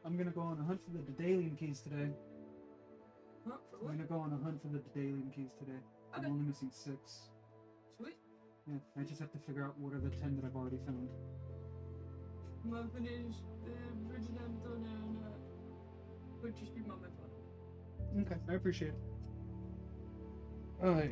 I'm gonna go on a hunt for the Daedalian keys today. What? For I'm what? gonna go on a hunt for the Daedalian keys today. I'm Okay. only missing 6. Sweet. Yeah, I just have to figure out what are the 10 that I've already found. I'm gonna finish the Virgin Amazon and put your stream on my phone. Okay, I appreciate it. Aye.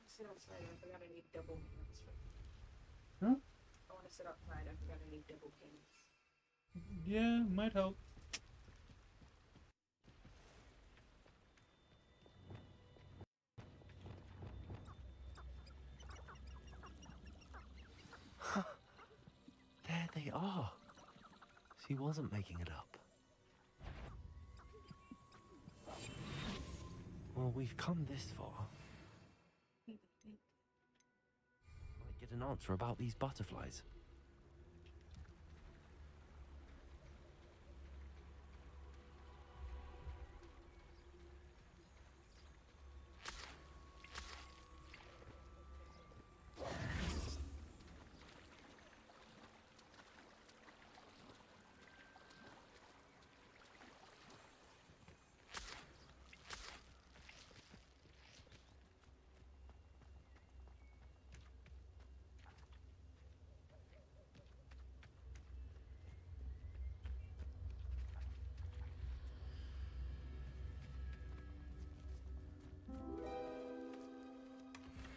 Sit outside. I forgot I need double pants. Huh? I want to sit outside. I forgot I need double pants. Yeah, might help. There they are. She wasn't making it up. Well, we've come this far. Might get an answer about these butterflies.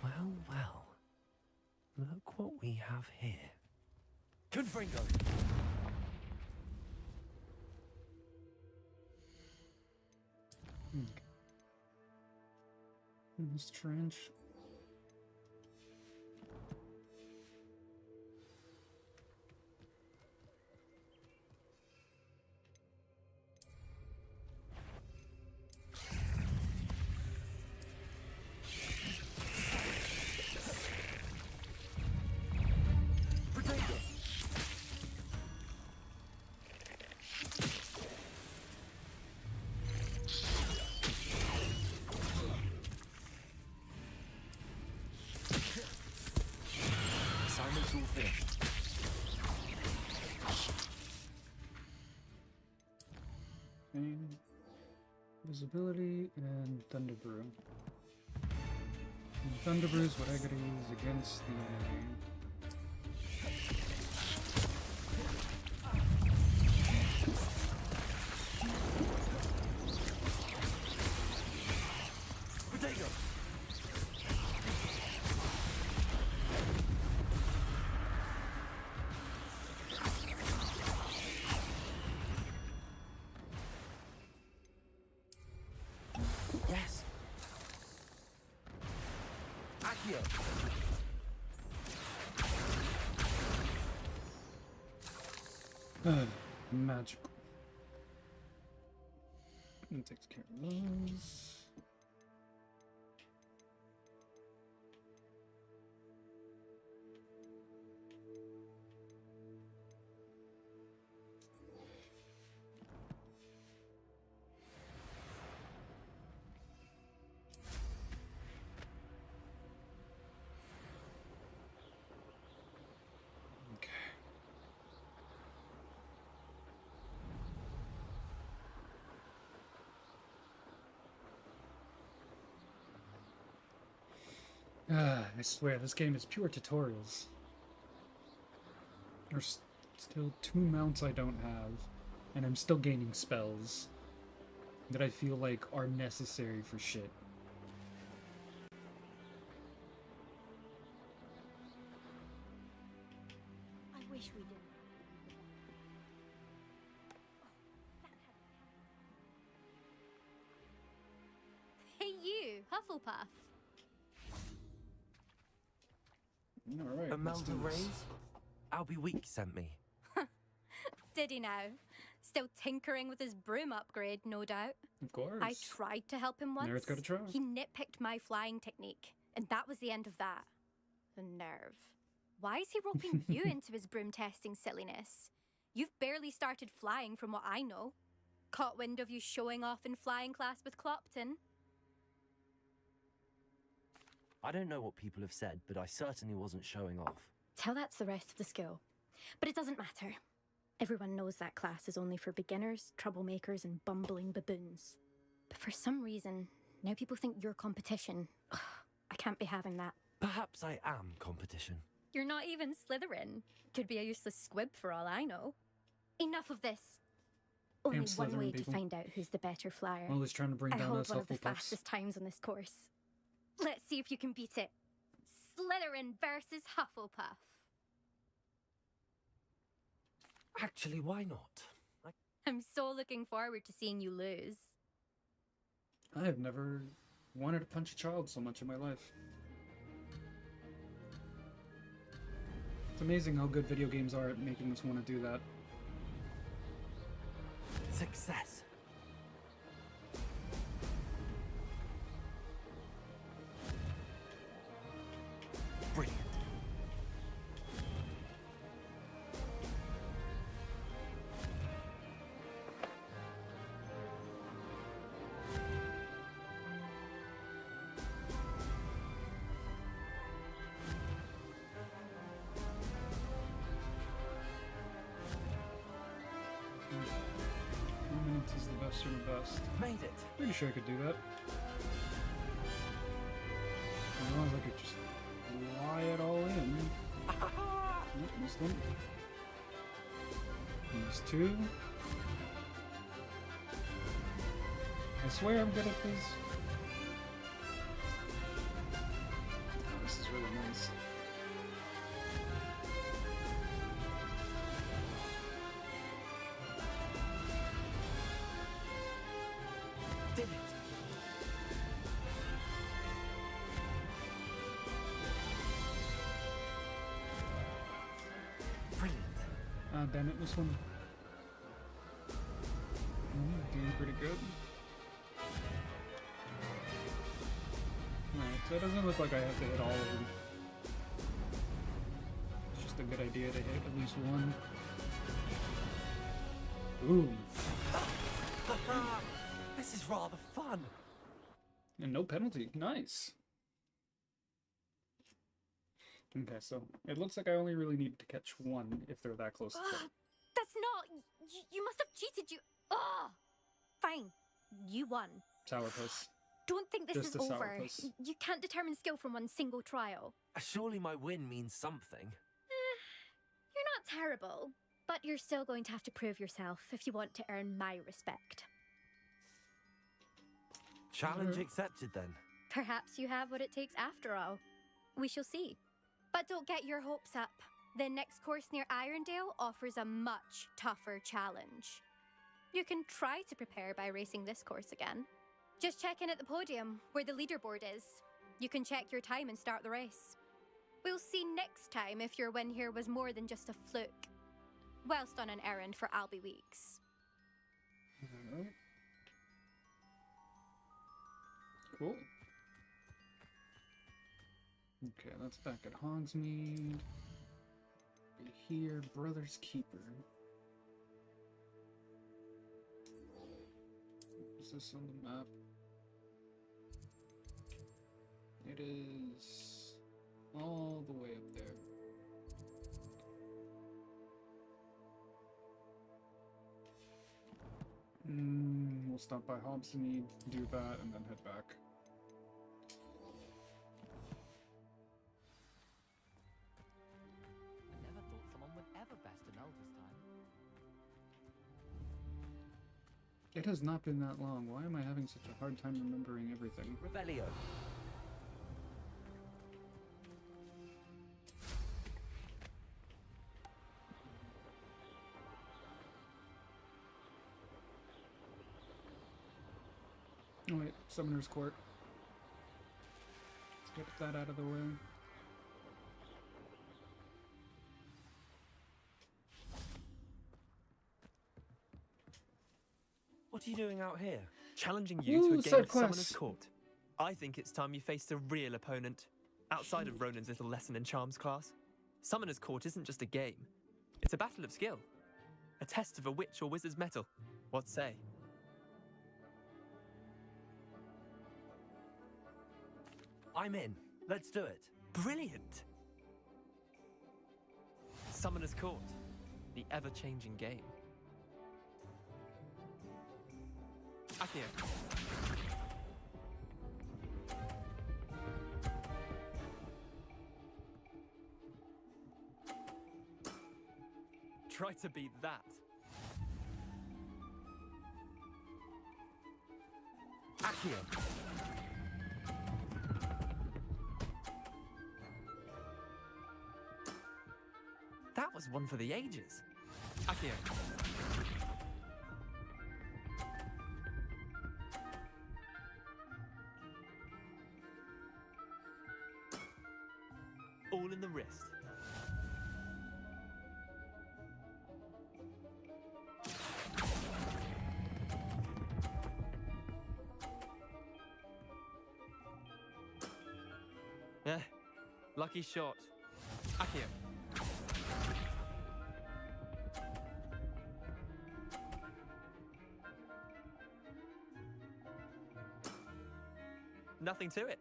Well, well. Look what we have here. Confringo! In this trench. Assignment's all finished. And visibility and Thunder Brew. And Thunder Brew is what I gotta use against the enemy. Potato! Yes! Accio! Magical. That takes care of those. Okay. I swear, this game is pure tutorials. There's still 2 mounts I don't have, and I'm still gaining spells that I feel like are necessary for shit. I wish we didn't. Hey you, Hufflepuff. Alright, let's Imelda do this. Rays? Albie Week sent me. Did he now? Still tinkering with his broom upgrade, no doubt. Of course. I tried to help him once. Nerd's gotta try. He nitpicked my flying technique, and that was the end of that. The nerve. Why is he roping you into his broom testing silliness? You've barely started flying from what I know. Caught wind of you showing off in flying class with Clopton. I don't know what people have said, but I certainly wasn't showing off. Tell that to the rest of the school. But it doesn't matter. Everyone knows that class is only for beginners, troublemakers, and bumbling baboons. But for some reason, now people think you're competition. Ugh, I can't be having that. Perhaps I am competition. You're not even Slytherin. Could be a useless squib for all I know. Enough of this. Only one Slytherin way people. to find out who's the better flyer. Always trying to bring I down hold those one of the Hufflepuffs. fastest times on this course. Let's see if you can beat it. Slytherin versus Hufflepuff. Actually, why not? I'm so looking forward to seeing you lose. I have never wanted to punch a child so much in my life. It's amazing how good video games are at making us want to do that. Success. Brilliant. Minutes is the best of the best. Made it. Pretty sure I could do that. As long as I could just lie it all in. Nope, missed one. There's two. I swear I'm good at this. Oh, this is really nice. Did it. Brilliant. Ah, damn it, this one. Doing pretty good. Alright, so it doesn't look like I have to hit all of them. It's just a good idea to hit at least one. Boom. This is rather fun. And no penalty. Nice. Okay, so it looks like I only really need to catch one if they're that close to it. That's not... You must have cheated, you... Ugh! Fine. You won. Sourpuss. Don't think this Just is a over. sourpuss. You can't determine skill from one single trial. Surely my win means something. You're not terrible, but you're still going to have to prove yourself if you want to earn my respect. Challenge accepted then. Perhaps you have what it takes after all. We shall see. But don't get your hopes up. The next course near Irondale offers a much tougher challenge. You can try to prepare by racing this course again. Just check in at the podium, where the leaderboard is. You can check your time and start the race. We'll see next time if your win here was more than just a fluke. Whilst on an errand for Albie Weeks. Alright. Cool. Okay, that's back at Hogsmeade. Be here, Brother's Keeper. Is this on the map? It is all the way up there. We'll stop by Hogsmeade, do that, and then head back. I never thought someone would ever best an eldest time. It has not been that long. Why am I having such a hard time remembering everything? Revelio. Oh wait, Summoner's Court. Let's get that out of the way. What are you doing out here? Challenging you Ooh, to a game side of Summoner's quest. Court. I think it's time you faced a real opponent, outside of Ronan's little lesson in Charms class. Summoner's Court isn't just a game. It's a battle of skill. A test of a witch or wizard's mettle. What say? I'm in. Let's do it. Brilliant! Summoner's Court, the ever-changing game. Accio. Try to beat that. Accio. That was one for the ages. Accio. All in the wrist. Lucky shot. Accio. Nothing to it.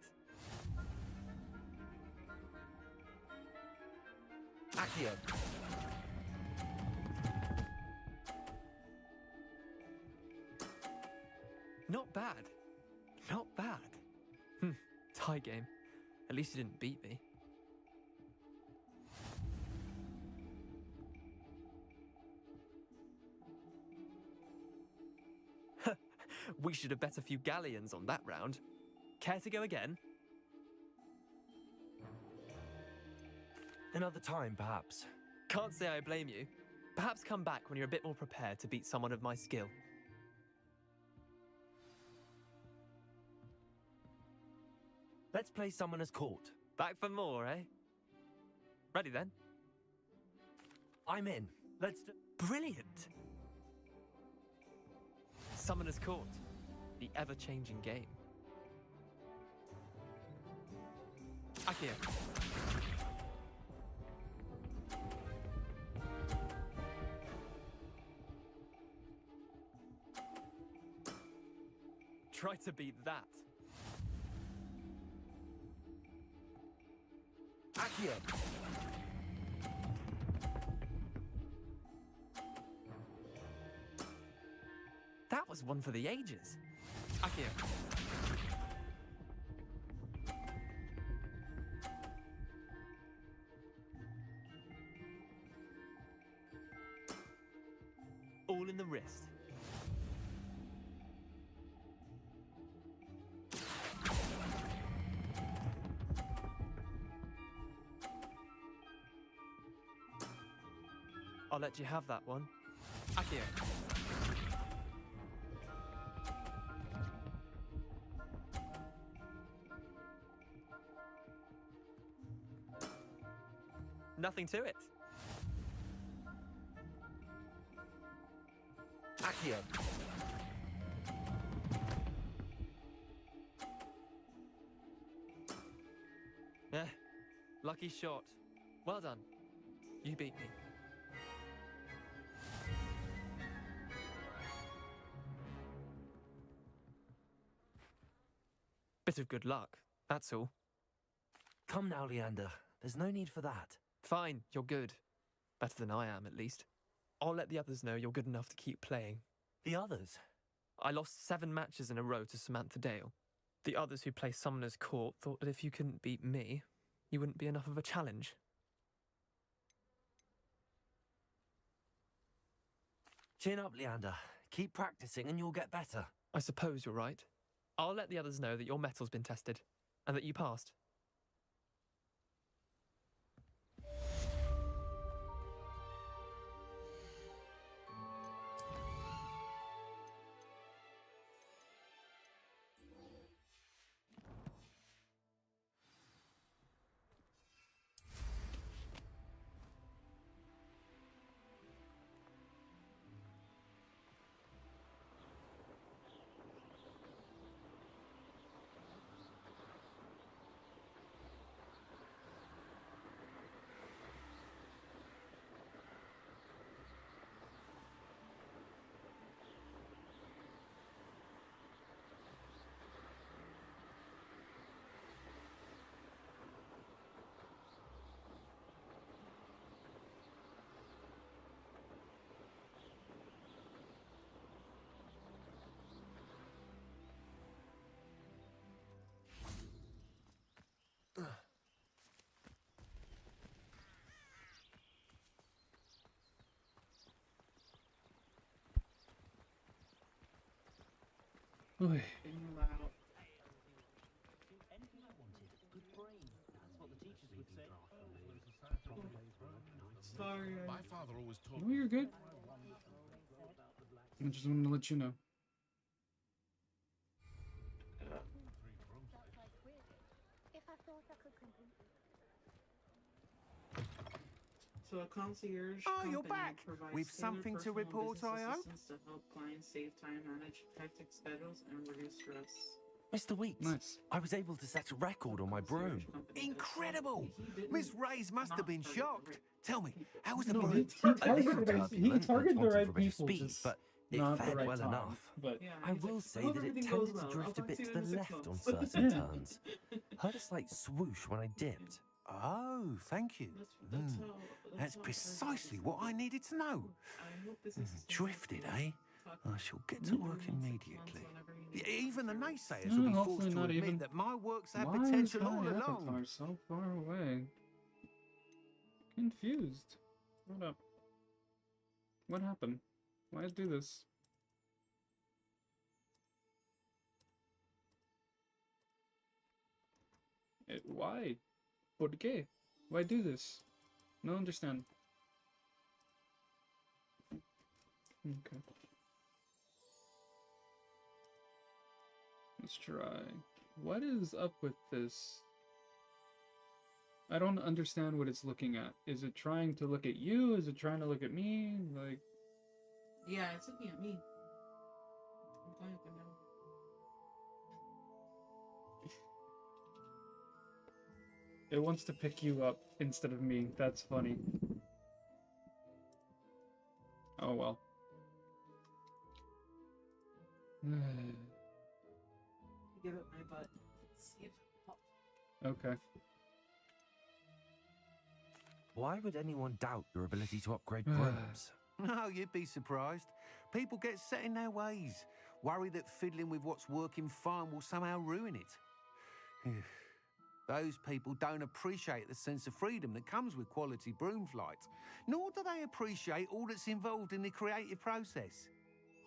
Accio. Not bad. Not bad. Tie game. At least you didn't beat me. We should have bet a few galleons on that round. Care to go again? Another time, perhaps. Can't say I blame you. Perhaps come back when you're a bit more prepared to beat someone of my skill. Let's play Summoner's Court. Back for more, eh? Ready then? I'm in. Let's do... Brilliant! Summoner's Court, the ever-changing game. Accio. Try to beat that. Accio. That was one for the ages. Accio. All in the wrist. I'll let you have that one. Accio. Nothing to it. Accio. Lucky shot. Well done. You beat me. Bit of good luck, that's all. Come now, Leander. There's no need for that. Fine, you're good. Better than I am, at least. I'll let the others know you're good enough to keep playing. The others? I lost 7 matches in a row to Samantha Dale. The others who play Summoner's Court thought that if you couldn't beat me, you wouldn't be enough of a challenge. Chin up, Leander. Keep practicing and you'll get better. I suppose you're right. I'll let the others know that your metal's been tested, and that you passed. Oy. Being allowed. Sorry. My father always taught No, you're good. I just wanted to let you know. So a concierge Oh, you're company back. provides With tailored something to personal and report, business I hope? assistance to help clients save time, manage hectic schedules, and reduce stress. Mr. Weeks, Nice. I was able to set a record on my broom. Concierge company does Incredible! that. He didn't Miss Ray's must have not been target the shocked. right- Tell me, how was the No, broom? he A little targeted turbulent, but the wanted right for a bit of people, speed, just but it not the fared right well time. enough. But Yeah, I he's like, will "I say hope that it everything tended goes to well. drift a I'll bit talk to you the in 6 left on months." certain turns. Heard a slight swoosh when I dipped. Oh, thank you. That's precisely what I needed to know. I hope this is Drifted, eh? I shall get to work immediately. Even the naysayers Yeah, will be hopefully forced to not admit even. that my works had Why is potential my all avatar along. so far away? Confused. What up? What happened? Why did I do this? Why? ¿Por qué? Why do this? No understand. Okay. Let's try. What is up with this? I don't understand what it's looking at. Is it trying to look at you? Is it trying to look at me? Like, Yeah, it's looking at me. I'm glad I know. it wants to pick you up instead of me. That's funny. Oh well. Give it my butt. See if it pops. Okay. Why would anyone doubt your ability to upgrade brooms? No, you'd be surprised. People get set in their ways, worry that fiddling with what's working fine will somehow ruin it. Those people don't appreciate the sense of freedom that comes with quality broom flight, nor do they appreciate all that's involved in the creative process.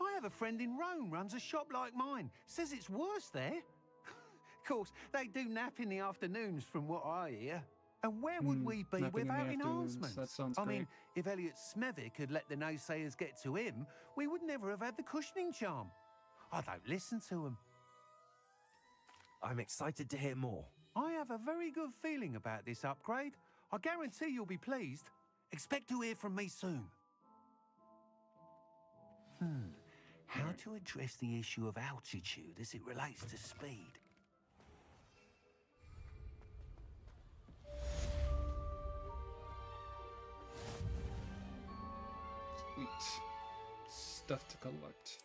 I have a friend in Rome runs a shop like mine, says it's worse there. Of course, they do nap in the afternoons from what I hear. And where would we be napping in the without afternoons. enhancements? That sounds I mean, great. if Elliot Smethwick had let the naysayers get to him, we would never have had the cushioning charm. I don't listen to them. I'm excited to hear more. I have a very good feeling about this upgrade. I guarantee you'll be pleased. Expect to hear from me soon. How to address the issue of altitude as it relates to speed? Sweet. Stuff to collect.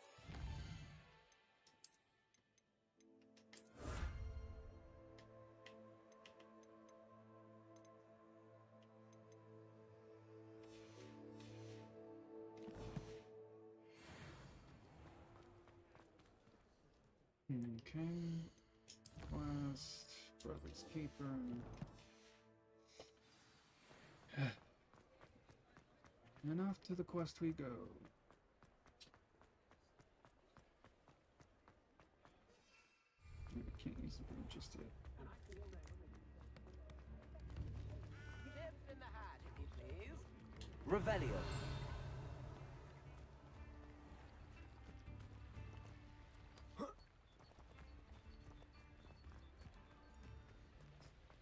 Okay. Quest. Brother's Keeper. And off to the quest we go. I can't use the broom just yet. Revelio.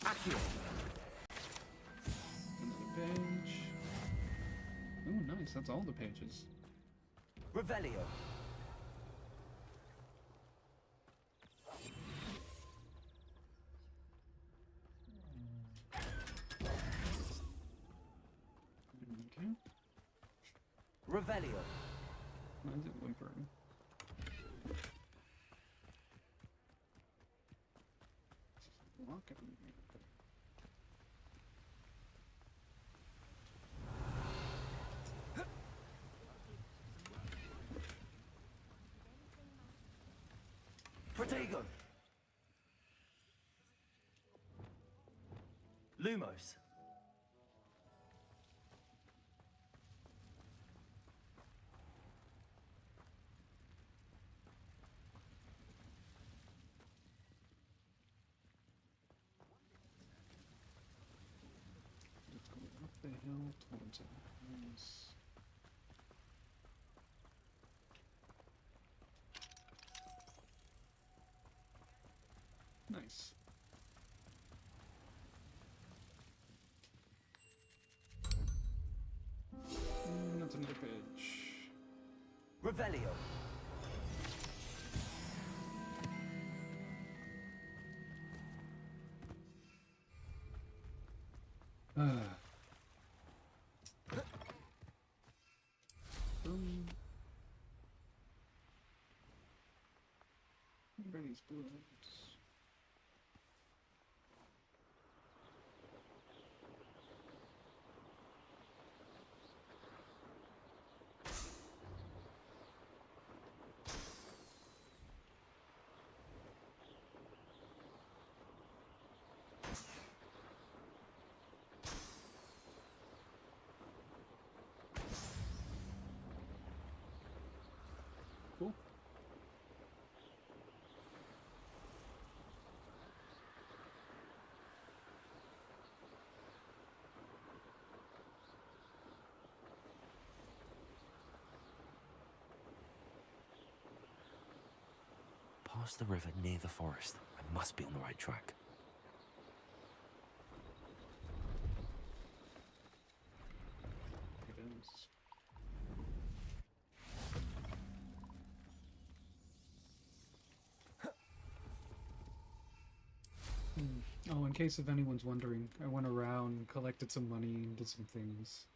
Accio. Another page. Oh, nice. That's all the pages. Revelio. Okay. Revelio. Why is it whimpering? Walking. Protego. Lumos. towards it. Nice. Nice. That's another pitch. Revelio. What are these blue ones? Cool. Past the river near the forest. I must be on the right track. It is. Oh, in case of anyone's wondering, I went around, collected some money, and did some things.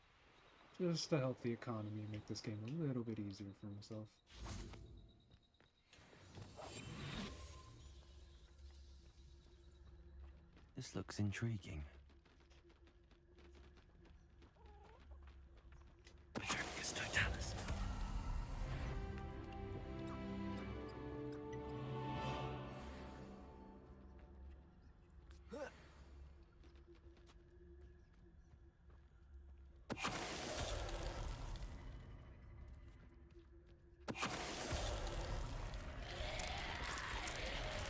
Just to help the economy and make this game a little bit easier for myself. This looks intriguing. Petricus totalis.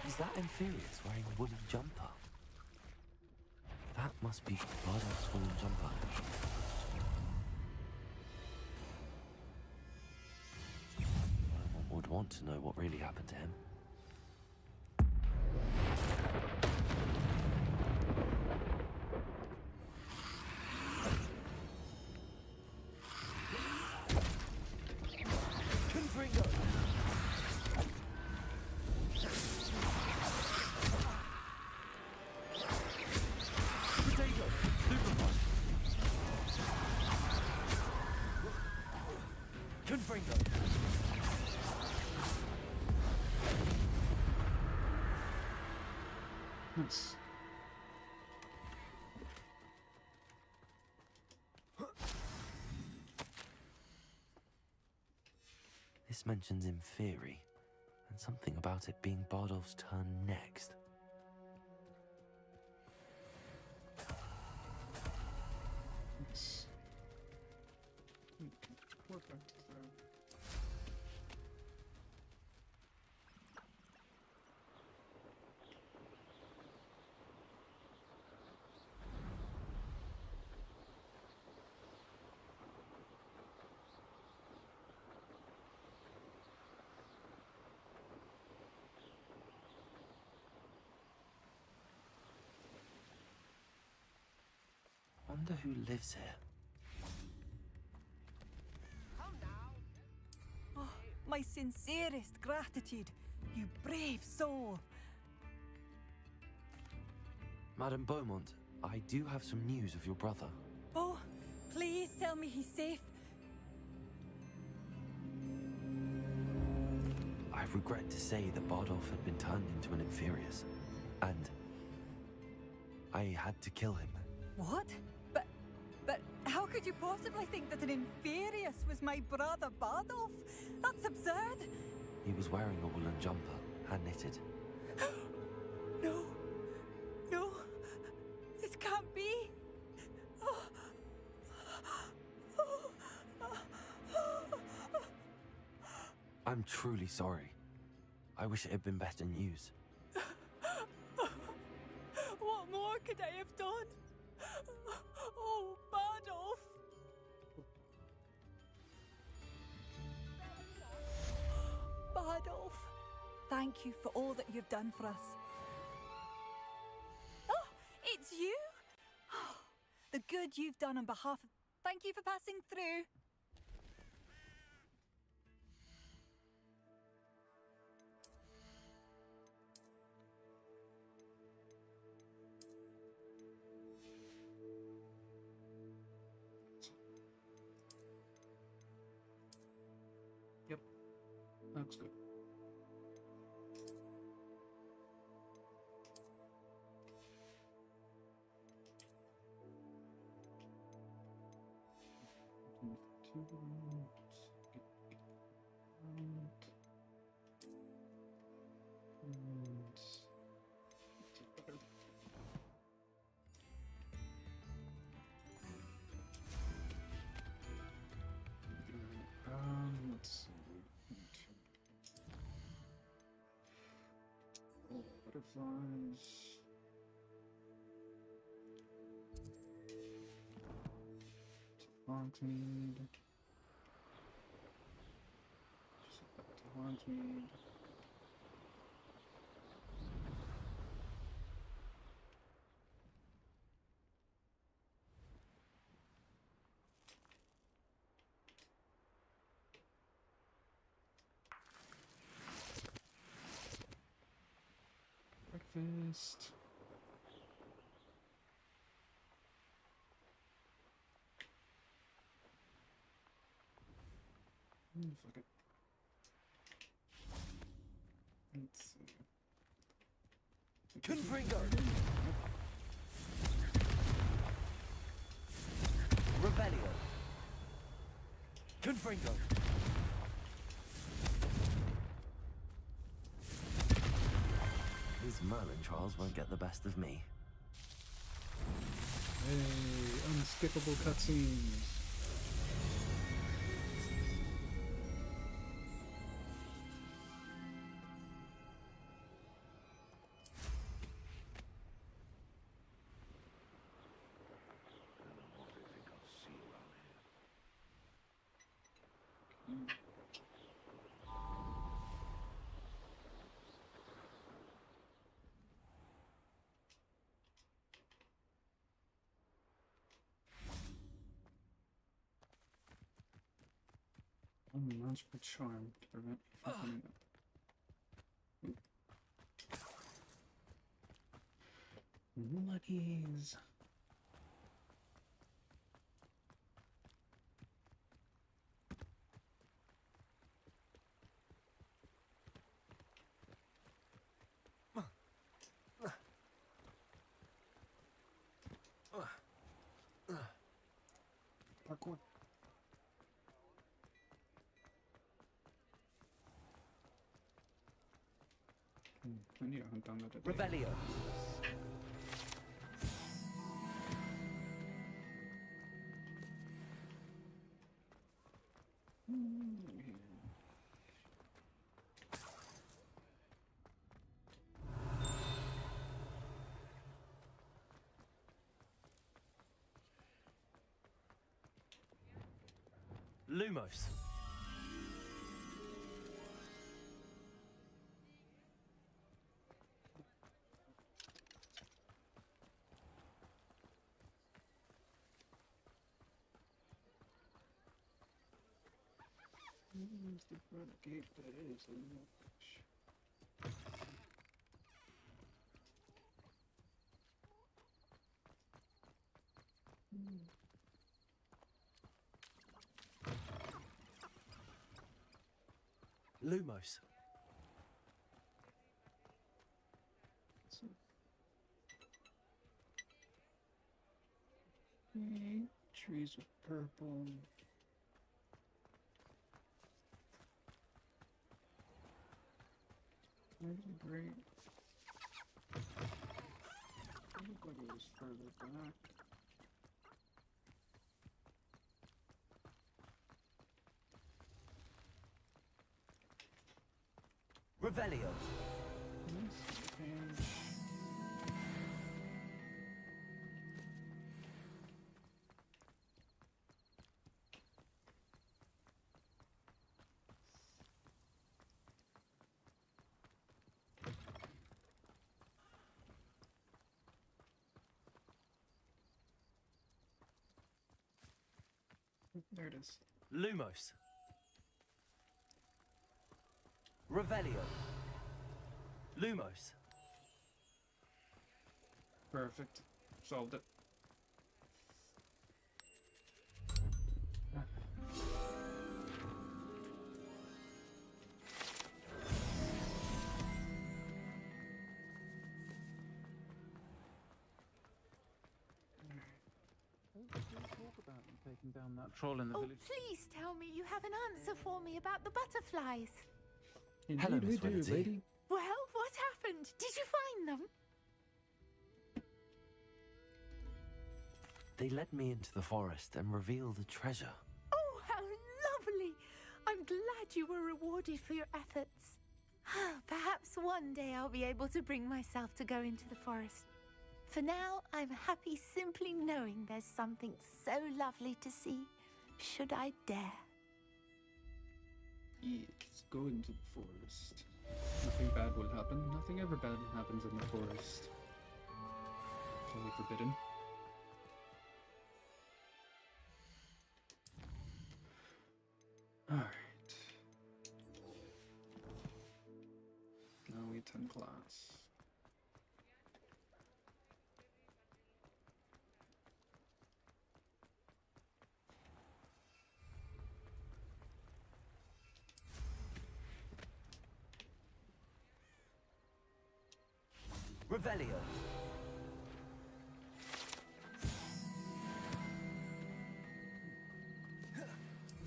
Is that Inferius wearing a woolen jumper? That must be Bardolph's woolen jumper. No one would want to know what really happened to him. Nice. This mentions Inferi, and something about it being Bardolph's turn next. Nice. Okay, perfect. Wonder who lives here. Oh, my sincerest gratitude, you brave soul. Madame Beaumont, I do have some news of your brother. Oh, please tell me he's safe. I regret to say that Bardolph had been turned into an Inferius, and I had to kill him. What? But how could you possibly think that an Inferius was my brother Bardolph? That's absurd. He was wearing a woolen jumper, hand-knitted. No. No. This can't be. I'm truly sorry. I wish it had been better news. What more could I have done? Oh, Bardolph. thank you for all that you've done for us. Oh, it's you? Oh, the good you've done on behalf of... Thank you for passing through. Yep. Looks good. Let's see. Oh, butterflies. Hogsmeade. Just back to Hogsmeade. Breakfast. Fuck it. Let's see. Confringo! Revelio! Confringo! These Merlin trials won't get the best of me. Hey, unskippable cutscenes. Magical charm to prevent you from coming up. Luckies. Parkour. I need to hunt down that today. Revelio! Lumos! Where's the front gate? That is a much. Lumos! Okay, trees with purple. Where's the great? It looked like it was further back. Revelio! This page. There it is. Lumos. Revelio. Lumos. Perfect. Solved it. Taking down that troll in the Oh, village. please tell me you have an answer for me about the butterflies. Indeed, Hello, we Miss do, Willardsey. lady. Well, what happened? Did you find them? They led me into the forest and revealed a treasure. Oh, how lovely! I'm glad you were rewarded for your efforts. Perhaps one day I'll be able to bring myself to go into the forest. For now, I'm happy simply knowing there's something so lovely to see, should I dare. Yes, go into the forest. Nothing bad will happen. Nothing ever bad happens in the forest. It's only forbidden. Alright. Now we attend class. Revelio.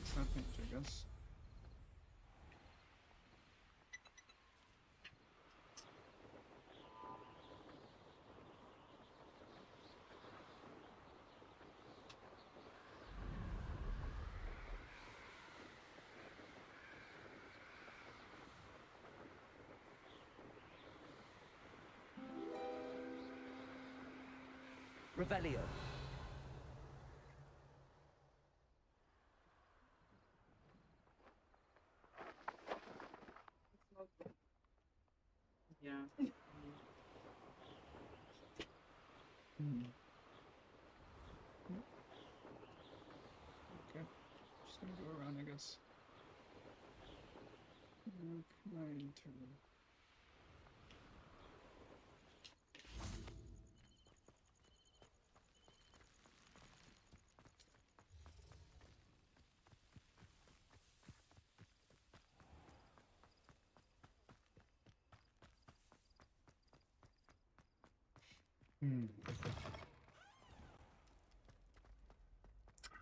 It's not much, I guess. Revelio. Yeah. Hmm. Okay. Just gonna go around, I guess. My turn.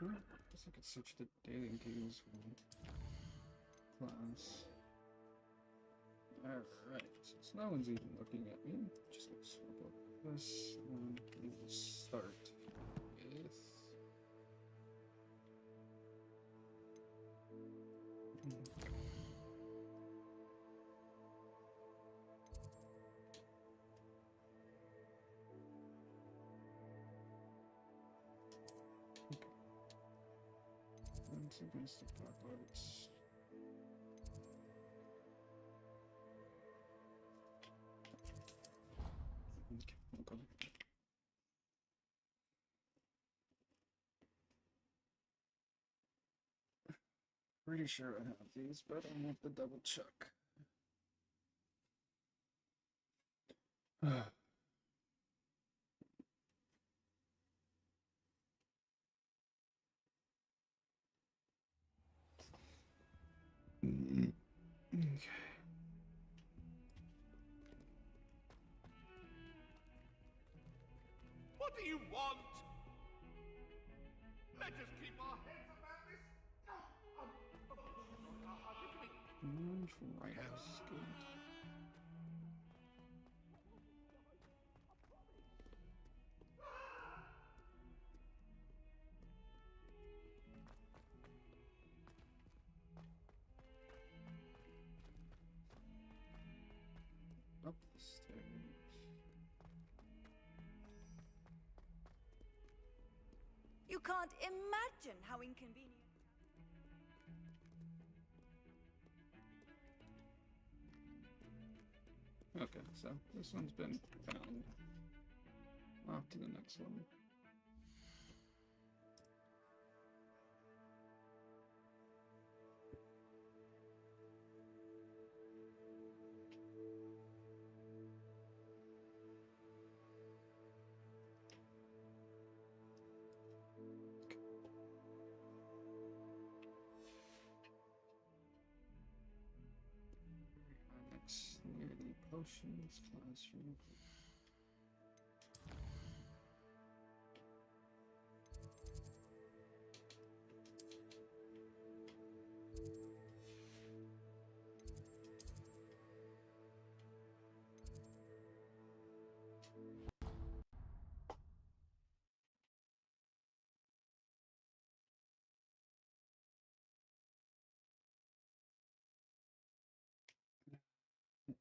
Well, I guess I could switch to daily gigs class. Alright, since no one's even looking at me, just gonna swap up this and we will start with Once against the Hogwarts. Okay, we'll go. Pretty sure I have these, but I have to double check. Okay. What do you want? Let us keep our heads about this. Right, that's good. Up the stairs. You can't imagine how inconvenient. Okay, so this one's been found. Off to the next one. Potions, classroom.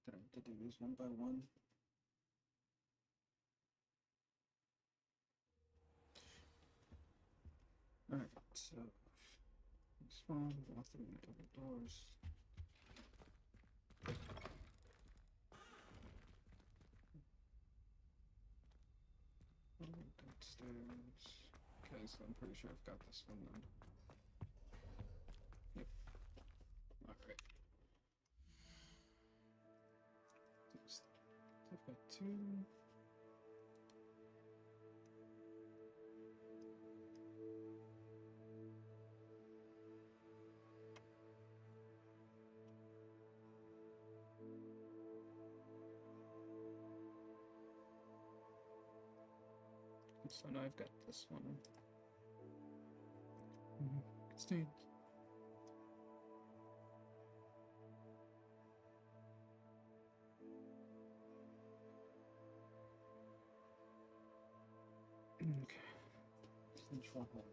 I have to do these one by one. Alright, so spawn, walk through the double doors. Downstairs. Okay, so I'm pretty sure I've got this one then. Yep. Alright. I've got two. So now I've got this one. Stay. Okay. Central hall.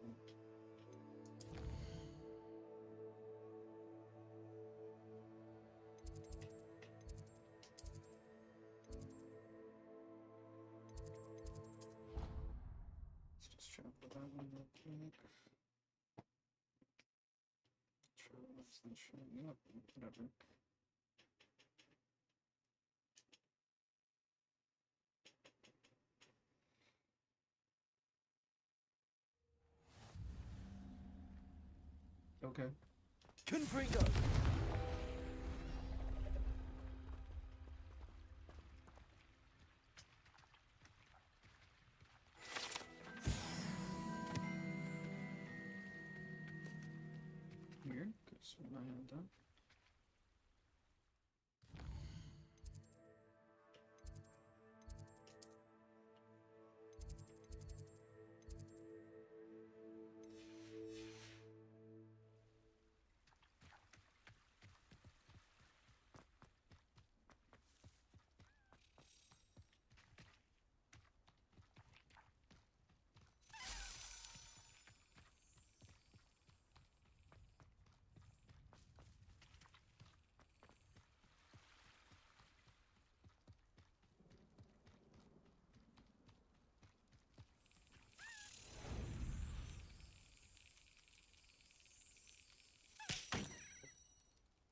Let's just try that one real quick. Try what's not showing up. Whatever. Okay. Confringo! Weird, because what I haven't done.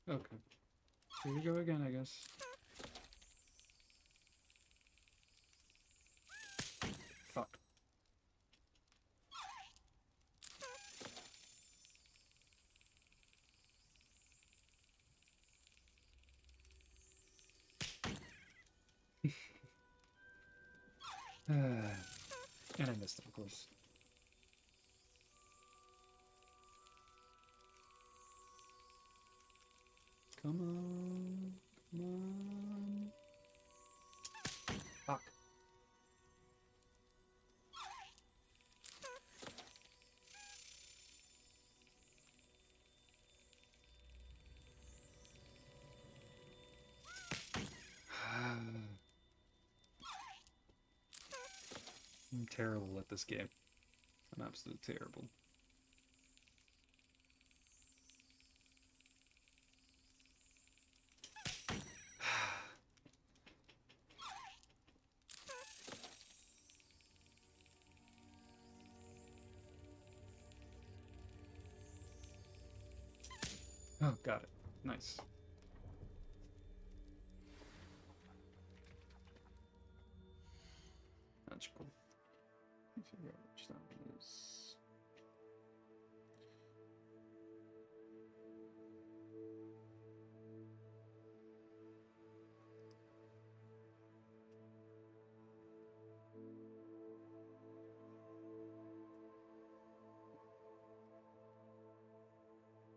Okay. Here we go again, I guess. Fuck. And I missed it, of course. Come on. Come on. Fuck. I'm terrible at this game. I'm absolutely terrible. Oh, got it. Nice. Magical. Let me figure out which that one is.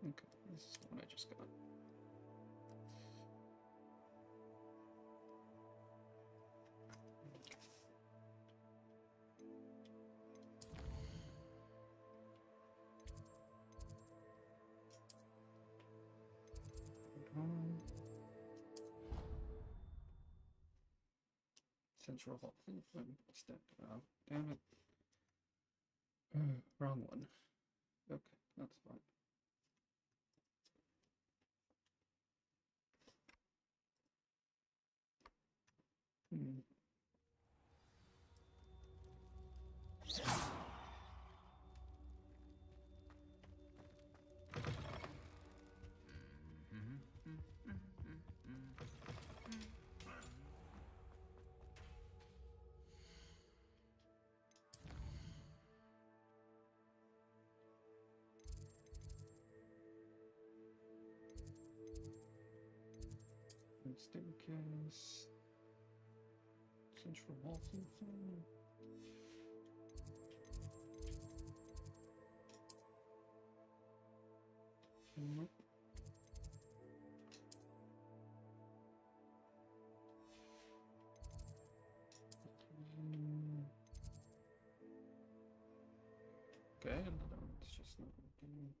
Okay, this is the one I just got. Central Hall. Oh, damn it. Wrong one. Okay, that's fine. Hmm. Staircase. Central Hall something. Nope. Okay, another one. It's just not working.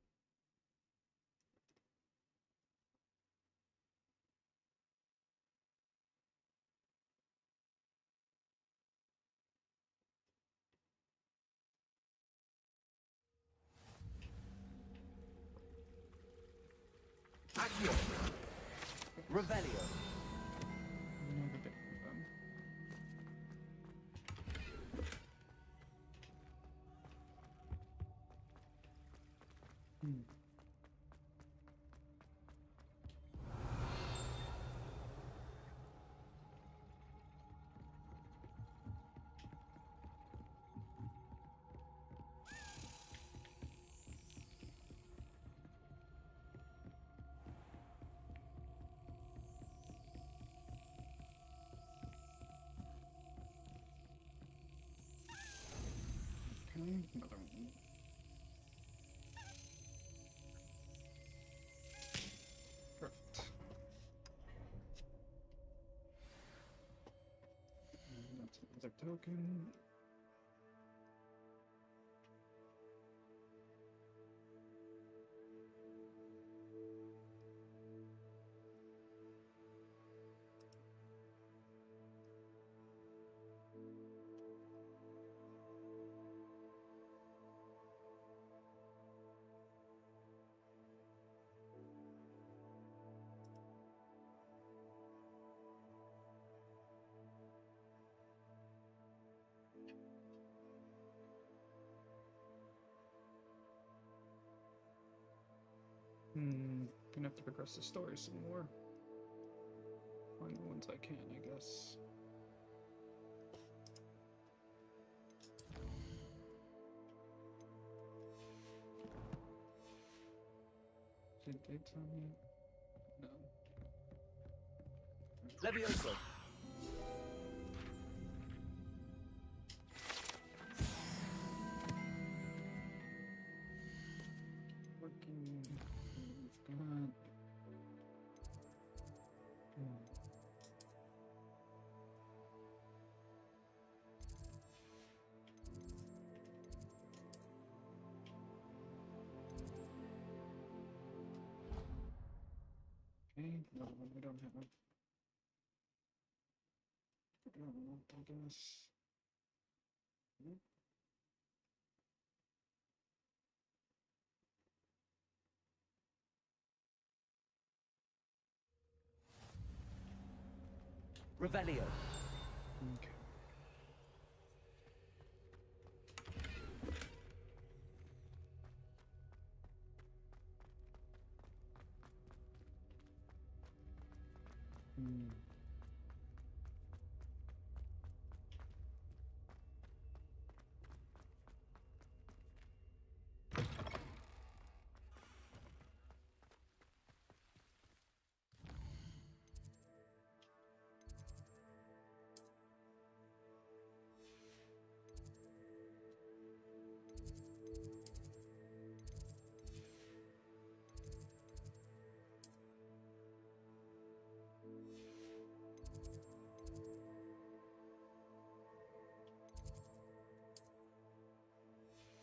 Accio. Revelio. Another big one. Hmm. Okay, another one. Perfect. And that's another token. Gonna have to progress the story some more. Find the ones I can, I guess. Is it dates on here? No. Levioso. Working. We've got. Okay, another one we don't have. I guess. Revelio. Okay.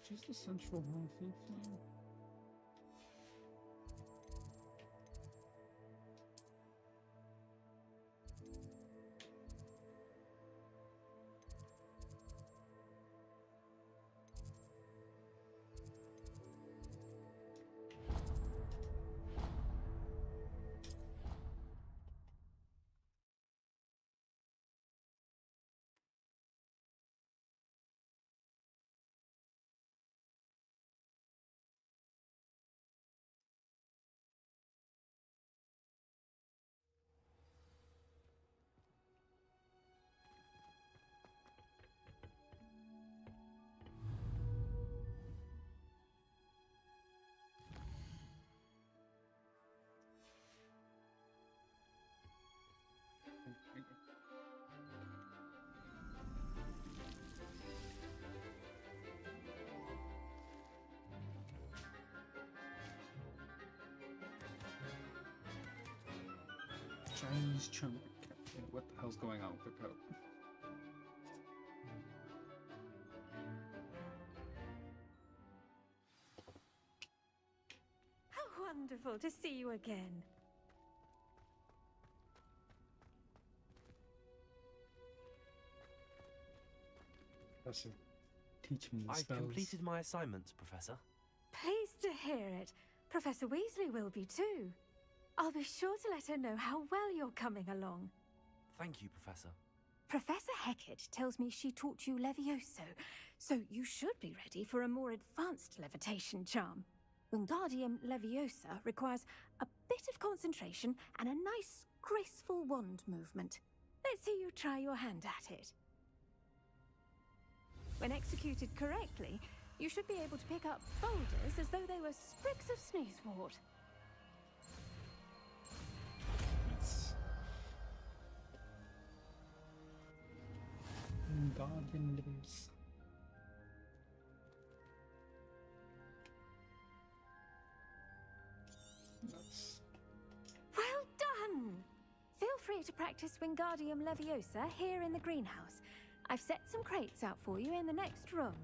Just the central hall thing. Chinese chunk. What the hell's going on with the coat? How wonderful to see you again. Professor, teach me the I've spells. completed my assignments, Professor. Pleased to hear it. Professor Weasley will be too. I'll be sure to let her know how well you're coming along. Thank you, Professor. Professor Hecat tells me she taught you Levioso, so you should be ready for a more advanced levitation charm. Wingardium Leviosa requires a bit of concentration and a nice, graceful wand movement. Let's see you try your hand at it. When executed correctly, you should be able to pick up boulders as though they were sprigs of sneezewort. Nice. Wingardium Leviosa. Nice. Well done! Feel free to practice Wingardium Leviosa here in the greenhouse. I've set some crates out for you in the next room.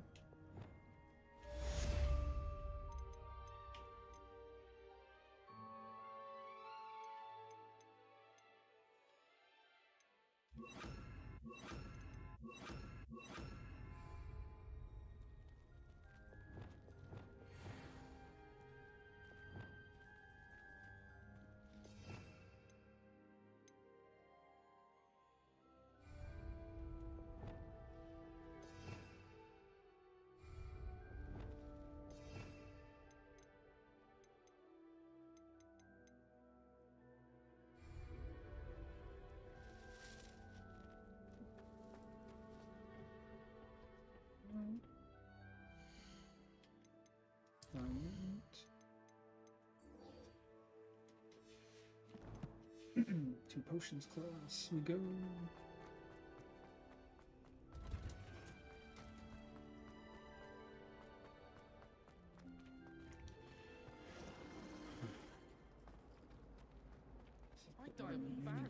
Two potions class, we go.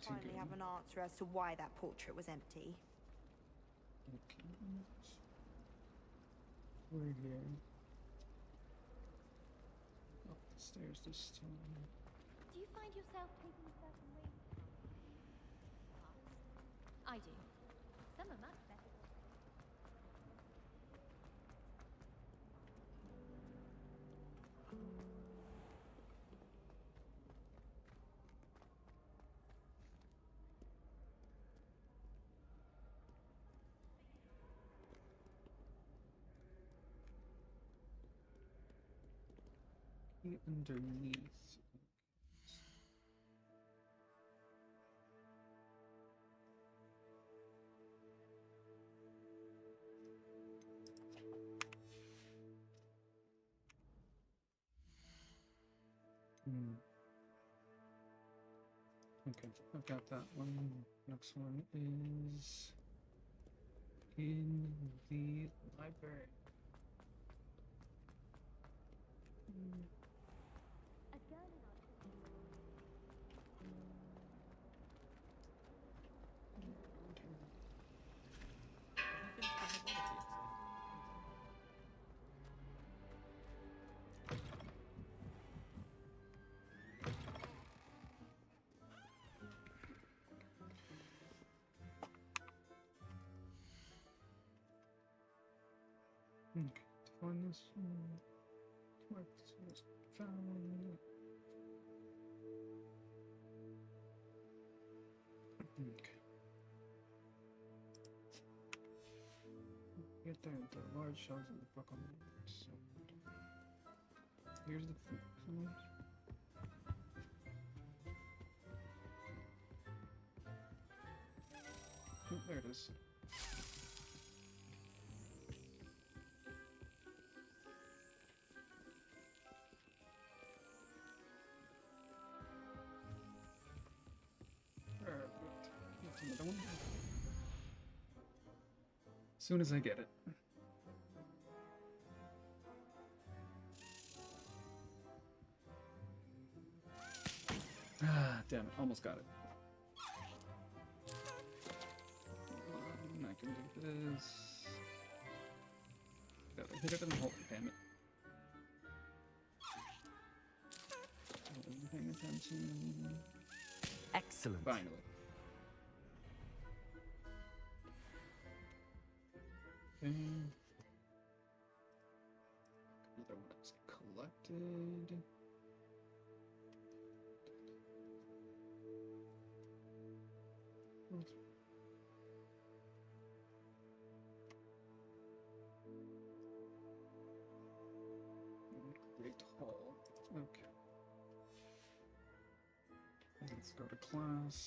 Finally have an answer as to why that portrait was empty. Okay. We're here. Up the stairs this time. Do you find yourself taking certain ways? I do. Some are much better. Underneath. Okay, I've got that one. Next one is in the library. Okay, to find this one, mark this one as found. Okay. Get there, the large shells of the book on the side. Here's the food. Oh, there it is. Another one. As soon as I get it. Ah, damn it. Almost got it. can do this. Gotta hit it in the hole, damn it. Wasn't paying attention. Excellent. Finally. Okay. Another one is collected. Great hall. Okay. Let's go to class.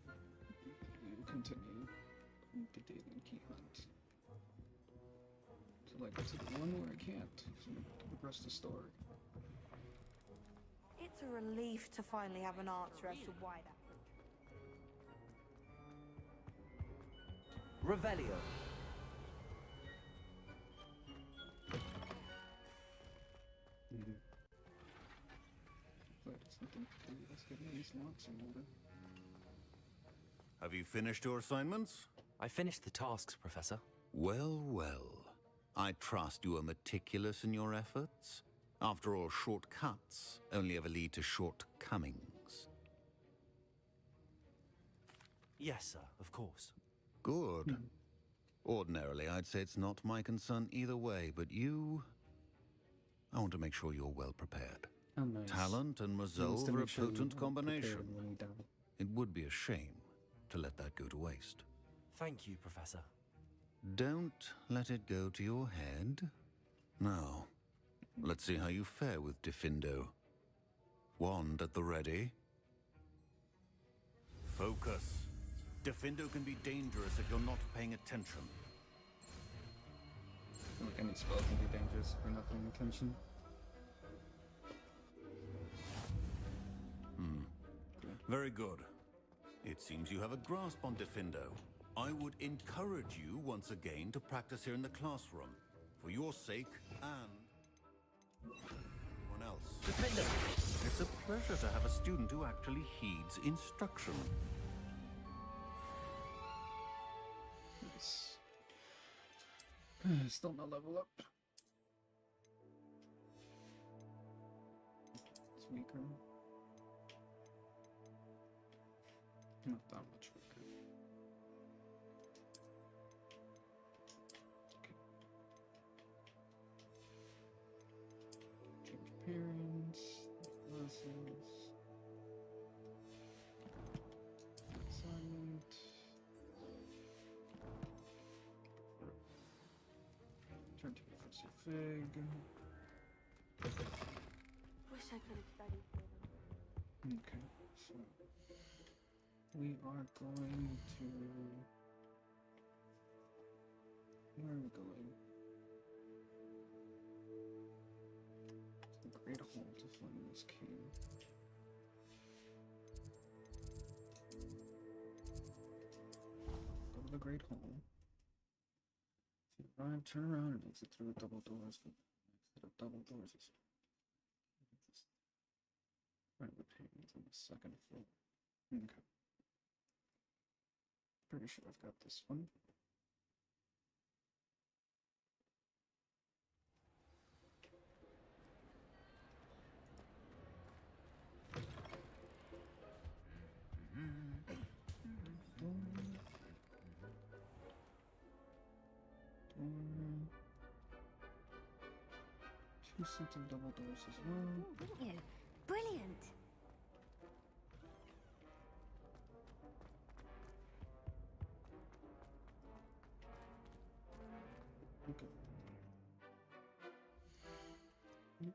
And continue the daily key hunt. So like to the one where I can't to progress the story. It's a relief to finally have an answer as to why that. Revelio. But something to do. Let's get these locks in order. Have you finished your assignments? I finished the tasks, Professor. Well, well. I trust you are meticulous in your efforts. After all, shortcuts only ever lead to shortcomings. Yes, sir, of course. Good. Ordinarily, I'd say it's not my concern either way, but you... I want to make sure you're well prepared. Oh, nice. Talent and Needs resolve to are a make sure you're potent combination. prepared when you die. It would be a shame to let that go to waste. Thank you, Professor. Don't let it go to your head. Now, let's see how you fare with Diffindo. Wand at the ready. Focus. Diffindo can be dangerous if you're not paying attention. Like any spell can be dangerous if you're not paying attention. Very good. It seems you have a grasp on Diffindo. I would encourage you once again to practice here in the classroom. For your sake and everyone else. Diffindo. It's a pleasure to have a student who actually heeds instruction. Nice. Still no level up. It's weaker. Not that much weaker. Okay. Change appearance, glasses, assignment. Turn to Professor Fig. Wish I could have studied for them. Okay, so we are going to. Where are we going? To the Great Hall to find this key. Go to the Great Hall. If you arrive, turn around and exit through the double doors. Exit of double doors is right with paintings on the second floor. Okay. Pretty sure I've got this one. Two sets of double doors as well. Didn't you? Brilliant. Okay. Yep.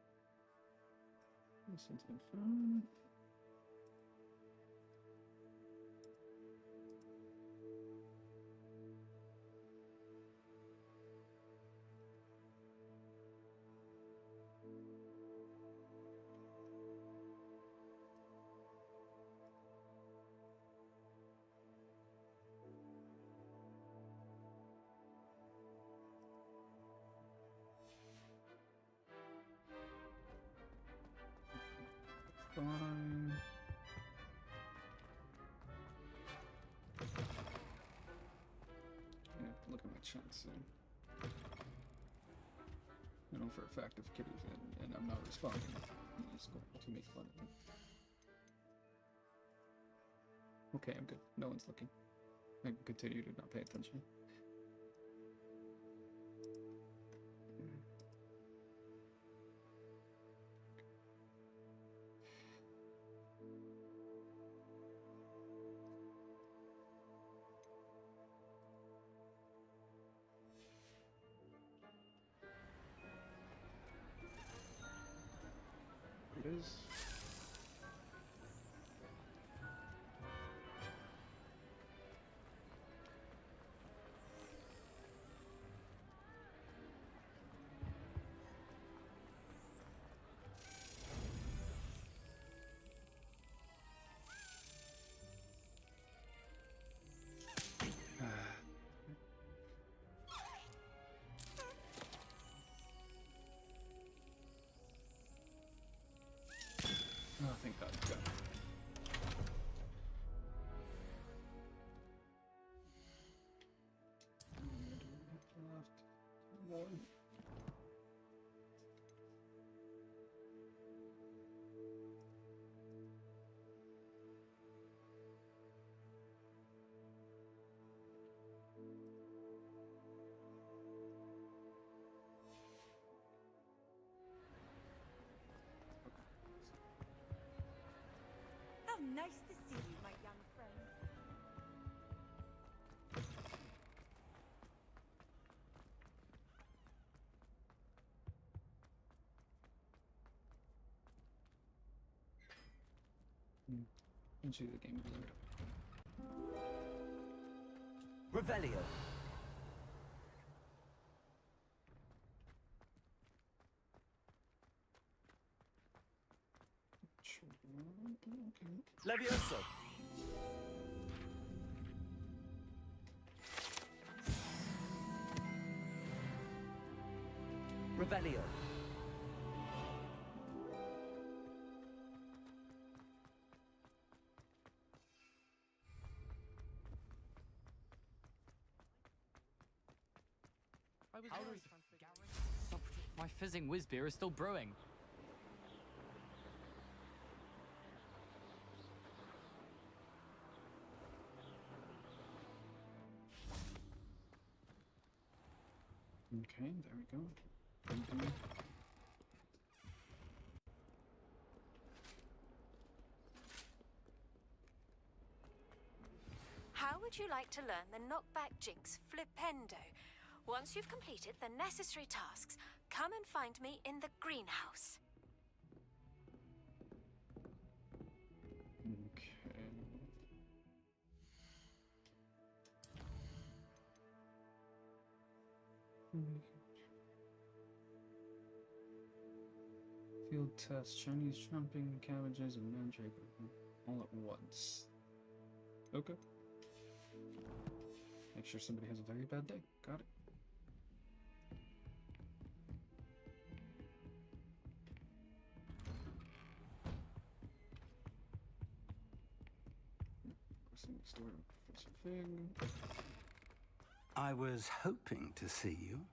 This one's been fun. Fine. chance soon. I know for a fact if Kitty's in and I'm not responding, he's going to make fun of me. Okay, I'm good. No one's looking. I can continue to not pay attention. It is. Oh, thank God. Got it. Left. One. How nice to see you, my young friend. Into the game board. Revelio. Okay. Levioso. Revelio. My fizzing whiz beer is still brewing. Okay, there we go. Continue. How would you like to learn the knockback jinx flipendo? Once you've completed the necessary tasks, come and find me in the greenhouse. Okay. Field test, Chinese jumping, cabbages, and mandrake all at once. Okay. Make sure somebody has a very bad day. Got it. Crossing the store with Professor Fig. I was hoping to see you.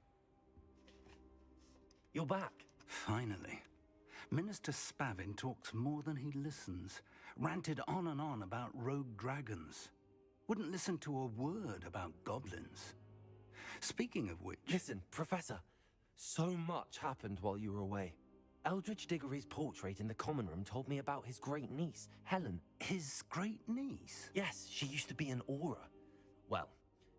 You're back. Finally. Minister Spavin talks more than he listens. Ranted on and on about rogue dragons. Wouldn't listen to a word about goblins. Speaking of which... Listen, Professor. So much happened while you were away. Eldridge Diggory's portrait in the common room told me about his great niece, Helen. His great niece? Yes, she used to be an Auror. Well,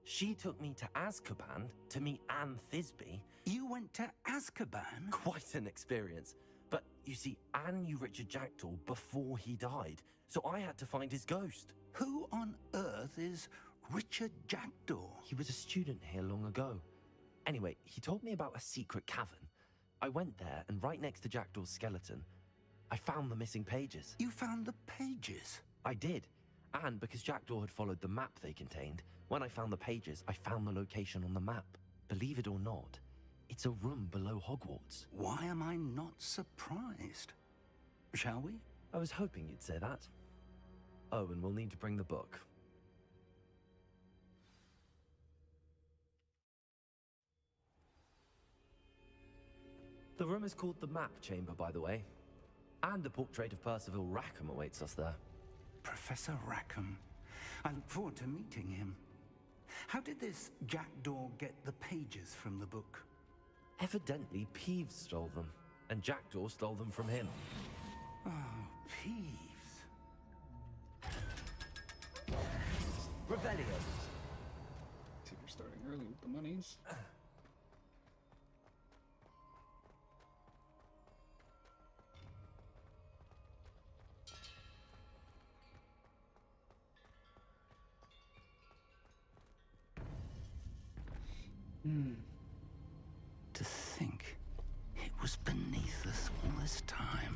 she took me to Azkaban to meet Anne Thisbe. You went to Azkaban? Quite an experience. But, you see, Anne knew Richard Jackdaw before he died, so I had to find his ghost. Who on earth is Richard Jackdaw? He was a student here long ago. Anyway, he told me about a secret cavern. I went there, and right next to Jackdaw's skeleton, I found the missing pages. You found the pages? I did. And because Jackdaw had followed the map they contained, when I found the pages, I found the location on the map. Believe it or not, it's a room below Hogwarts. Why am I not surprised? Shall we? I was hoping you'd say that. Oh, and we'll need to bring the book. The room is called the Map Chamber, by the way. And the portrait of Percival Rackham awaits us there. Professor Rackham. I look forward to meeting him. How did this jackdaw get the pages from the book? Evidently, Peeves stole them, and Jackdaw stole them from him. Oh, Peeves. Revelio. See, we're starting early with the monies. To think it was beneath us all this time.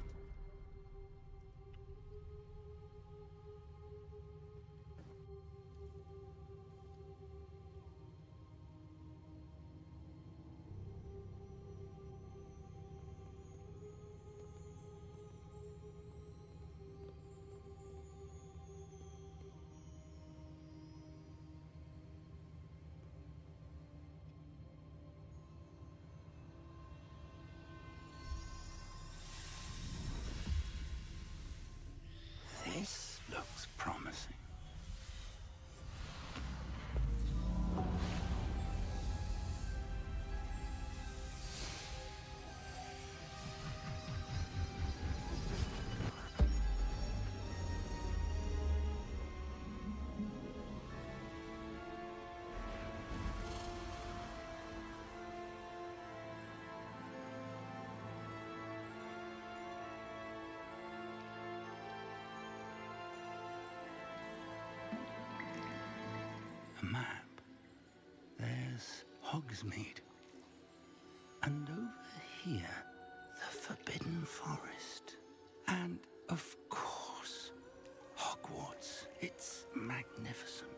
This looks promising. A map. There's Hogsmeade. And over here, the Forbidden Forest. And, of course, Hogwarts. It's magnificent.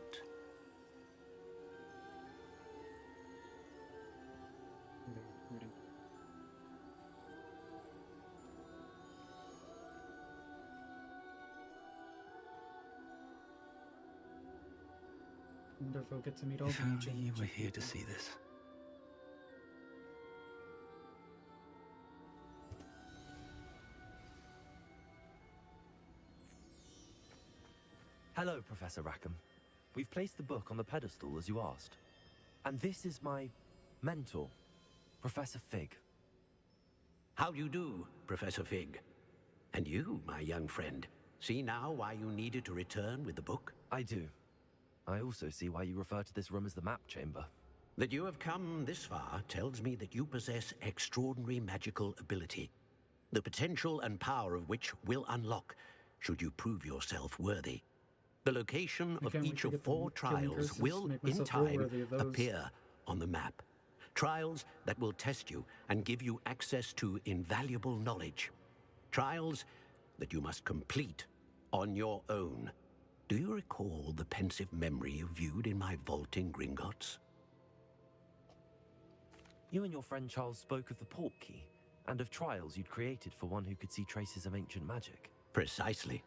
I wonder if we'll get to meet all If the only ancient you were magic here to people. see this. Hello, Professor Rackham. We've placed the book on the pedestal, as you asked. And this is my mentor, Professor Fig. How do you do, Professor Fig? And you, my young friend, see now why you needed to return with the book? I do. I also see why you refer to this room as the Map Chamber. That you have come this far tells me that you possess extraordinary magical ability, the potential and power of which will unlock should you prove yourself worthy. The location of each of 4 trials will, in time, appear on the map. Trials that will test you and give you access to invaluable knowledge. Trials that you must complete on your own. Do you recall the pensive memory you viewed in my vault in Gringotts? You and your friend Charles spoke of the Portkey, and of trials you'd created for one who could see traces of ancient magic. Precisely.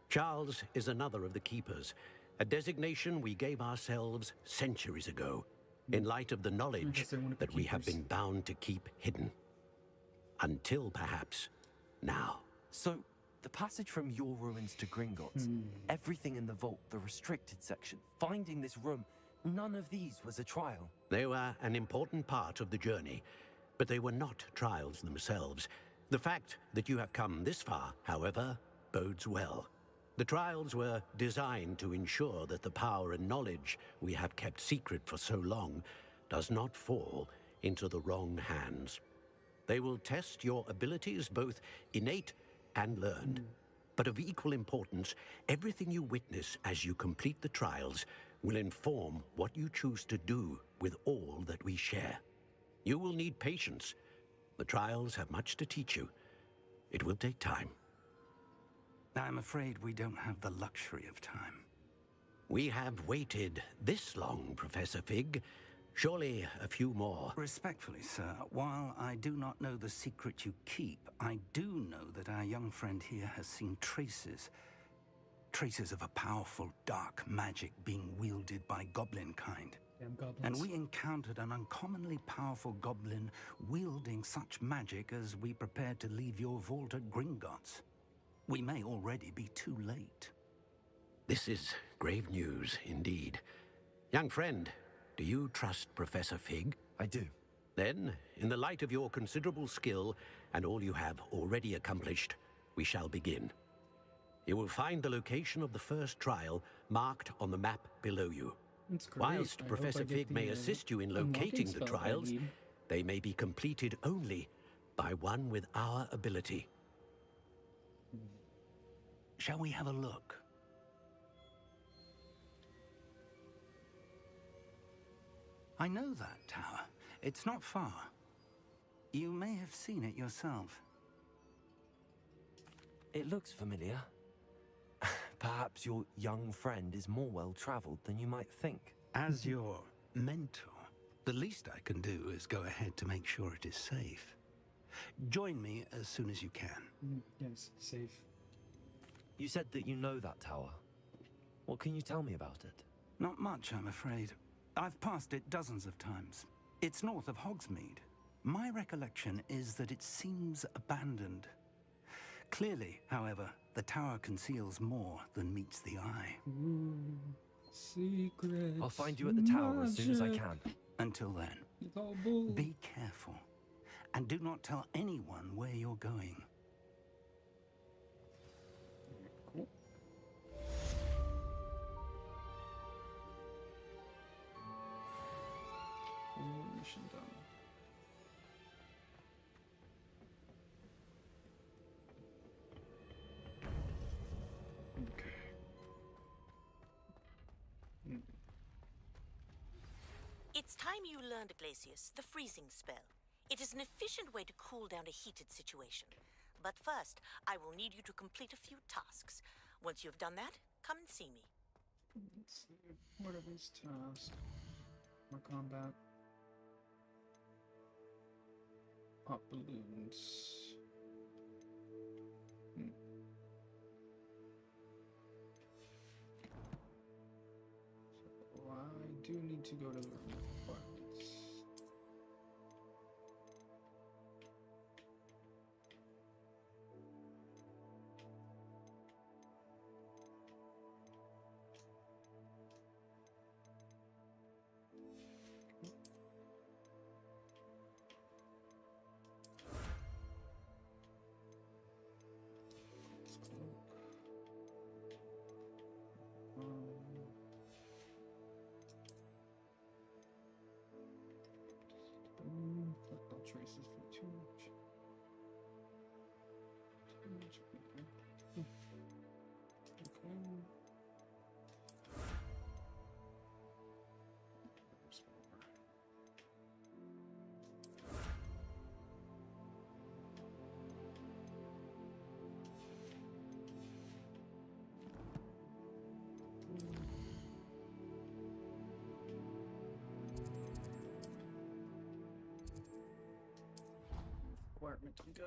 Charles is another of the Keepers, a designation we gave ourselves centuries ago, in light of the knowledge that we have been bound to keep hidden. Until, perhaps, now. So, the passage from your ruins to Gringotts, everything in the vault, the restricted section, finding this room, none of these was a trial. They were an important part of the journey, but they were not trials themselves. The fact that you have come this far, however, bodes well. The trials were designed to ensure that the power and knowledge we have kept secret for so long does not fall into the wrong hands. They will test your abilities, both innate and learned. But of equal importance, everything you witness as you complete the trials will inform what you choose to do with all that we share. You will need patience. The trials have much to teach you. It will take time. I'm afraid we don't have the luxury of time. We have waited this long, Professor Fig. Surely a few more. Respectfully, sir, while I do not know the secret you keep, I do know that our young friend here has seen traces of a powerful dark magic being wielded by goblin kind. Damn goblins. And we encountered an uncommonly powerful goblin wielding such magic as we prepared to leave your vault at Gringotts. We may already be too late. This is grave news indeed. Young friend, do you trust Professor Fig? I do. Then, in the light of your considerable skill and all you have already accomplished, we shall begin. You will find the location of the first trial marked on the map below you. That's great. Whilst I Professor hope I get Fig may the, assist you in unlocking locating the spell that I trials, need. they may be completed only by one with our ability. Shall we have a look? I know that tower. It's not far. You may have seen it yourself. It looks familiar. Perhaps your young friend is more well-traveled than you might think. As your mentor, the least I can do is go ahead to make sure it is safe. Join me as soon as you can. Yes, safe. You said that you know that tower. What can you tell me about it? Not much, I'm afraid. I've passed it dozens of times. It's north of Hogsmeade. My recollection is that it seems abandoned. Clearly, however, the tower conceals more than meets the eye. Ooh, secrets. I'll find you at the tower as soon as I can. Until then, It's all bull. be careful. And do not tell anyone where you're going. Cool. Mission done. Okay. It's time you learned, Glacius, the freezing spell. It is an efficient way to cool down a heated situation. But first, I will need you to complete a few tasks. Once you've done that, come and see me. Let's see. What are these tasks? More combat. Pop balloons. So I do need to go to the requirements. Collect all traces from too much. Okay. Requirement to go.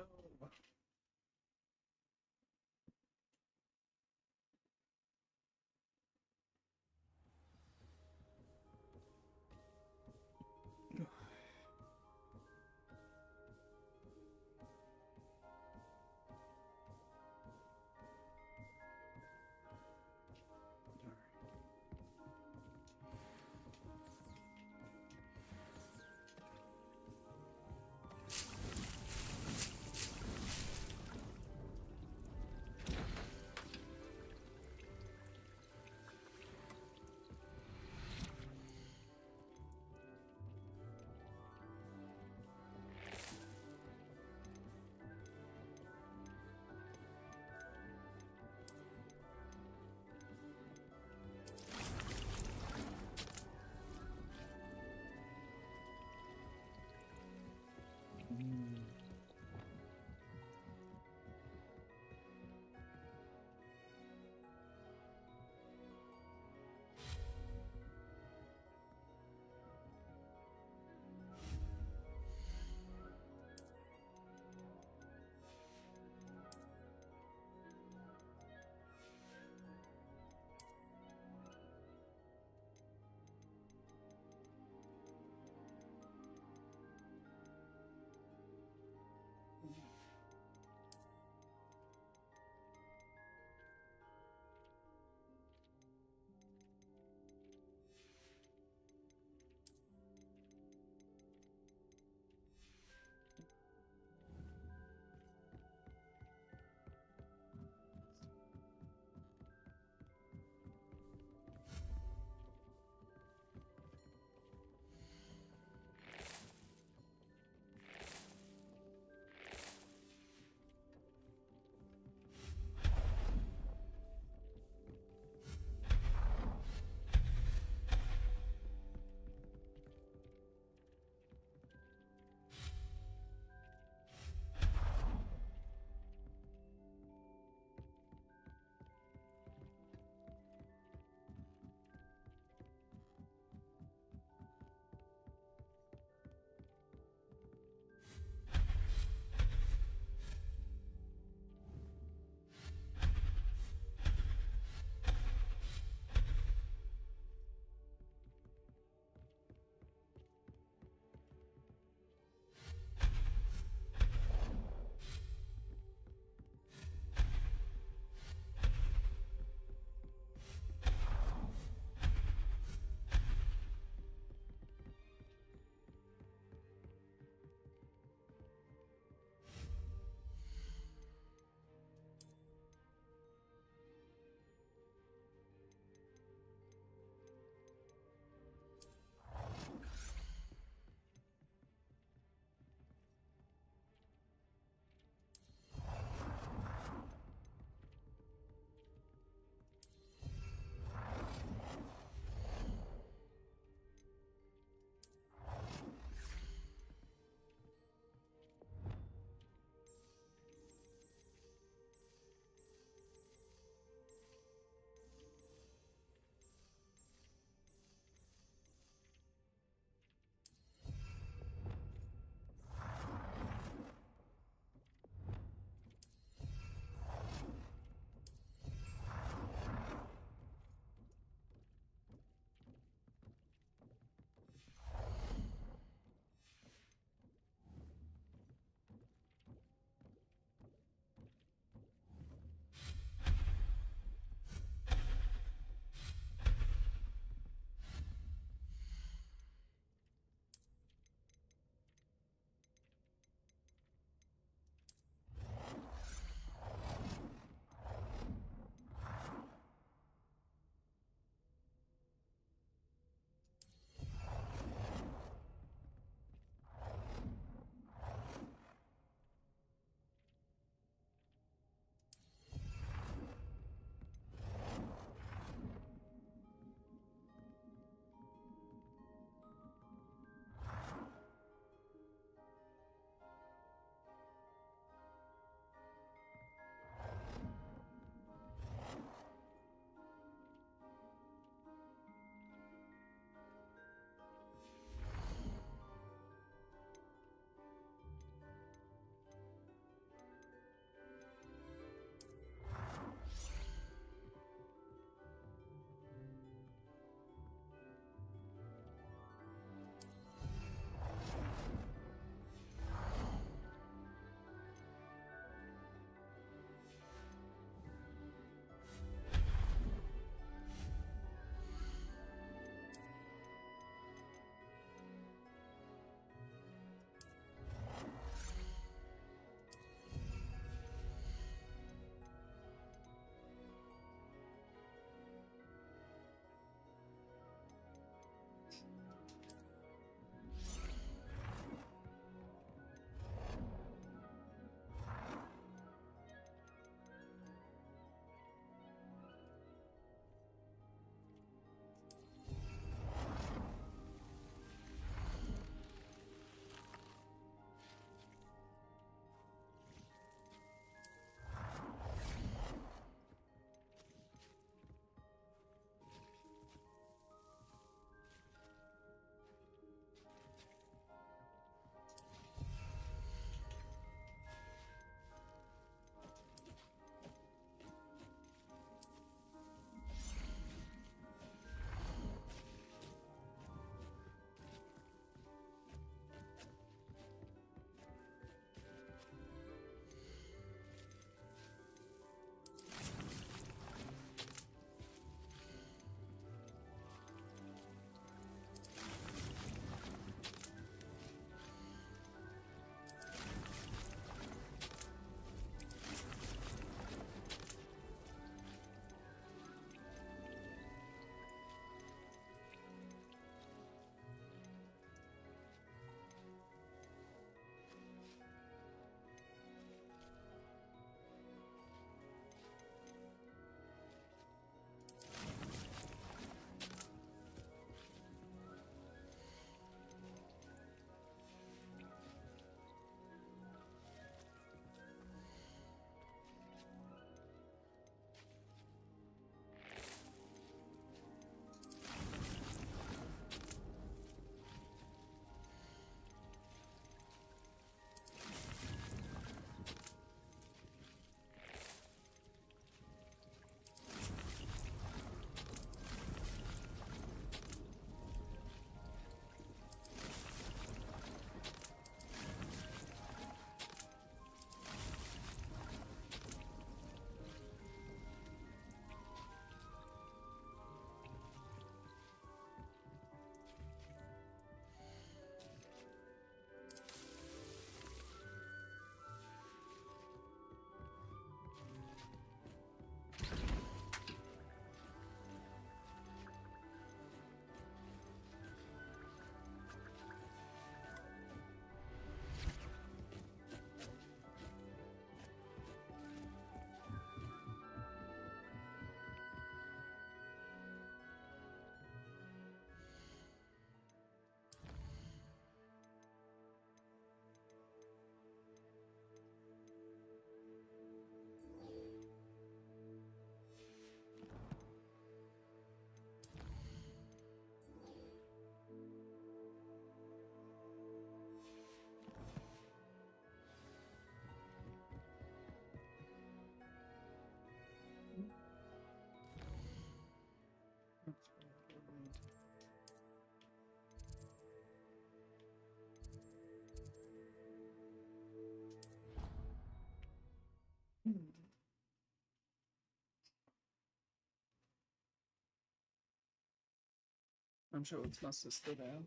I'm sure it's my sister there.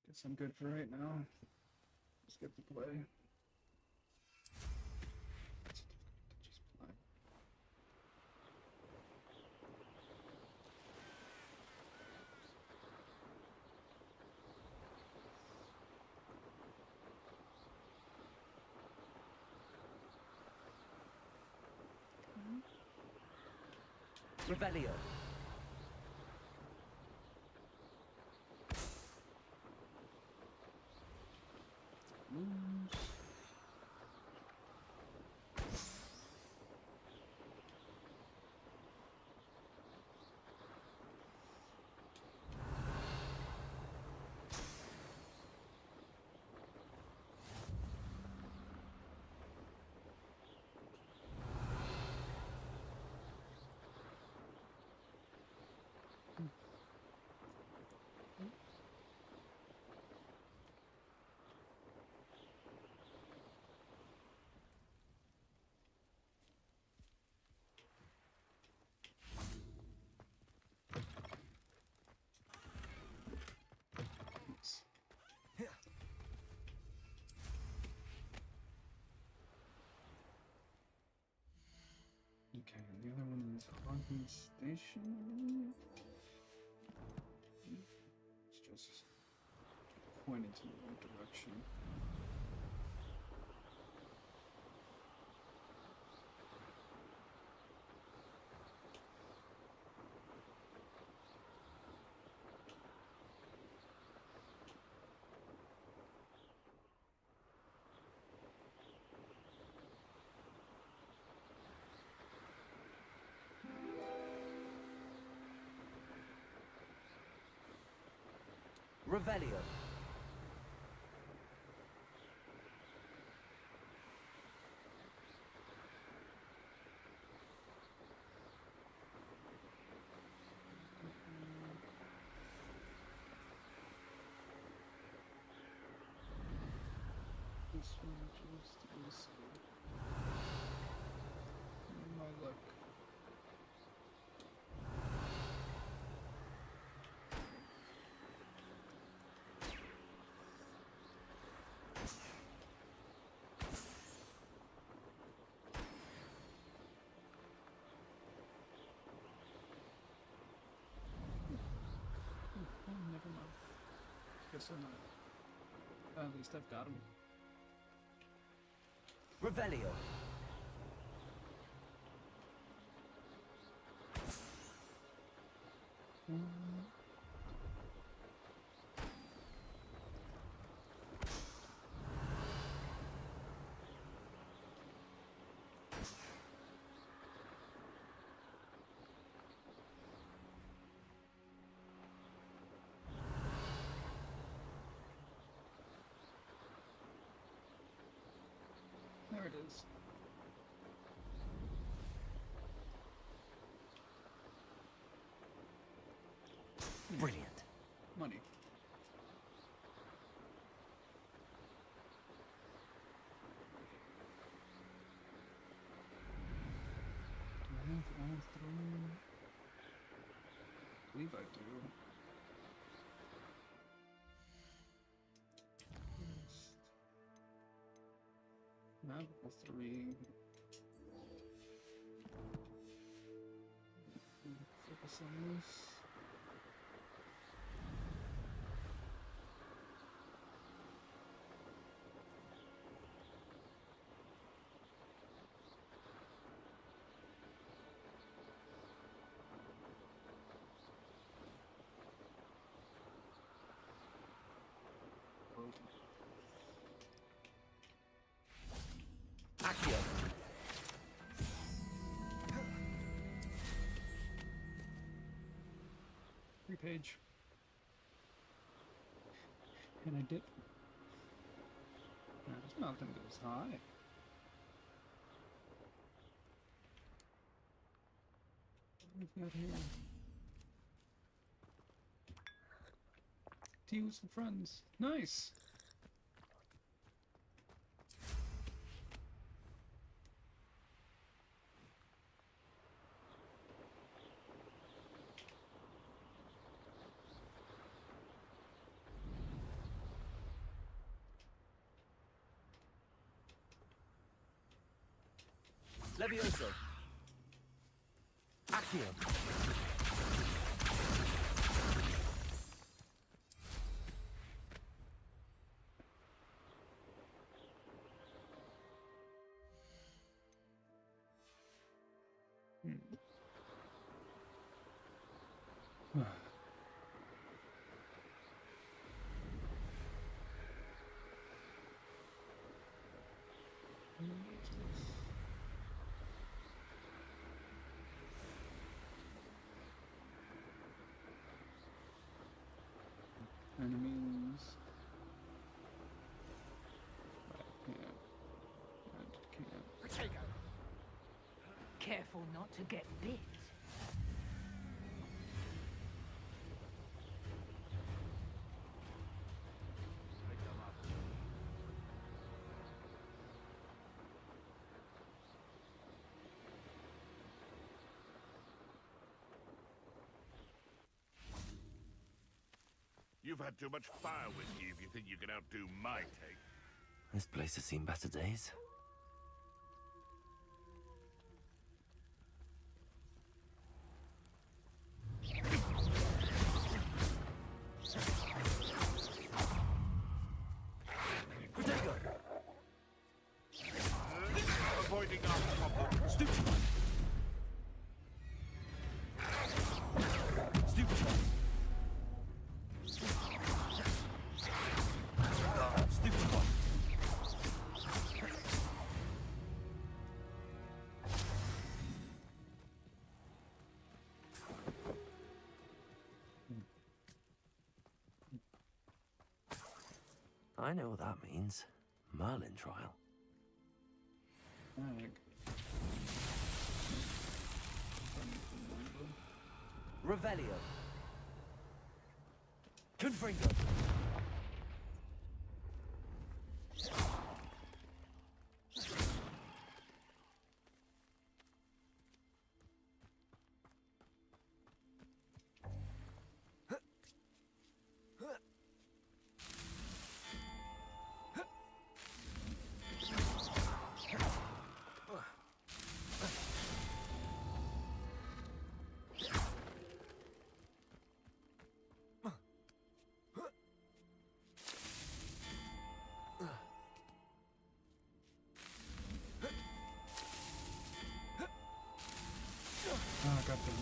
Guess I'm good for right now. Just get to play. Just play. Revelio. Okay, and the other one is Hogwarts Station. It's just pointed to the right direction. Revelio. This one just is my luck. Oh, never mind. Guess I'm not. At least I've got him. Revelio. There it is. Brilliant. Money. Do I have all three? I believe I do. Magical 3. Focus on this. Accio. 3-page. And I dip. This mountain goes high. What have we got here? Tea with some friends. Nice! Levioso. Accio. Enemies. Camp. Careful not to get bit. You've had too much fire whiskey if you think you can outdo my take. This place has seen better days. Avoiding our problem. Stupid. Stupid. Stupid one. I know what that means. Merlin trial. Revelio. Confringo. Ah, got them.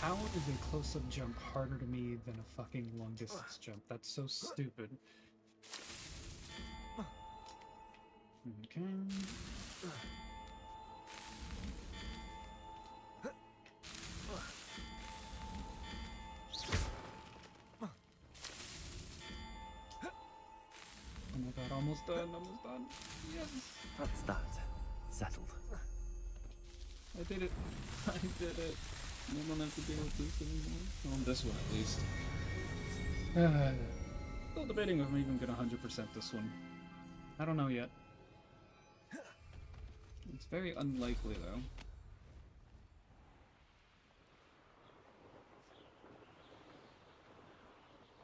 How is a close-up jump harder to me than a fucking long-distance jump? That's so stupid. Okay. Oh my god, almost done, almost done. Yes! That's that. Settled. I did it. I did it. I don't have to deal with this anymore. Well, this one at least. Still debating if I'm even gonna 100% this one. I don't know yet. It's very unlikely though.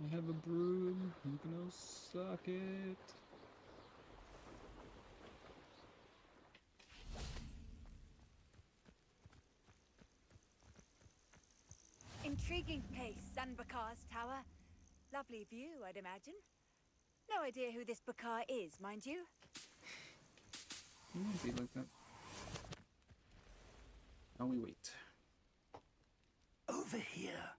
I have a broom. You can all suck it. Intriguing place, Sanbakar's tower. Lovely view, I'd imagine. No idea who this Bakar is, mind you. It might be like that. Now we wait. Over here.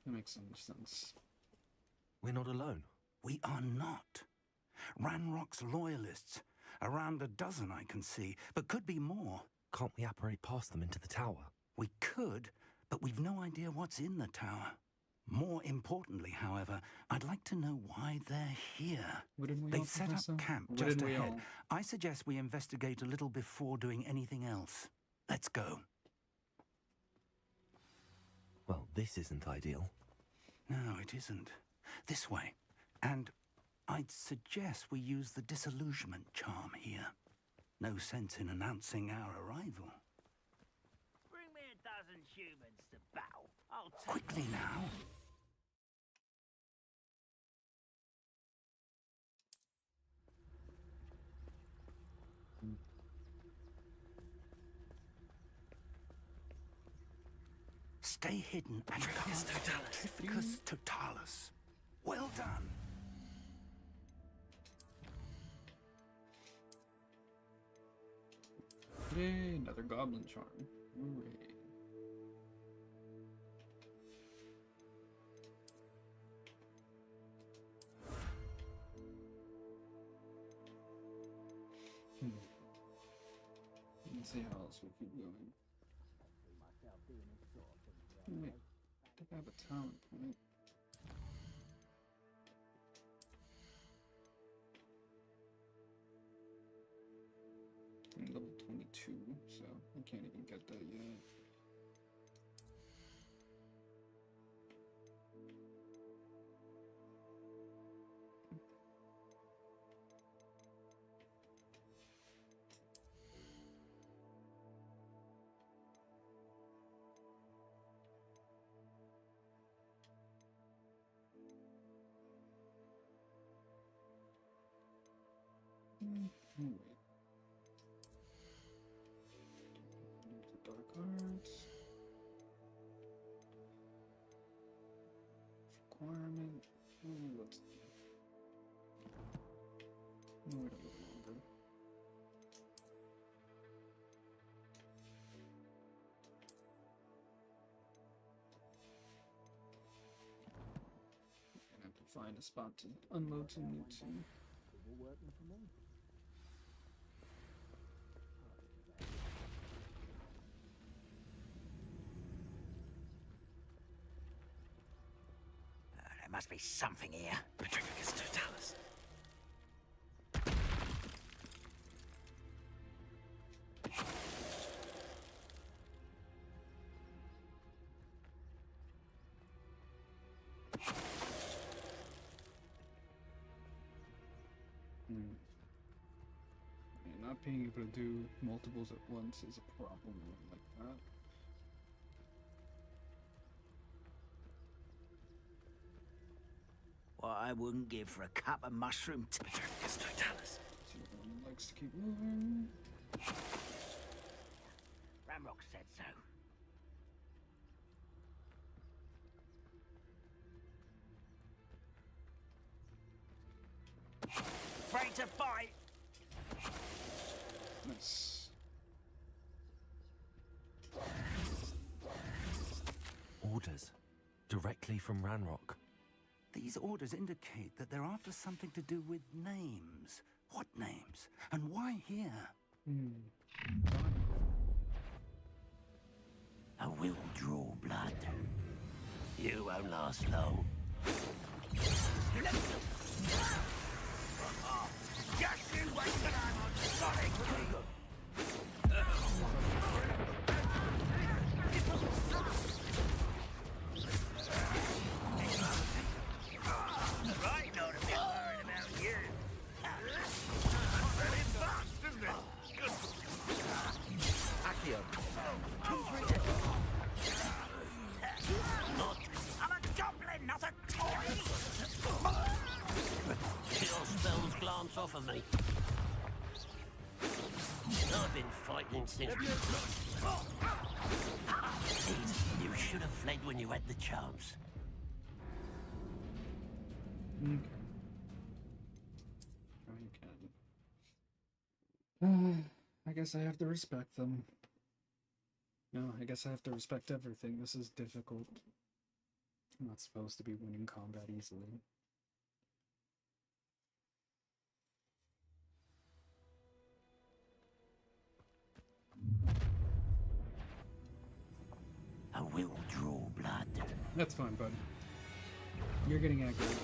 That makes so much sense. We're not alone. We are not. Ranrock's loyalists. Around a dozen I can see, but could be more. Can't we apparate past them into the tower? We could, but we've no idea what's in the tower. More importantly, however, I'd like to know why they're here. Wouldn't we all, They've set Professor? up camp Wouldn't just we ahead. all? I suggest we investigate a little before doing anything else. Let's go. Well, this isn't ideal. No, it isn't. This way. And I'd suggest we use the disillusionment charm here. No sense in announcing our arrival. Bring me a dozen humans to battle. I'll take Quickly now. Stay hidden and cast Petrificus Totalis. Well done. Yay, another goblin charm. Hooray. Let's see how else we keep going. Wait, did I have a talent point? I'm level 22, so I can't even get that yet. Wait. Dark arts. Requirement. Let's wait a little longer. Gonna have to find a spot to unload some loot soon. There must be something here. Petrificus Totalis. Yeah, not being able to do multiples at once is a problem like that. What I wouldn't give for a cup of mushroom Petrificus Totalis. So everyone likes to keep moving. Ramrock said so. Afraid to fight. Nice. Orders. Directly from Ranrock. These orders indicate that they're after something to do with names. What names? And why here? I will draw blood. You won't last long. Just you wait till I'm on Sonic! Right, not a bit worried about you. Very fast, isn't it? Good. Accio. I'm a goblin, not a toy! Your spells glance off of me. I've been fighting since... You should have fled when you had the chance. Okay. Oh, you can. I guess I have to respect them. No, I guess I have to respect everything. This is difficult. I'm not supposed to be winning combat easily. I will draw blood. That's fine, bud. You're getting aggravated.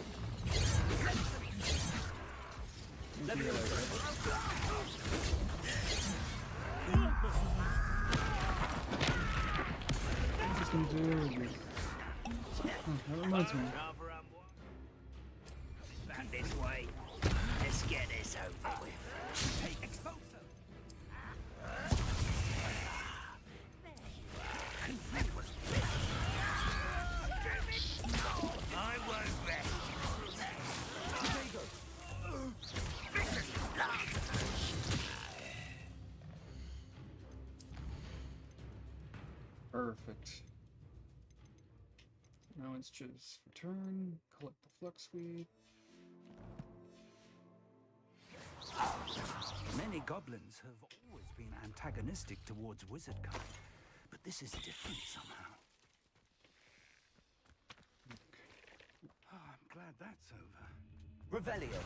I'm just gonna do you. Oh, that reminds me. Back this way. Let's get this over with. Take expulsor. I won't rest. Perfect. Now it's just return, collect the flux suite. Many goblins have always been antagonistic towards wizard kind, but this is different somehow. Oh, I'm glad that's over. Revelio.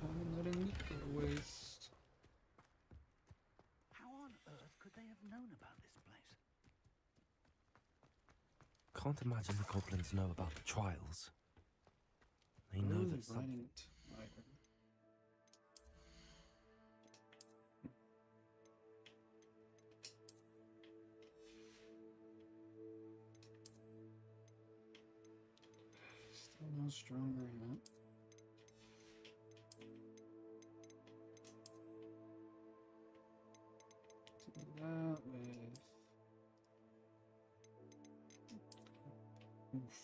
I'm letting it go to waste. How on earth could they have known about this place? Can't imagine the goblins know about the trials. They know that something... Still no stronger yet. Do that with... Oof.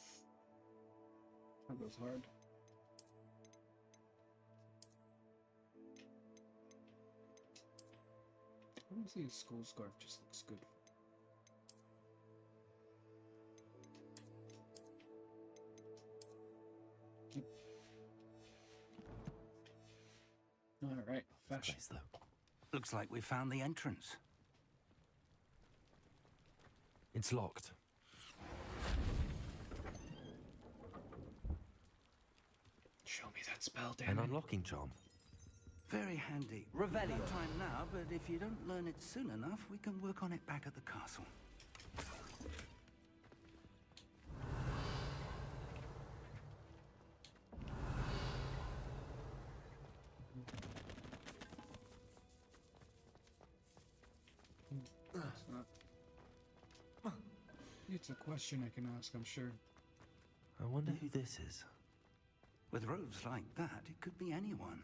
That goes hard. Honestly, a skull scarf just looks good. Yep. Alright, fashion. Looks like we found the entrance. It's locked. Show me that spell, damn An it. unlocking charm. Very handy. Revelio. No time now, but if you don't learn it soon enough, we can work on it back at the castle. It's a question I can ask, I'm sure. I wonder who this is. With robes like that, it could be anyone.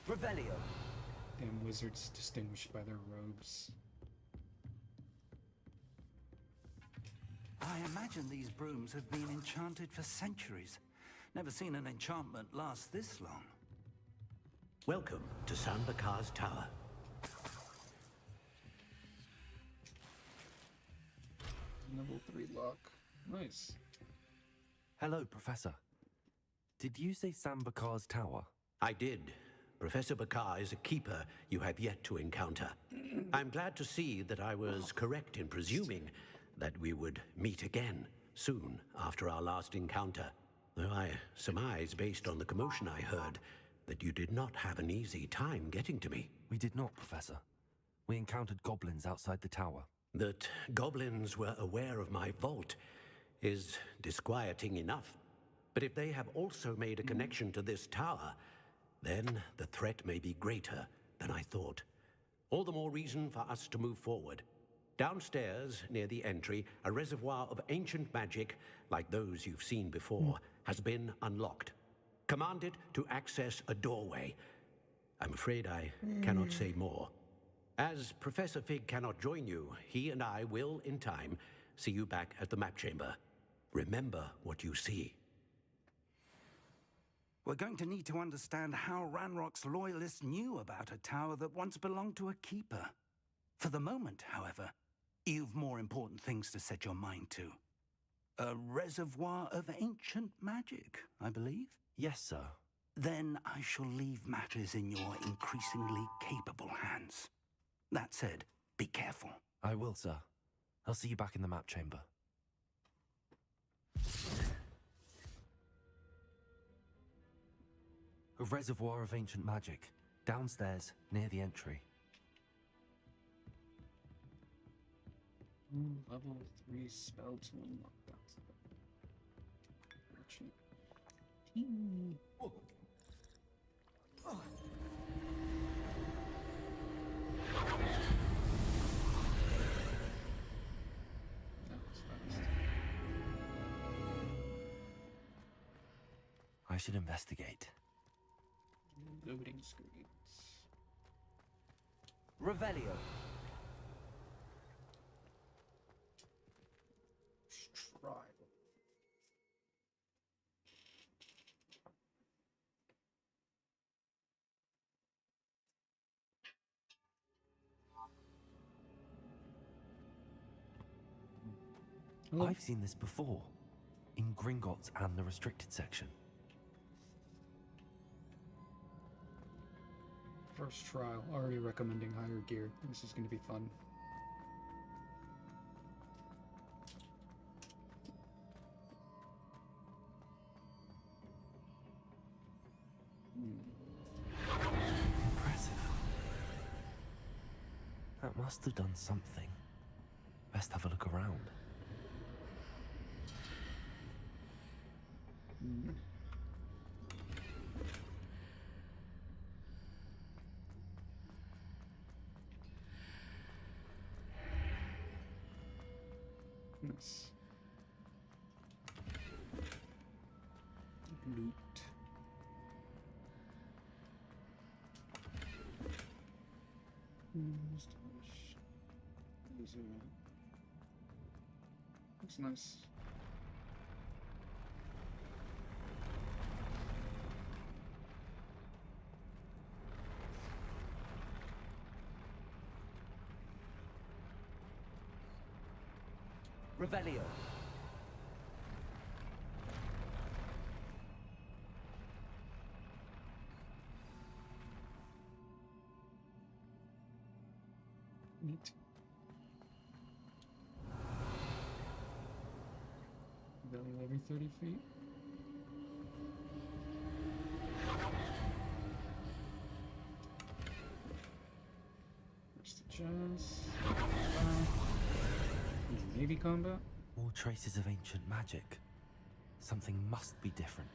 Revelio. Damn wizards distinguished by their robes. I imagine these brooms have been enchanted for centuries. Never seen an enchantment last this long. Welcome to Sanbakar's Tower. Level 3 lock. Nice. Hello, Professor. Did you say Sambakar's tower? I did. Professor Bakar is a keeper you have yet to encounter. I'm glad to see that I was correct in presuming that we would meet again soon after our last encounter. Though I surmise, based on the commotion I heard, that you did not have an easy time getting to me. We did not, Professor. We encountered goblins outside the tower. That goblins were aware of my vault is disquieting enough. But if they have also made a connection to this tower, then the threat may be greater than I thought. All the more reason for us to move forward. Downstairs, near the entry, a reservoir of ancient magic, like those you've seen before, has been unlocked. Command it to access a doorway. I'm afraid I cannot say more. As Professor Fig cannot join you, he and I will, in time, see you back at the map chamber. Remember what you see. We're going to need to understand how Ranrock's loyalists knew about a tower that once belonged to a keeper. For the moment, however, you've more important things to set your mind to. A reservoir of ancient magic, I believe? Yes, sir. Then I shall leave matters in your increasingly capable hands. That said, be careful. I will, sir. I'll see you back in the map chamber. A reservoir of ancient magic. Downstairs, near the entry. Level 3 spell to unlock that. I should investigate. Loading screens. Revelio. Stride. Hello. I've seen this before. In Gringotts and the restricted section. First trial, already recommending higher gear. This is going to be fun. Impressive. That must have done something. Best have a look around. Nice. Loot. Mustache. Looks nice. Revelio. Neat. Value every 30 feet. There's the chest. Maybe combat? More traces of ancient magic. Something must be different.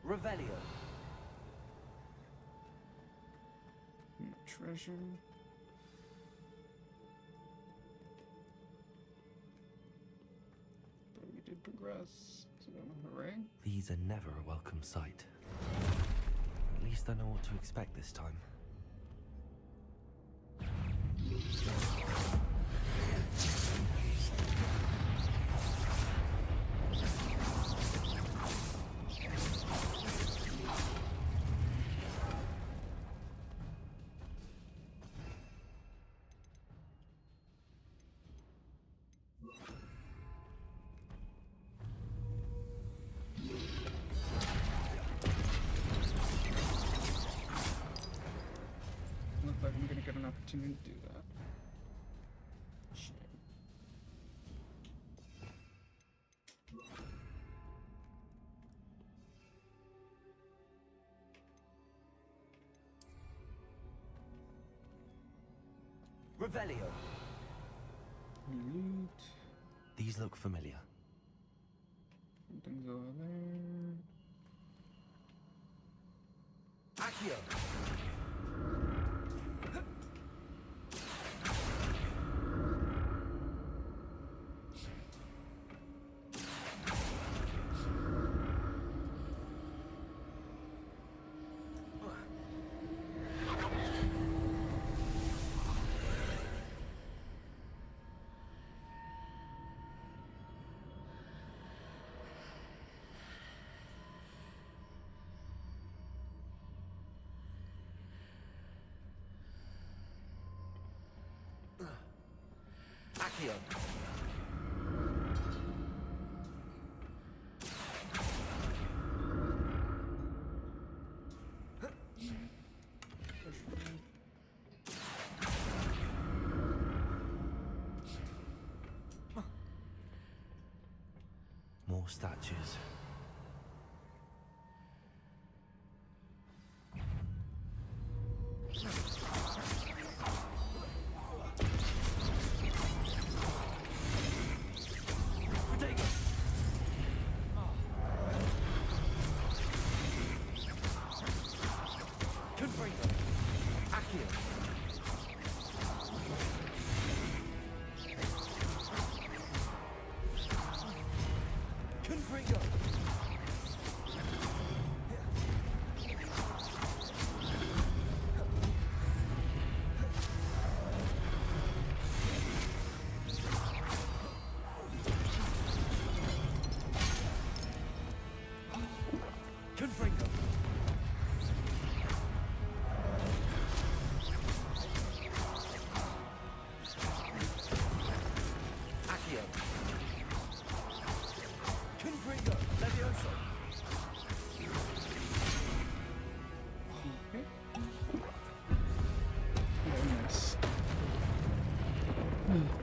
Revelio. Treasure. But we did progress. So hooray. These are never a welcome sight. At least I know what to expect this time. Look like I'm gonna get an opportunity to do that. Shit. Revelio. Loot. These look familiar. Something's over there. Accio. Accio. More statues.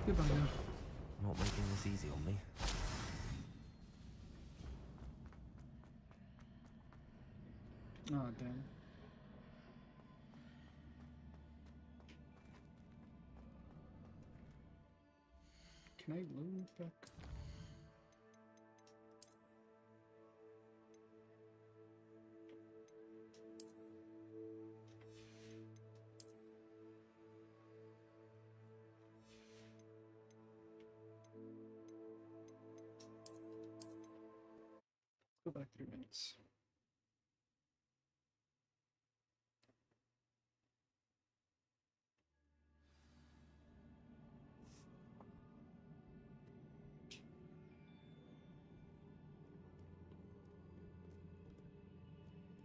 Goodbye now. Not making this easy on me. Oh, damn. Can I load back? Go back 3 minutes.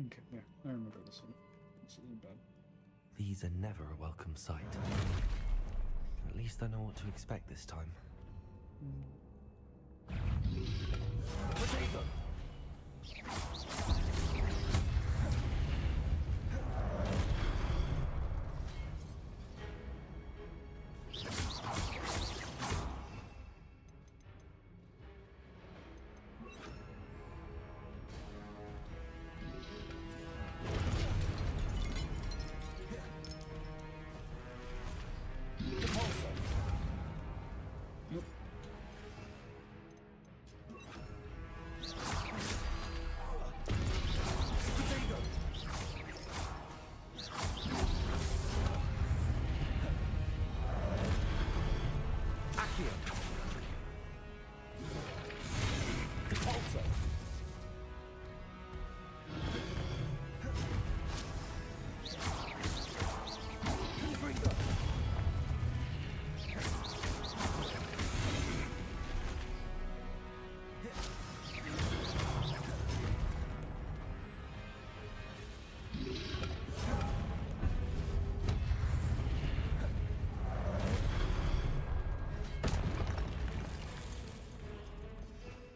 Okay, yeah, I remember this one. This isn't bad. These are never a welcome sight. At least I know what to expect this time. Potato!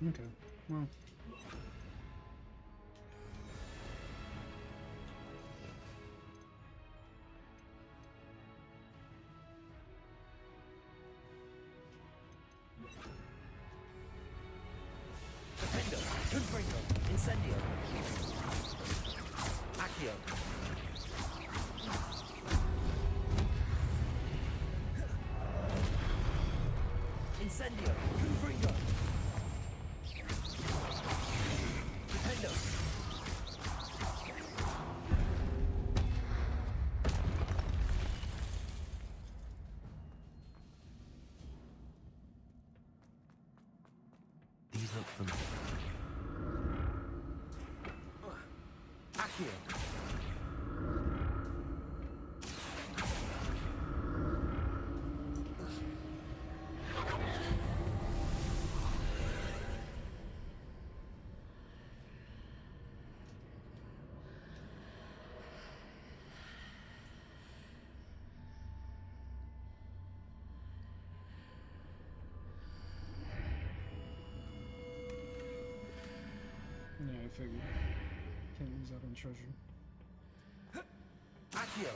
Okay, well. Defendo! Confringo! Incendio! Accio! Incendio! Confringo! Defendo! These look familiar. Accio! Yeah, I figured. Can't lose out on treasure. Accio!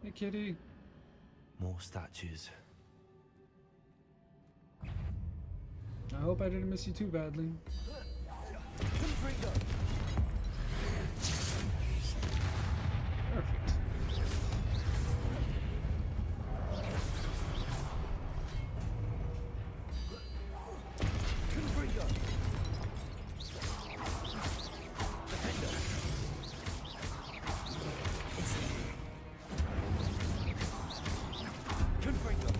Hey, kitty. More statues. I hope I didn't miss you too badly. Confringo. Perfect. Confringo. Defender. Confringo.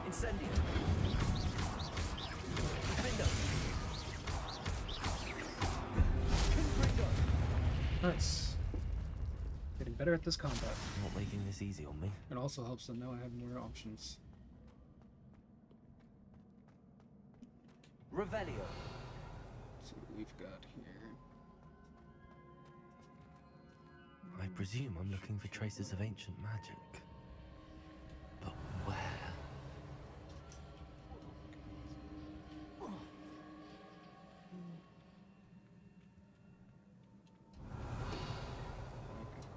Incendio. Defender. Confringo. Nice. Getting better at this combat. Not making this easy on me. It also helps that now I have more options. Revelio. Let's see what we've got here. I presume I'm looking for traces of ancient magic. But where?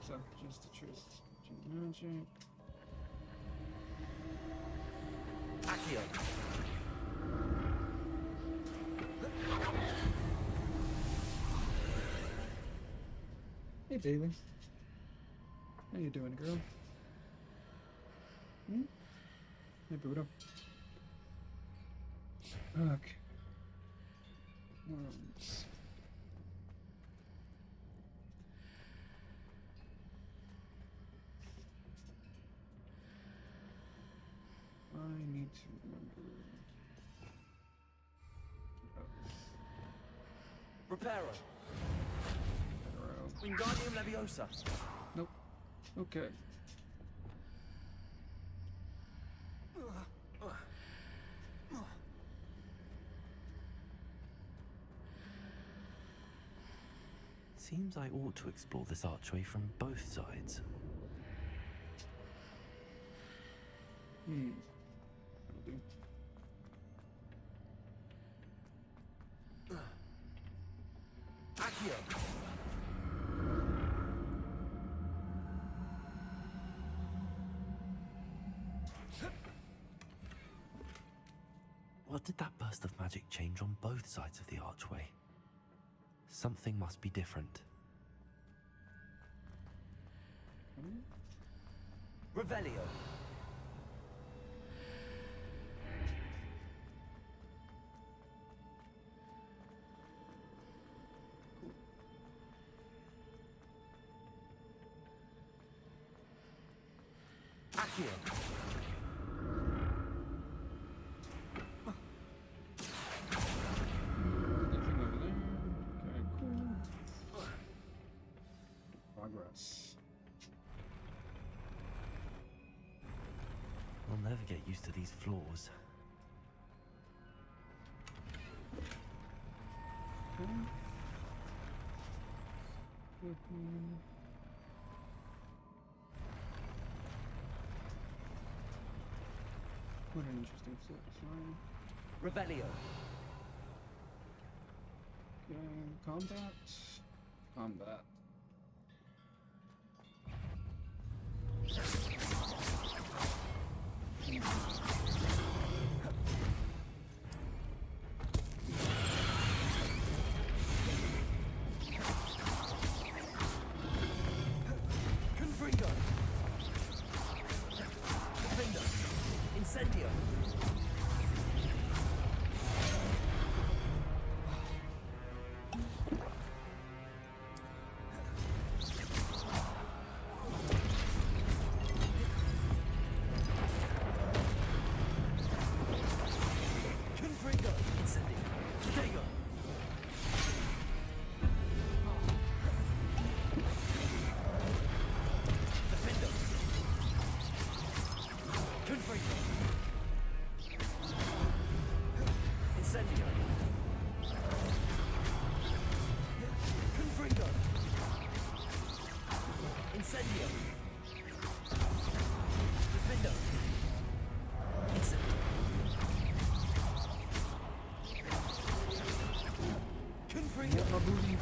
So, just the traces of magic. Accio. Hey, Bailey. How you doing, girl? Hmm? Hey, Buddha. Okay. Worms. I need to remember. Reparo. Reparo. Wingardium Leviosa. Nope. Okay. Seems I ought to explore this archway from both sides. That'll do. Accio. What did that burst of magic change on both sides of the archway? Something must be different. Revelio. Accio. Nothing over there. Okay, cool. Progress. I'll never get used to these floors. Okay. What an interesting sign. Revelio. Okay, combat. Combat. Confringo. Defender. Incendio. Confringo. Incendio. Dagger. Defender. Confringo. Incendio. Confringo. Incendio. Defender. Incendio. Confringo. Yeah, my booty.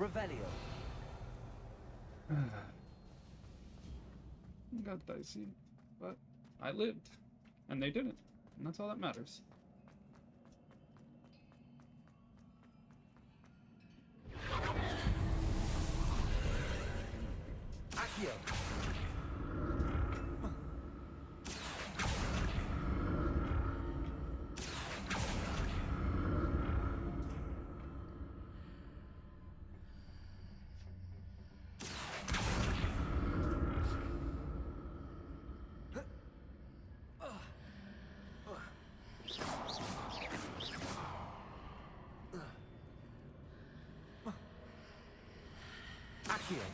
Revelio. It got dicey, but I lived, and they didn't, and that's all that matters. Accio. Accio.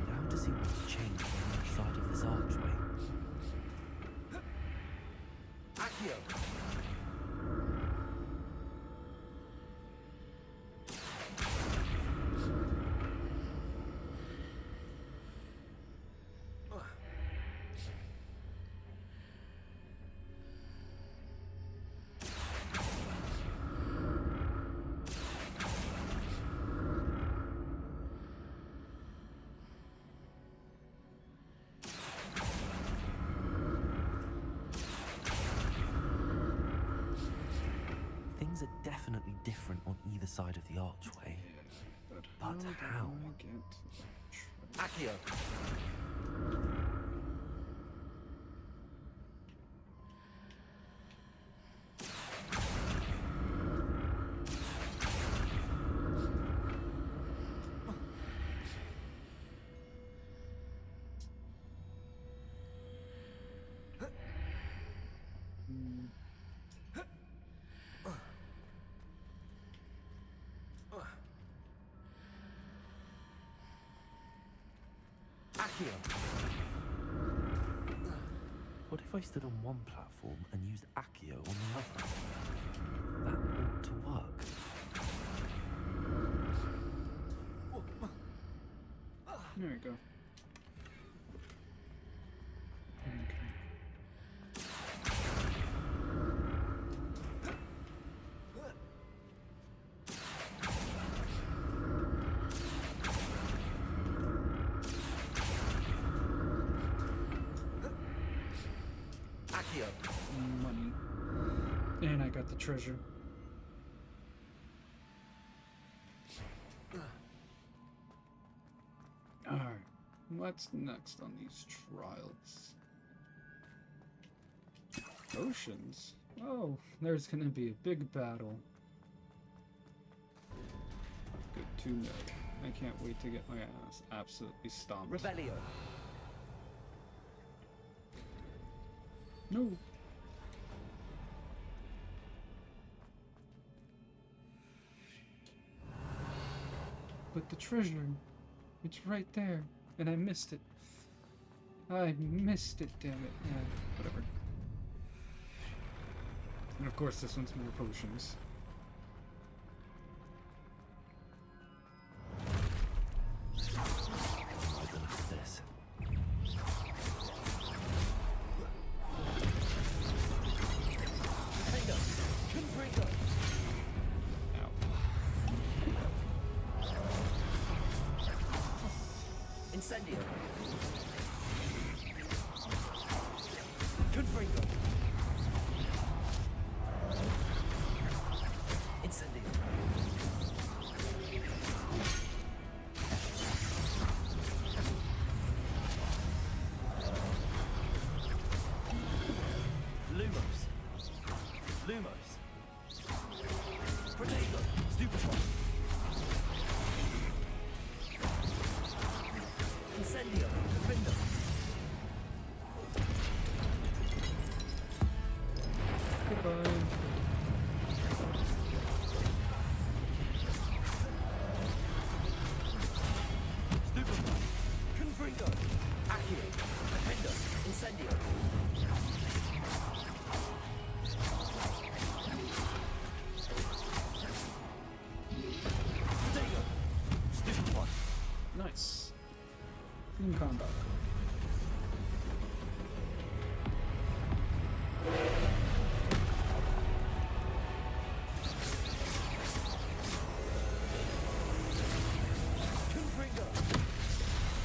How does he want to change on each side of this archway? Accio. Things are definitely different on either side of the archway. But how? Accio. Accio. What if I stood on one platform and used Accio on the other? That ought to work. There we go. Okay. Accio. Money. And I got the treasure. Alright, what's next on these trials? Oceans? Oh, there's gonna be a big battle. Good to know. I can't wait to get my ass absolutely stomped. Revelio. No. But the treasure, it's right there, and I missed it. I missed it, damn it. Yeah, whatever. And of course, this one's more potions. This. Incendio. Confringo. Incendio. Lumos. Lumos. Protego. Stupefy. Incendio. Defendo. Goodbye. Stupefy. combat.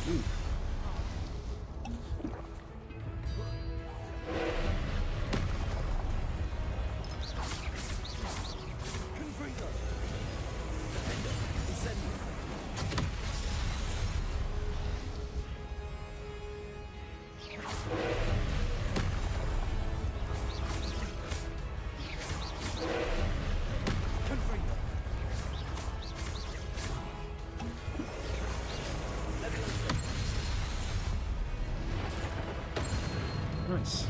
Ooh. Nice.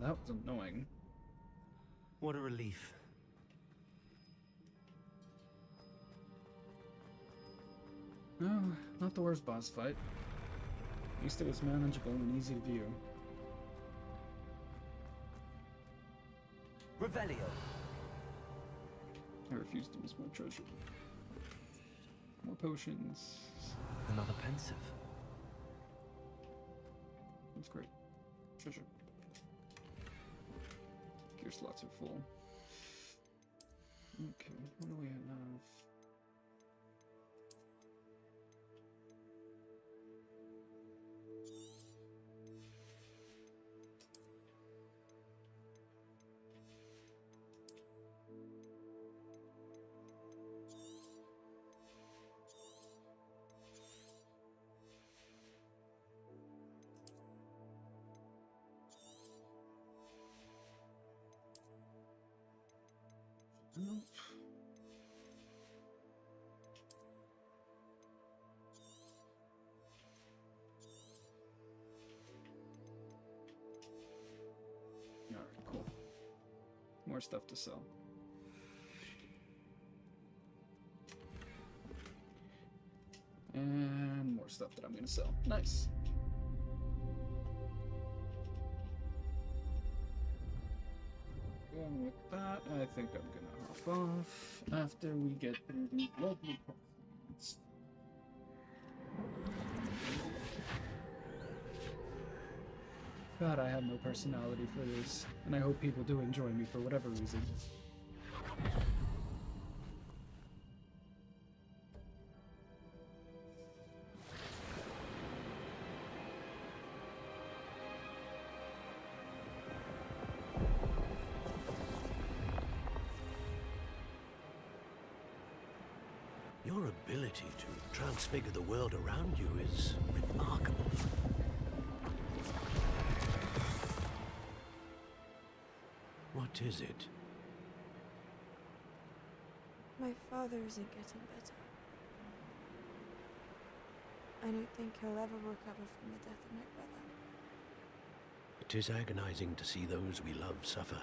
That was annoying. What a relief. No, not the worst boss fight. At least it was manageable and easy to view. Revelio. I refuse to miss more treasure. More potions. Another pensive. That's great. Treasure. Gear slots are full. Okay, what do we have? Nope. Alright, cool. More stuff to sell. And more stuff that I'm gonna sell. Nice. And with that, I think I'm gonna hop off after we get through these lovely points. God, I have no personality for this, and I hope people do enjoy me for whatever reason. ability to transfigure the world around you is remarkable. What is it? My father isn't getting better. I don't think he'll ever recover from the death of my brother. It is agonizing to see those we love suffer.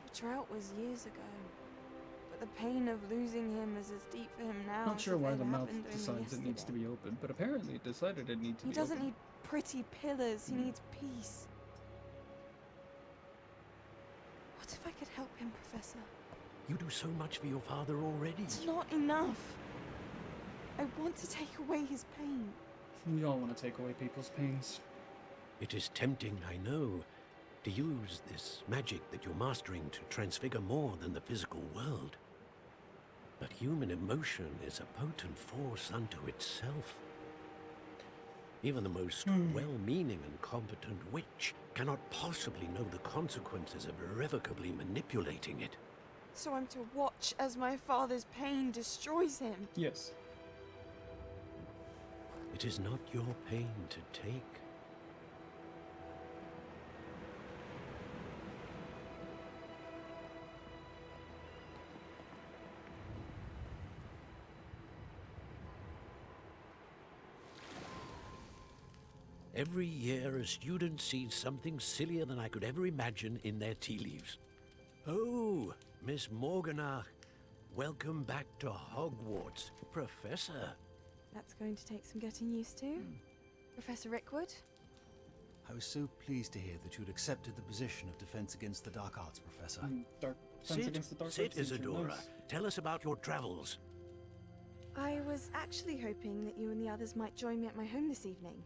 The drought was years ago, but the pain of losing him is as deep for him now. Not as sure if why it the mouth happened only decides it needs to yesterday. be open, but apparently it decided it needs to He be doesn't open. need pretty pillars, he needs peace. What if I could help him, Professor? You do so much for your father already. It's not enough. I want to take away his pain. We all want to take away people's pains. It is tempting, I know, to use this magic that you're mastering to transfigure more than the physical world. But human emotion is a potent force unto itself. Even the most well-meaning and competent witch cannot possibly know the consequences of irrevocably manipulating it. So I'm to watch as my father's pain destroys him. Yes. It is not your pain to take. Every year, a student sees something sillier than I could ever imagine in their tea leaves. Oh, Miss Morganach, welcome back to Hogwarts, Professor. That's going to take some getting used to. Professor Rickwood? I was so pleased to hear that you'd accepted the position of Defense Against the Dark Arts, Professor. Sit, Isadora. Tell us about your travels. I was actually hoping that you and the others might join me at my home this evening.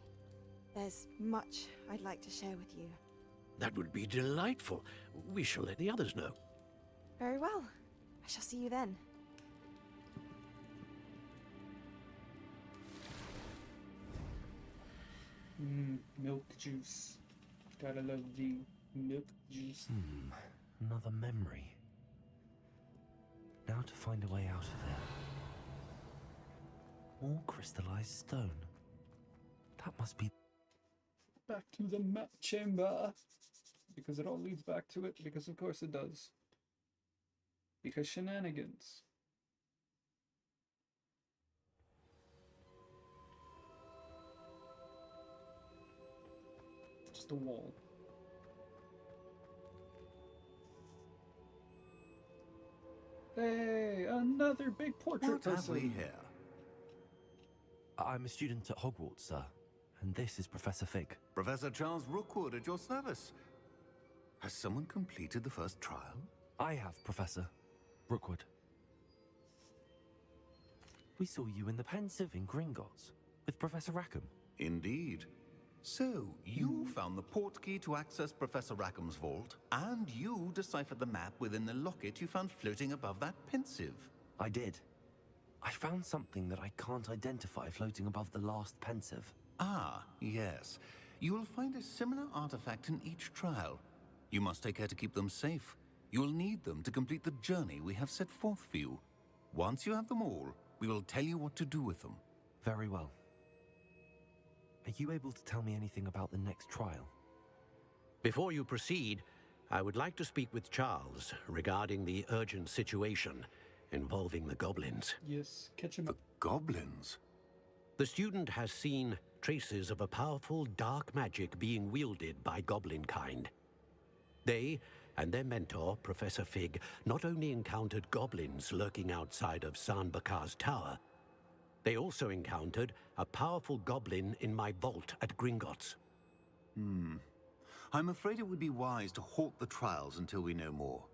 There's much I'd like to share with you. That would be delightful. We shall let the others know. Very well. I shall see you then. Milk juice. Gotta love the milk juice. Another memory. Now to find a way out of here. More crystallized stone. That must be... Back to the map chamber. Because it all leads back to it. Because of course it does. Because shenanigans. Just a wall. Hey, another big portrait What have person. we here? I'm a student at Hogwarts, sir. And this is Professor Fig. Professor Charles Rookwood at your service. Has someone completed the first trial? I have, Professor Rookwood. We saw you in the Pensive in Gringotts with Professor Rackham. Indeed. So, you found the portkey to access Professor Rackham's vault, and you deciphered the map within the locket you found floating above that Pensive. I did. I found something that I can't identify floating above the last Pensive. Ah, yes. You will find a similar artifact in each trial. You must take care to keep them safe. You'll need them to complete the journey we have set forth for you. Once you have them all, we will tell you what to do with them. Very well. Are you able to tell me anything about the next trial? Before you proceed, I would like to speak with Charles regarding the urgent situation involving the goblins. Yes, catch him up. Goblins? The student has seen traces of a powerful dark magic being wielded by goblin kind. They and their mentor, Professor Fig, not only encountered goblins lurking outside of Sanbakar's tower, they also encountered a powerful goblin in my vault at Gringotts. I'm afraid it would be wise to halt the trials until we know more.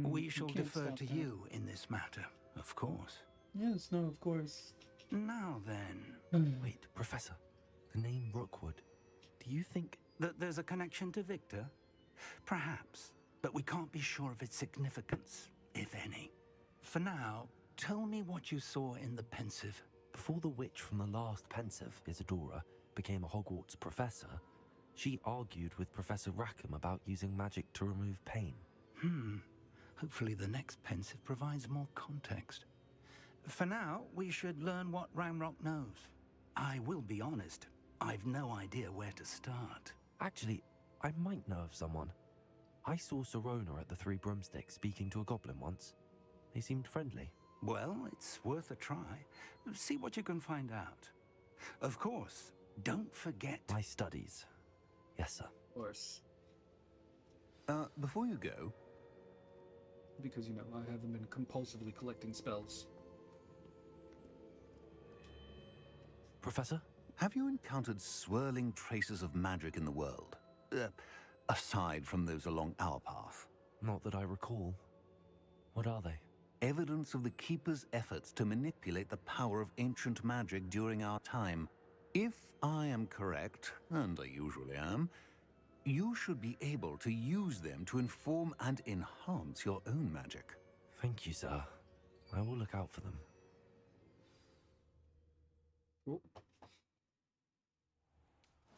We shall defer to you in this matter, of course. Yes, no, of course. Now then. Wait, Professor. The name Rookwood. Do you think... That there's a connection to Victor? Perhaps, but we can't be sure of its significance, if any. For now, tell me what you saw in the Pensive. Before the witch from the last Pensive, Isadora, became a Hogwarts professor, she argued with Professor Rackham about using magic to remove pain. Hopefully the next pensive provides more context. For now, we should learn what Ramrock knows. I will be honest, I've no idea where to start. Actually, I might know of someone. I saw Sirona at the Three Broomsticks speaking to a goblin once. They seemed friendly. Well, it's worth a try. See what you can find out. Of course, don't forget... My studies. Yes, sir. Of course. Before you go... Because, you know, I haven't been compulsively collecting spells. Professor? Have you encountered swirling traces of magic in the world? Aside from those along our path? Not that I recall. What are they? Evidence of the Keeper's efforts to manipulate the power of ancient magic during our time. If I am correct, and I usually am, you should be able to use them to inform and enhance your own magic. Thank you, sir. I will look out for them. Cool.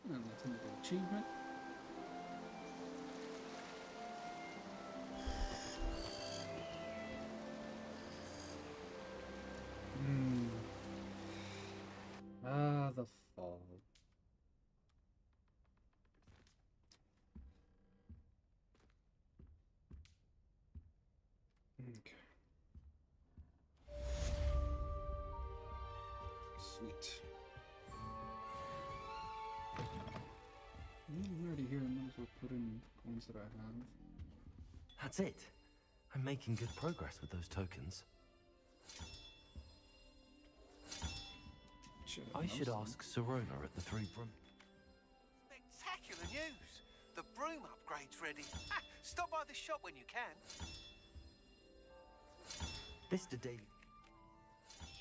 And that's another achievement. The fall. Okay. Sweet. I'm already here, might as well put in coins that I have. That's it. I'm making good progress with those tokens. I should ask Sirona at the Three Broom. Spectacular news! The broom upgrade's ready. Stop by the shop when you can. Mr. Daly.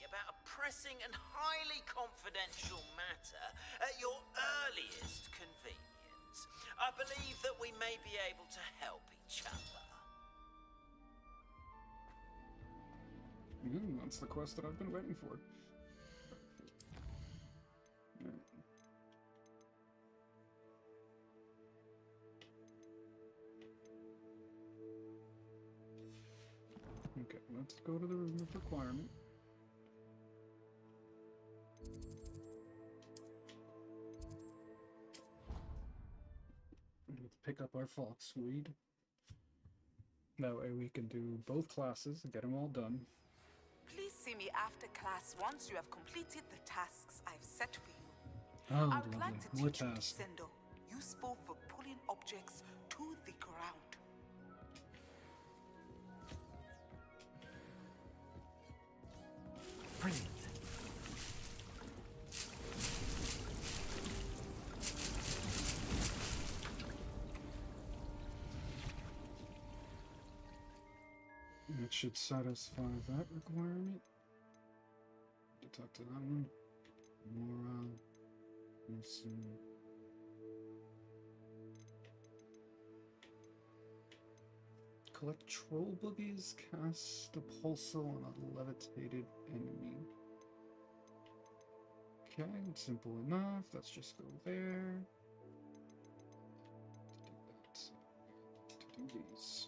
About a pressing and highly confidential matter at your earliest convenience. I believe that we may be able to help each other. That's the quest that I've been waiting for. Okay, let's go to the room of requirement. Let's pick up our Foxweed. That way we can do both classes and get them all done. Please see me after class once you have completed the tasks I've set for you. Oh, I would like to more teach you tasks. Descendo, useful for pulling objects to the ground. Brilliant. That should satisfy that requirement. To talk to that one. More, let's see. Collect troll boogies, cast a pulso on a levitated enemy. Okay, simple enough. Let's just go there. To do these.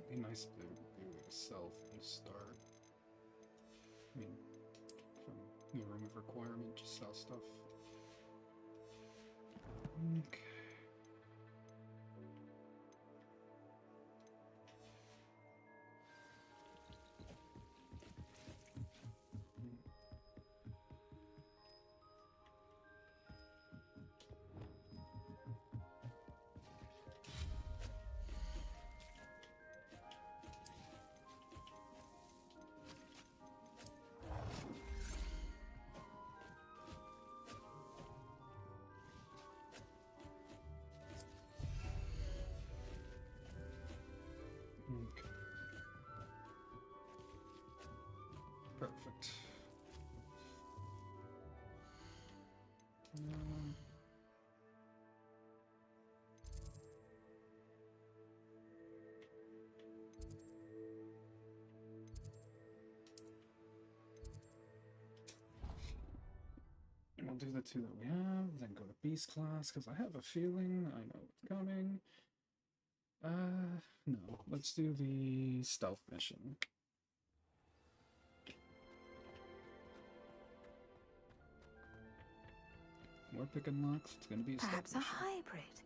It'd be nice if there would be a way to sell from the start. I mean, from the room of requirement, just sell stuff. Okay. Okay. Perfect. do the 2 that we have, then go to beast class, because I have a feeling I know what's coming. No. Let's do the stealth mission. More pick and locks. It's gonna be a Perhaps a stealth mission. hybrid.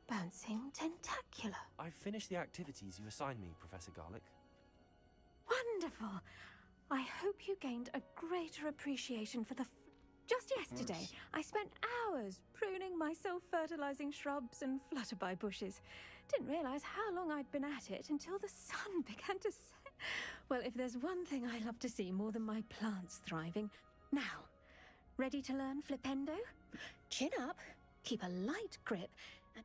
Bouncing tentacular. I finished the activities you assigned me, Professor Garlic. Wonderful. I hope you gained a greater appreciation for the Just yesterday, I spent hours pruning my self-fertilizing shrubs and flutterby bushes. Didn't realize how long I'd been at it until the sun began to set. Well, if there's one thing I love to see more than my plants thriving. Now, ready to learn Flipendo? Chin up, keep a light grip, and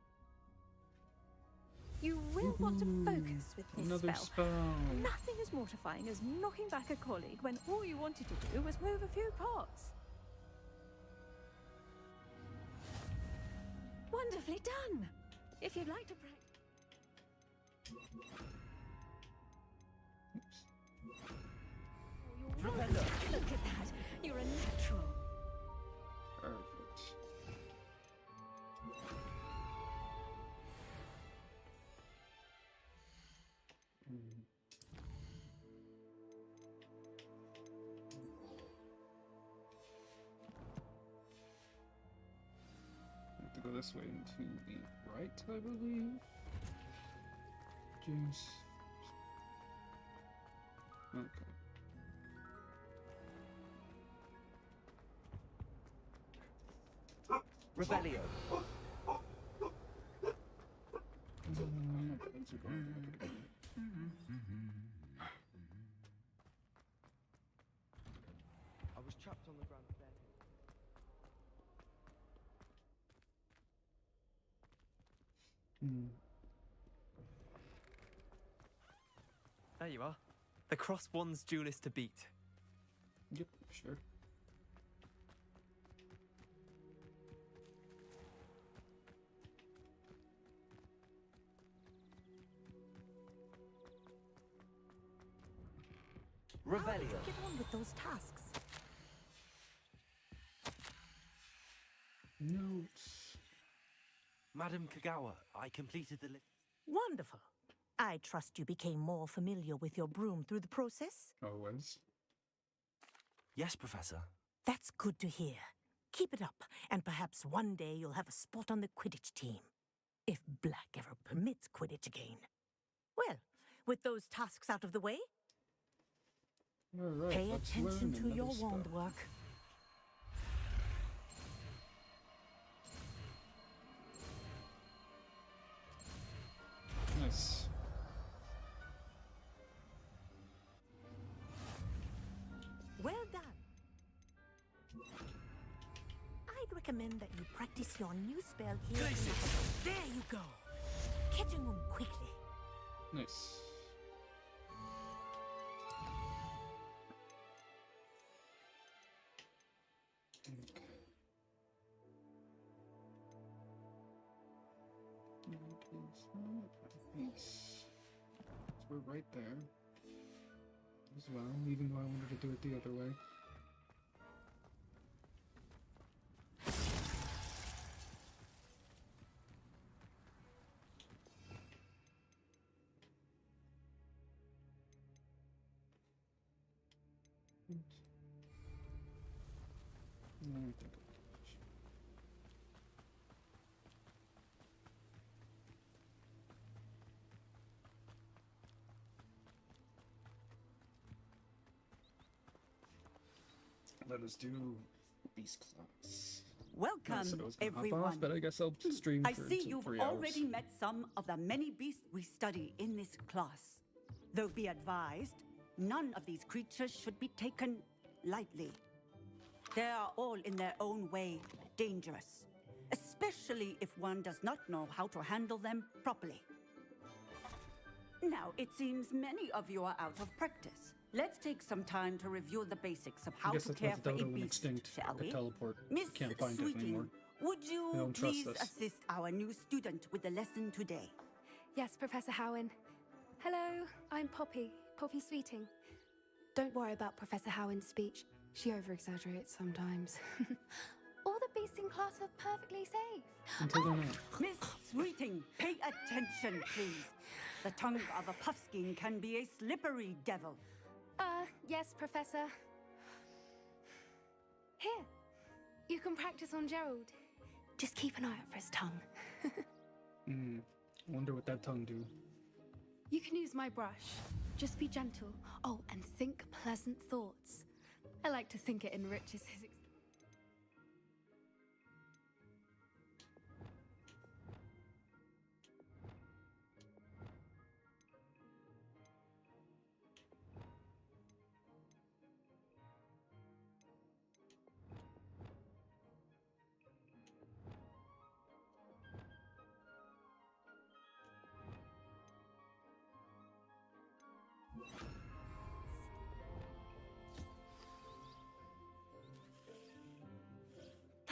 you will want to focus with this Another spell. Nothing as mortifying as knocking back a colleague when all you wanted to do was move a few pots. Wonderfully done. If you'd like to practice. Look at that. You're a natural. Perfect. I have to go this way to the right, I believe. Juice. Okay. Revelio. I was trapped on the ground staircase. There you are. The Cross Wands duelist to beat. Yep, sure. Revelio. How did you get on with those tasks? Notes. Madam Kagawa, I completed the list. Wonderful. I trust you became more familiar with your broom through the process? Always. Yes, Professor. That's good to hear. Keep it up, and perhaps one day you'll have a spot on the Quidditch team. If Black ever permits Quidditch again. Well, with those tasks out of the way, right, pay attention to your wand work. Nice. Well done. I'd recommend that you practice your new spell here. There you go. Catching them quickly. Nice. Nice. So we're right there as well, even though I wanted to do it the other way. No, I think let us do beast class. Welcome, I said I was gonna hop everyone. off, but I guess I'll stream I for see 2 you've 3 hours. already met some of the many beasts we study in this class. Though be advised, none of these creatures should be taken lightly. They are all in their own way dangerous, especially if one does not know how to handle them properly. Now, it seems many of you are out of practice. Let's take some time to review the basics of how I guess to that's care what for the a Dodo went beast, extinct. shall The we? teleport. Miss Can't find it anymore. Sweeting, would They you don't trust please us. assist our new student with the lesson today? Yes, Professor Howen. Hello, I'm Poppy Sweeting. Don't worry about Professor Howen's speech. She over-exaggerates sometimes. All the beasts in class are perfectly safe. Until they're not. Miss Sweeting, pay attention, please. The tongue of a puffskein can be a slippery devil. Yes, Professor. Here, you can practice on Gerald. Just keep an eye out for his tongue. Wonder what that tongue do. You can use my brush. Just be gentle. Oh, and think pleasant thoughts. I like to think it enriches his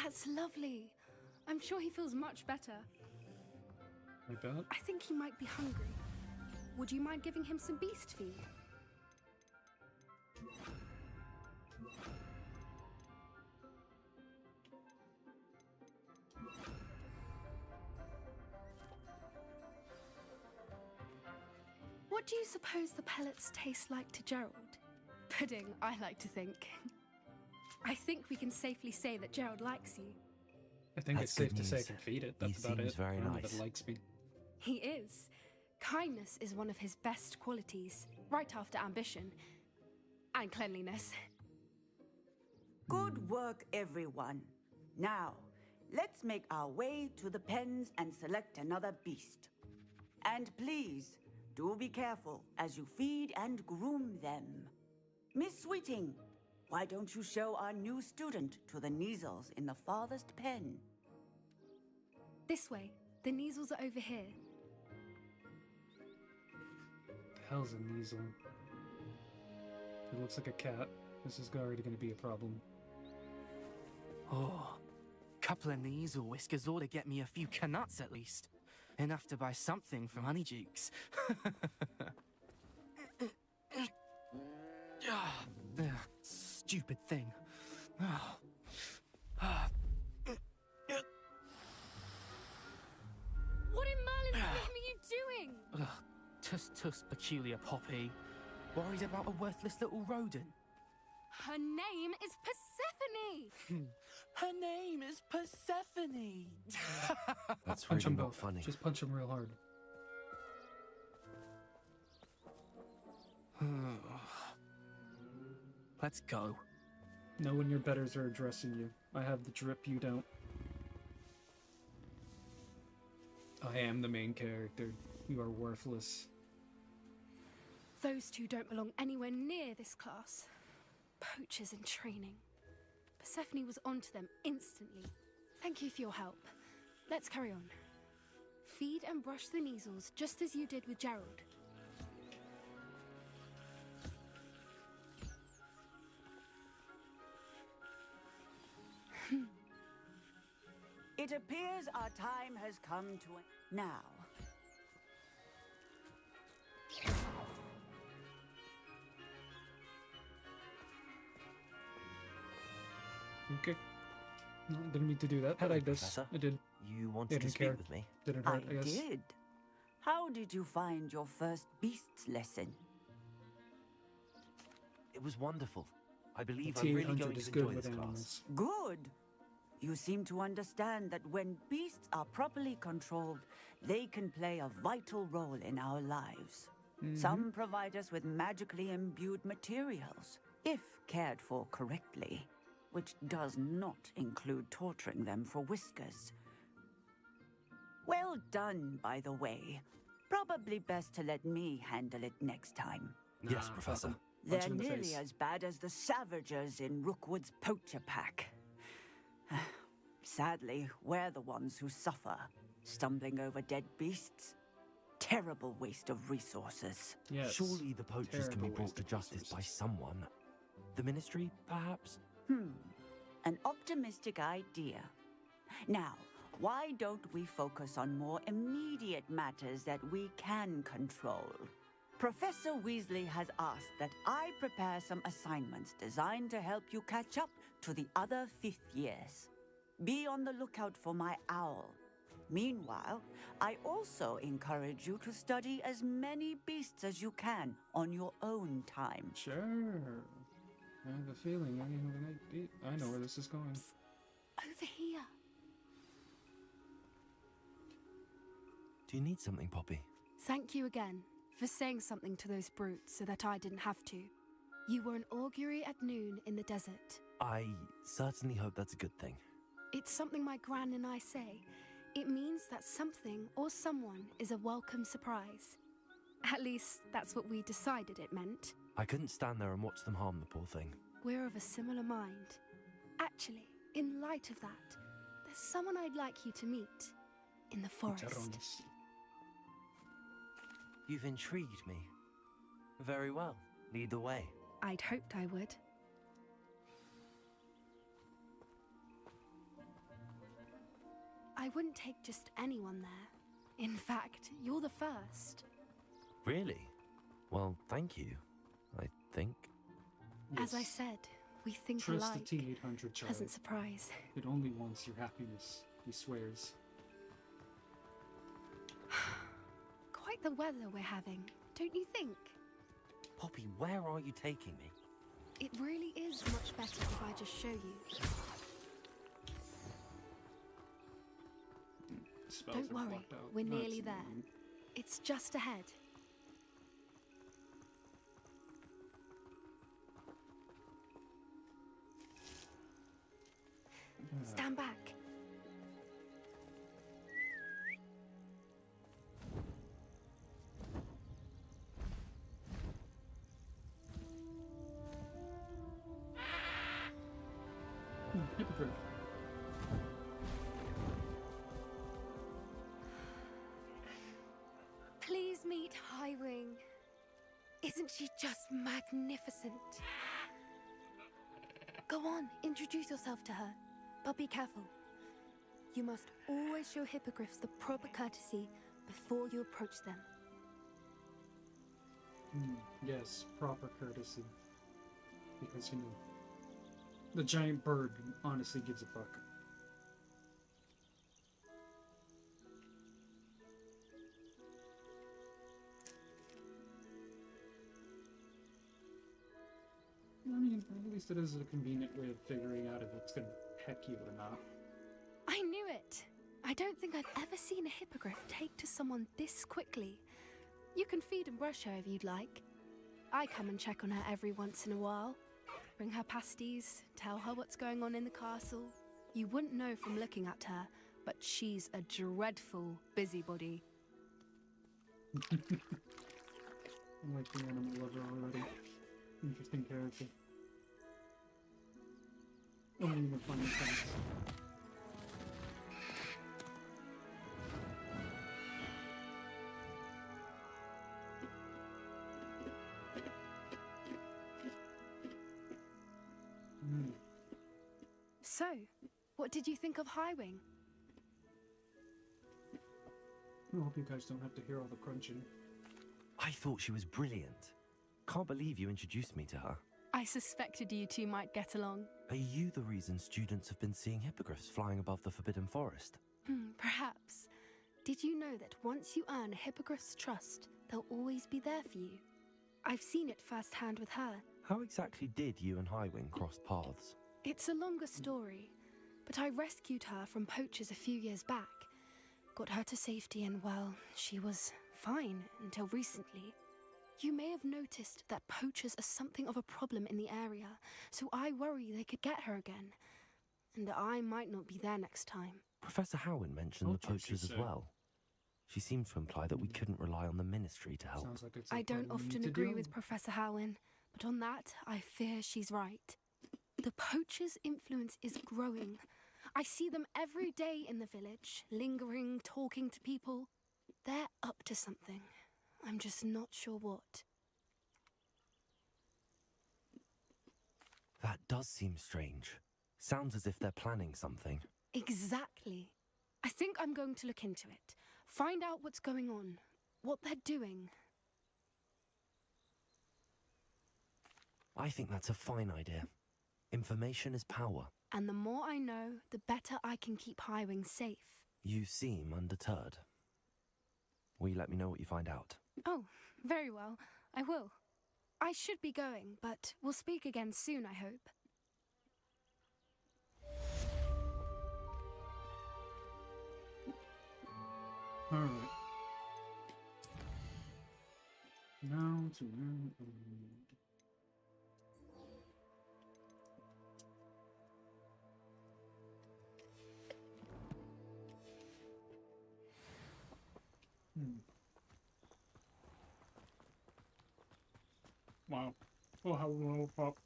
That's lovely. I'm sure he feels much better. I bet. I think he might be hungry. Would you mind giving him some beast feed? What do you suppose the pellets taste like to Gerald? Pudding, I like to think. I think we can safely say that Gerald likes you. I think That's it's safe good to say I news. can feed it. He That's about seems it. very I don't know if nice. it likes me. He is. Kindness is one of his best qualities, right after ambition. And cleanliness. Good work, everyone. Now, let's make our way to the pens and select another beast. And please, do be careful as you feed and groom them. Miss Sweeting, why don't you show our new student to the Neasels in the farthest pen? This way. The Neasels are over here. The hell's a Neasel? It looks like a cat. This is already going to be a problem. Oh, couple of Neasel whiskers ought to get me a few canuts at least. Enough to buy something from Honeydukes. Stupid thing. What in Merlin's name are you doing? Tuss, peculiar Poppy. Worried about a worthless little rodent. Her name is Persephone! Her name is Persephone! That's Punch really them not both. funny. Just punch them real hard. Let's go. Know when your betters are addressing you. I have the drip, you don't. I am the main character. You are worthless. Those two don't belong anywhere near this class. Poachers in training. Persephone was onto them instantly. Thank you for your help. Let's carry on. Feed and brush the Neasels just as you did with Gerald. It appears our time has come to an now. Okay. No, didn't mean to do that. Had I this, Professor. I did. You wanted Didn't to speak care. with me? Didn't hurt, I guess. did. How did you find your first beasts lesson? It was wonderful. I believe The I'm really T800 going is to good enjoy with this class. animals. Good. You seem to understand that when beasts are properly controlled, they can play a vital role in our lives. Some provide us with magically imbued materials, if cared for correctly, which does not include torturing them for whiskers. Well done, by the way. Probably best to let me handle it next time. Yes, Professor. They're him in the nearly face. as bad as the Savagers in Rookwood's poacher pack. Sadly, we're the ones who suffer, stumbling over dead beasts. Terrible waste of resources. Yes. Surely the poachers can be Terrible brought waste to of justice by resources. someone. The Ministry, perhaps? An optimistic idea. Now, why don't we focus on more immediate matters that we can control? Professor Weasley has asked that I prepare some assignments designed to help you catch up to the other fifth years. Be on the lookout for my owl. Meanwhile, I also encourage you to study as many beasts as you can on your own time. Sure. I have a feeling I know where this is going. Over here. Do you need something, Poppy? Thank you again for saying something to those brutes so that I didn't have to. You were an augury at noon in the desert. I certainly hope that's a good thing. It's something my gran and I say. It means that something or someone is a welcome surprise. At least, that's what we decided it meant. I couldn't stand there and watch them harm the poor thing. We're of a similar mind. Actually, in light of that, there's someone I'd like you to meet. In the forest. You've intrigued me. Very well. Lead the way. I'd hoped I would. I wouldn't take just anyone there. In fact, you're the first. Really? Well, thank you, I think. As I said, we think Trust alike. the T-800 child. Pleasant surprise. It only wants your happiness, he swears. Quite the weather we're having, don't you think? Poppy, where are you taking me? It really is much better if I just show you. Spells Don't are worry, blocked out. we're No, nearly it's there. annoying. It's just ahead. Stand back. Hippogriff. Please meet Highwing. Isn't she just magnificent? Go on, introduce yourself to her. But be careful. You must always show hippogriffs the proper courtesy before you approach them. Yes, proper courtesy. Because, you know, the giant bird honestly gives a fuck. I mean, at least it is a convenient way of figuring out if it's gonna peck you or not. I knew it! I don't think I've ever seen a hippogriff take to someone this quickly. You can feed and brush her if you'd like. I come and check on her every once in a while. Bring her pasties, tell her what's going on in the castle. You wouldn't know from looking at her, but she's a dreadful busybody. I like the animal lover already. Interesting character. Only in the funny sense. So, what did you think of Highwing? I hope you guys don't have to hear all the crunching. I thought she was brilliant. Can't believe you introduced me to her. I suspected you two might get along. Are you the reason students have been seeing hippogriffs flying above the Forbidden Forest? Perhaps. Did you know that once you earn a hippogriff's trust, they'll always be there for you? I've seen it firsthand with her. How exactly did you and Highwing cross paths? It's a longer story, but I rescued her from poachers a few years back. Got her to safety and, well, she was fine until recently. You may have noticed that poachers are something of a problem in the area, so I worry they could get her again. And I might not be there next time. Professor Howin mentioned the poachers as well. She seemed to imply that we couldn't rely on the Ministry to help. Sounds like it's I don't often agree with Professor Howin, but on that, I fear she's right. The poachers' influence is growing. I see them every day in the village, lingering, talking to people. They're up to something. I'm just not sure what. That does seem strange. Sounds as if they're planning something. Exactly. I think I'm going to look into it. Find out what's going on, what they're doing. I think that's a fine idea. Information is power. And the more I know, the better I can keep Highwing safe. You seem undeterred. Will you let me know what you find out? Oh, very well. I will. I should be going, but we'll speak again soon, I hope. Alright. Now to learn. Wow. Oh, how low pop.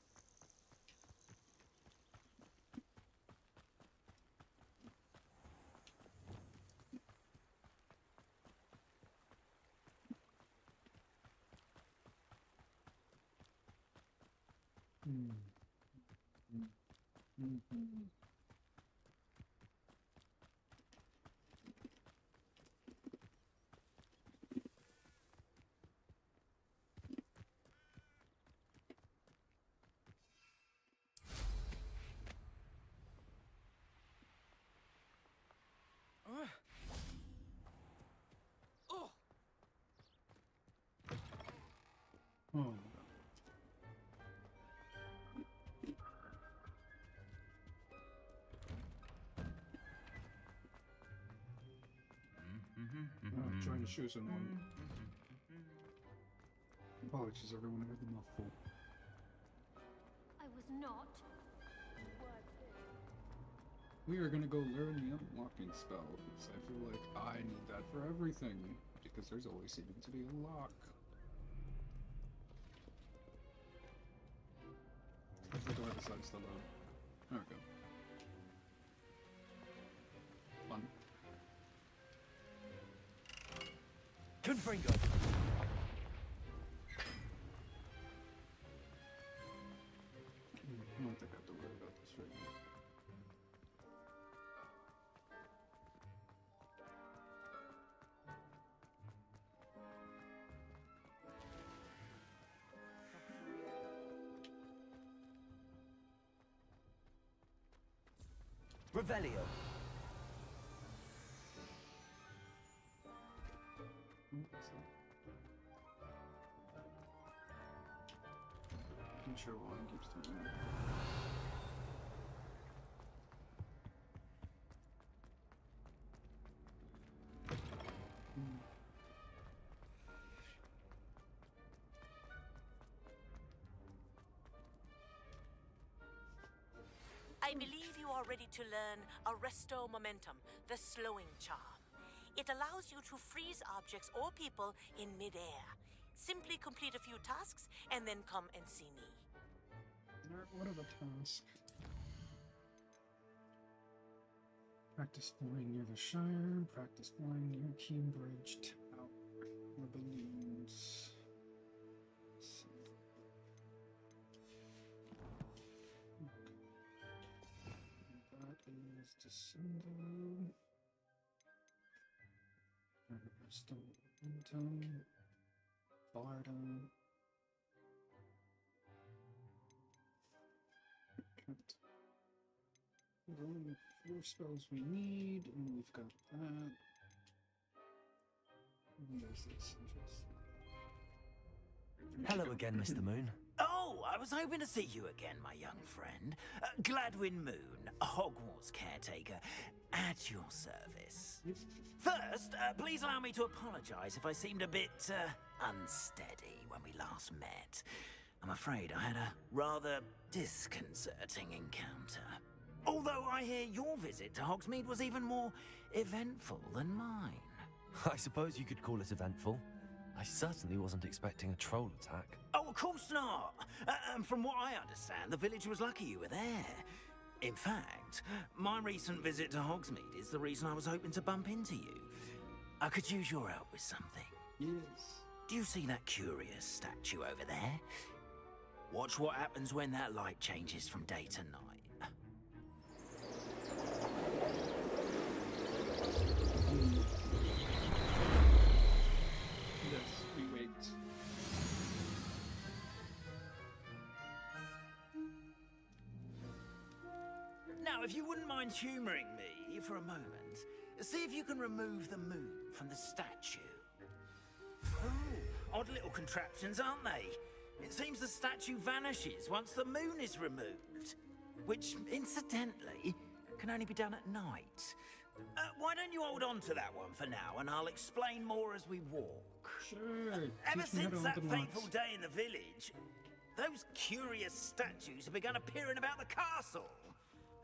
Oh. Trying to show someone. Apologies, everyone. I had the mouth full. I was not. We are gonna go learn the unlocking spells. I feel like I need that for everything, because there's always seeming to be a lock. If the door decides to load. There we go. Fun. Confringo! I don't think I have to worry about this right now. Revelio. Not sure why it keeps doing that. I believe you are ready to learn Arresto Momentum, the slowing charm. It allows you to freeze objects or people in midair. Simply complete a few tasks and then come and see me. What are the tasks? Practice flying near the Shire, practice flying near Cambridge Tower, or balloons. That is Descendo. Arresto Momentum. Bardom. There's only 4 spells we need, and we've got that. And there's this, interesting. Hello again, Mr. Moon. Oh, I was hoping to see you again, my young friend. Gladwin Moon, Hogwarts caretaker, at your service. First, please allow me to apologize if I seemed a bit unsteady when we last met. I'm afraid I had a rather disconcerting encounter. Although I hear your visit to Hogsmeade was even more eventful than mine. I suppose you could call it eventful. I certainly wasn't expecting a troll attack. Oh, of course not. And from what I understand, the village was lucky you were there. In fact, my recent visit to Hogsmeade is the reason I was hoping to bump into you. I could use your help with something. Yes. Do you see that curious statue over there? Watch what happens when that light changes from day to night. Yes, we wait. if you wouldn't mind humouring me for a moment, see if you can remove the moon from the statue. Oh, odd little contraptions, aren't they? It seems the statue vanishes once the moon is removed, which, incidentally, can only be done at night. Why don't you hold on to that one for now, and I'll explain more as we walk. Sure. Ever Teach me how to since hold that them fateful once. day in the village, those curious statues have begun appearing about the castle.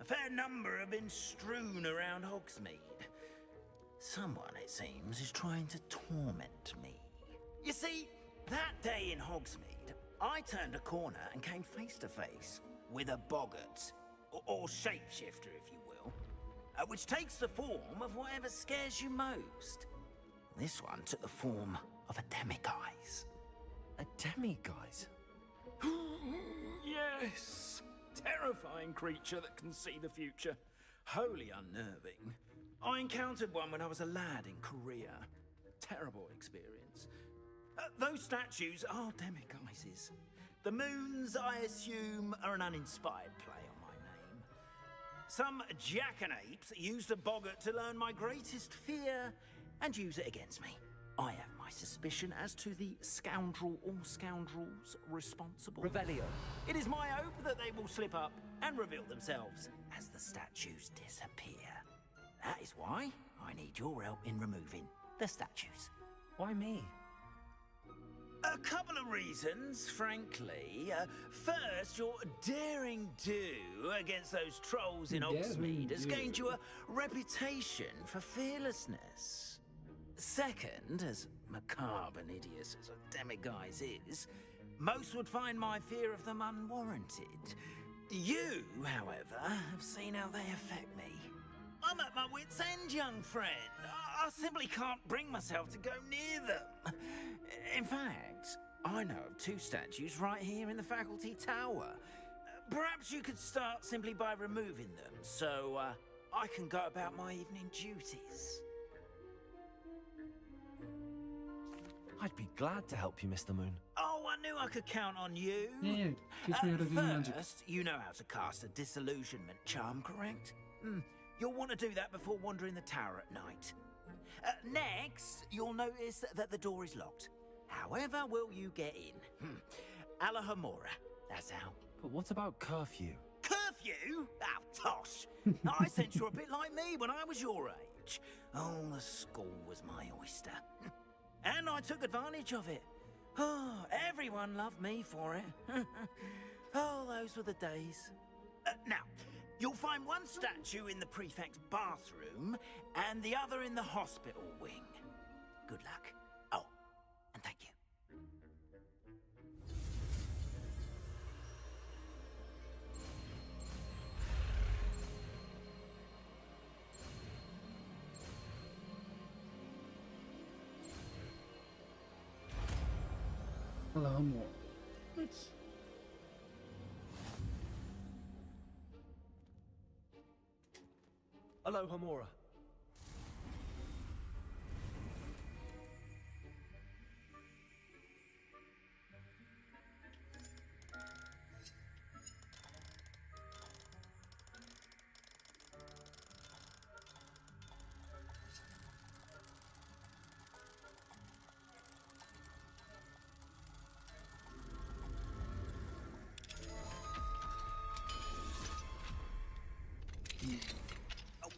A fair number have been strewn around Hogsmeade. Someone, it seems, is trying to torment me. You see, that day in Hogsmeade, I turned a corner and came face to face with a boggart, or shapeshifter, if you will, which takes the form of whatever scares you most. This one took the form of a demiguise. A demiguise? Yes! Terrifying creature that can see the future. Wholly unnerving. I encountered one when I was a lad in Korea. Terrible experience. Those statues are demiguises. The moons, I assume, are an uninspired play on my name. Some jackanapes used a boggart to learn my greatest fear and use it against me. I have my suspicion as to the scoundrel or scoundrels responsible. Revelio. It is my hope that they will slip up and reveal themselves as the statues disappear. That is why I need your help in removing the statues. Why me? A couple of reasons, frankly. First, your daring do against those trolls in Hogsmeade has gained you a reputation for fearlessness. Second, as macabre and hideous as a demiguise is, most would find my fear of them unwarranted. You, however, have seen how they affect me. I'm at my wit's end, young friend. I simply can't bring myself to go near them. In fact, I know of two statues right here in the faculty tower. Perhaps you could start simply by removing them, so I can go about my evening duties. I'd be glad to help you, Mr. Moon. Oh, I knew I could count on you. Yeah, teach me how to do magic. First, you know how to cast a disillusionment charm, correct? You'll want to do that before wandering the tower at night. Next, you'll notice that the door is locked. However will you get in? Alahomora, that's how. But what about curfew? Curfew? Oh, tosh. I sense you're a bit like me when I was your age. Oh, the school was my oyster. And I took advantage of it. Oh, everyone loved me for it. Oh, those were the days. Now, you'll find one statue in the prefect's bathroom and the other in the hospital wing. Good luck. Oh, and thank you. Hello, more. Nice. Aloha Mora.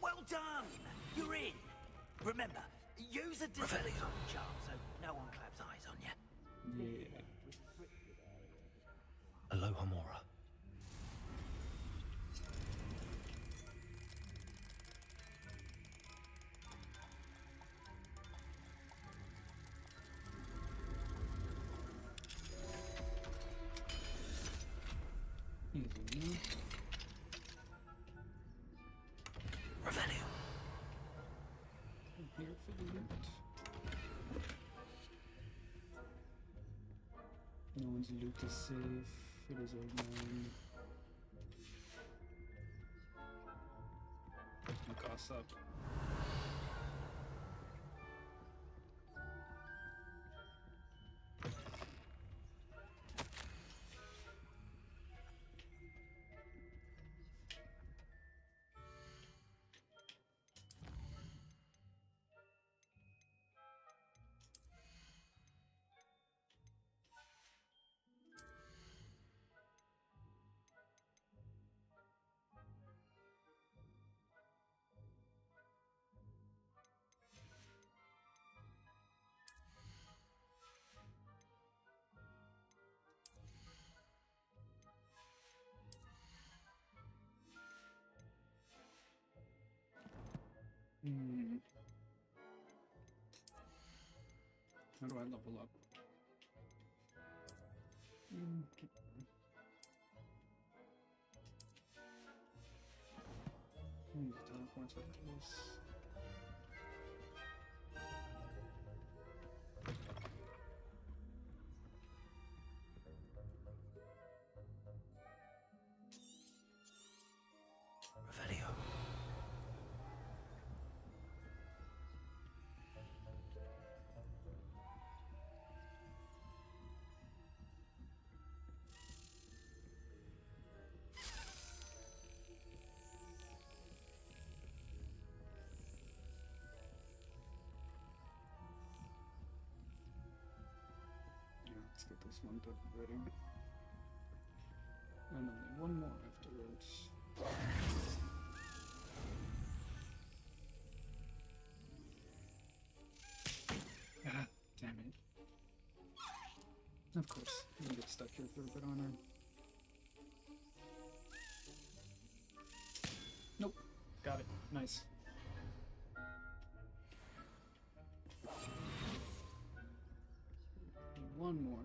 Well done! You're in. Remember, use a disillusion charm so no one claps eyes on you. Yeah. Aloha Mora. Easy enough. Revelio. I'm here for the loot. No one's loot is safe. It is all mine. Gossip. How do I level up? Teleports with this. Revelio. Let's get this one done ready. And only one more afterwards. Ah, damn it. Of course, I'm gonna get stuck here for a bit on her. Nope. Got it. Nice. One more.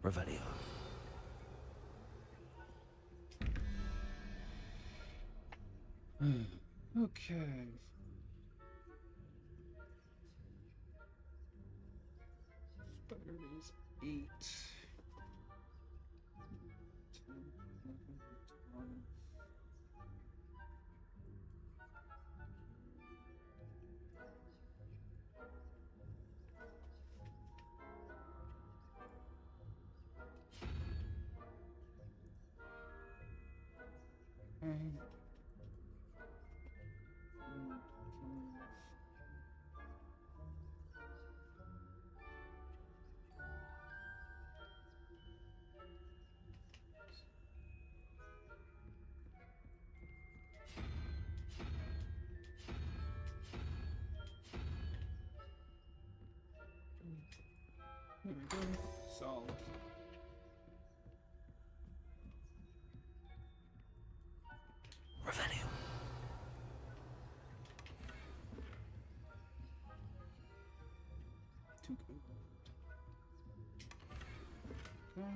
Revelio. Okay. Batteries 8. 10, 11, 12. And 5. There we go. Solved. Revelio. Too good. Okay.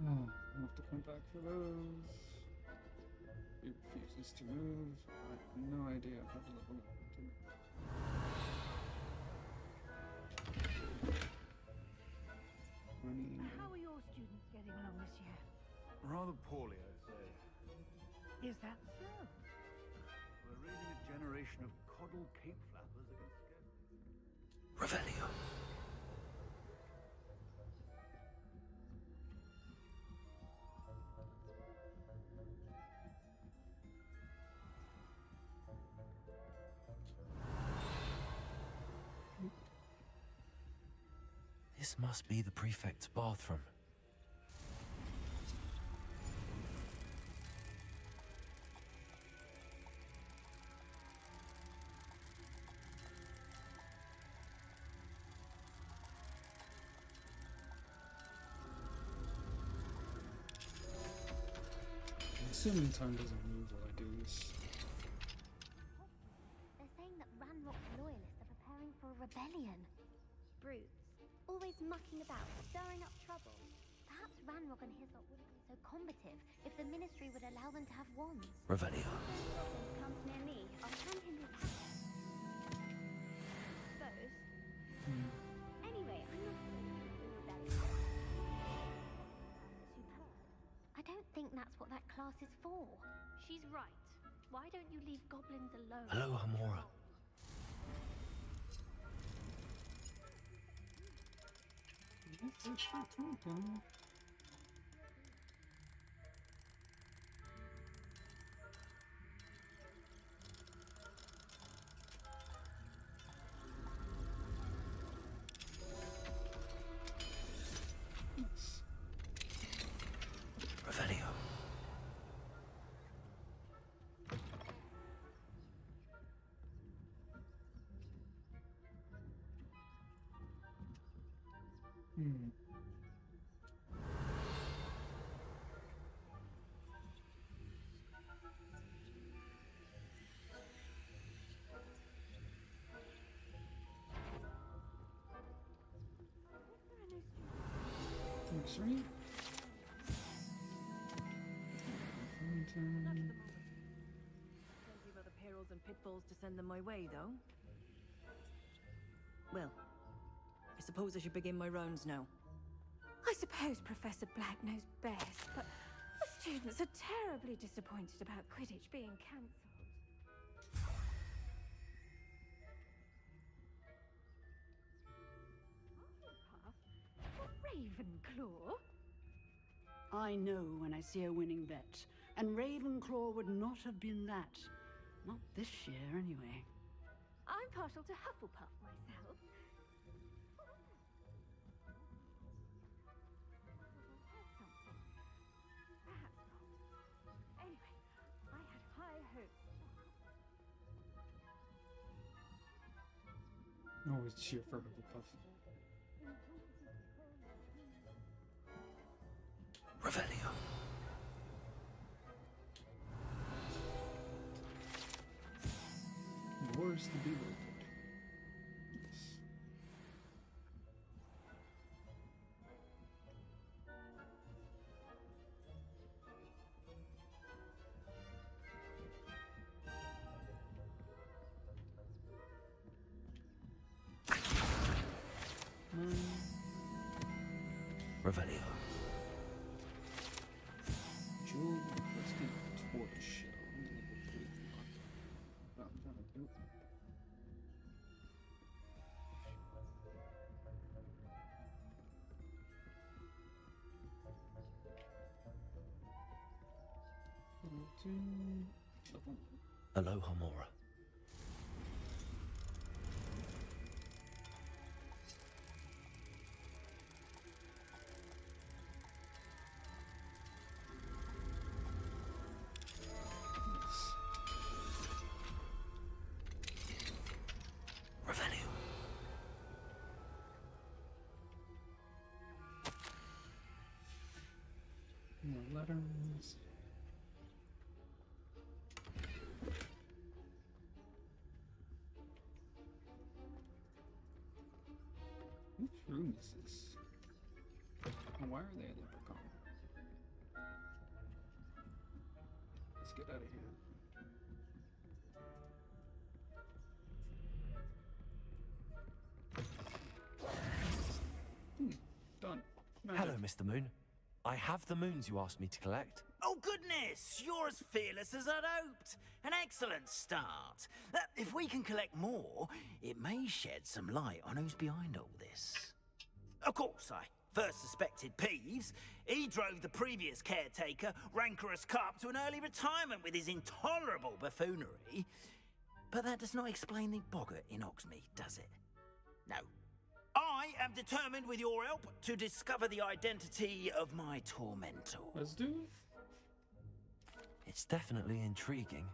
Oh, I'll have to come back for those. He refuses to move. I have no idea how to level up. How are your students getting along this year? Rather poorly, I say. Is that so? We're raising a generation of coddled cape flappers against scarcity. Revelio. This must be the prefect's bathroom. I'm assuming time doesn't move while I do this. They're saying that Ranrock's loyalists are preparing for a rebellion. Brutes, always mucking about, stirring up trouble. Perhaps Ranrock and his lot wouldn't be so combative if the Ministry would allow them to have wands. Revelio. If Goblin comes near me, I'll turn him his hat. Suppose. Anyway, I'm not sure the rebellion. Superb. I don't think that's what that class is for. She's right. Why don't you leave goblins alone? Hello, Hamora. Yes. Revelio. Hmm. X-ray? Plenty of other perils and pitfalls to send them my way, though. Well, I suppose I should begin my rounds now. I suppose Professor Black knows best, but the students are terribly disappointed about Quidditch being cancelled. Ravenclaw? I know when I see a winning bet, and Ravenclaw would not have been that. Not this year, anyway. I'm partial to Hufflepuff myself. Perhaps not. Anyway, I had high hopes. Always cheer for Hufflepuff. Revelio. Yours to be voted. Yes. Revelio. Jewel requested tortoiseshell. Nope. Aloha Mora. Revelio. More letters. Which room is this? And why are they at Leprechaun? Let's get out of here. Done. Hello, Mr. Moon. I have the moons you asked me to collect. Oh, goodness! You're as fearless as I'd hoped. An excellent start. If we can collect more, it may shed some light on who's behind all this. Of course, I first suspected Peeves. He drove the previous caretaker, Rancorous Carp, to an early retirement with his intolerable buffoonery. But that does not explain the boggart in Hogsmeade, does it? No. I am determined, with your help, to discover the identity of my tormentor. Let's do it. It's definitely intriguing.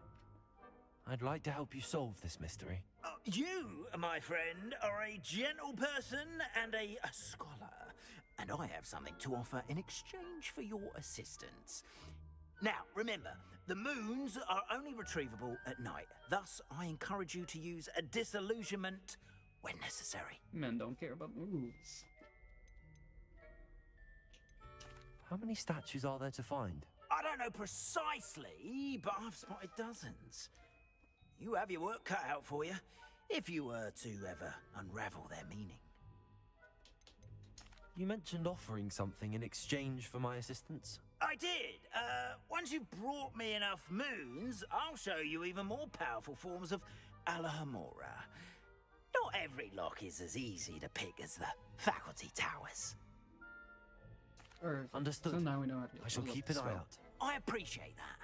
I'd like to help you solve this mystery. You, my friend, are a gentle person and a scholar, and I have something to offer in exchange for your assistance. Now, remember, the moons are only retrievable at night. Thus, I encourage you to use a disillusionment when necessary. Men don't care about moves. How many statues are there to find? I don't know precisely, but I've spotted dozens. You have your work cut out for you, if you were to ever unravel their meaning. You mentioned offering something in exchange for my assistance. I did. Once you've brought me enough moons, I'll show you even more powerful forms of Alahamora. Not every lock is as easy to pick as the faculty towers. Understood. So now we know how to I shall unlock keep the an eye spell. out. I appreciate that.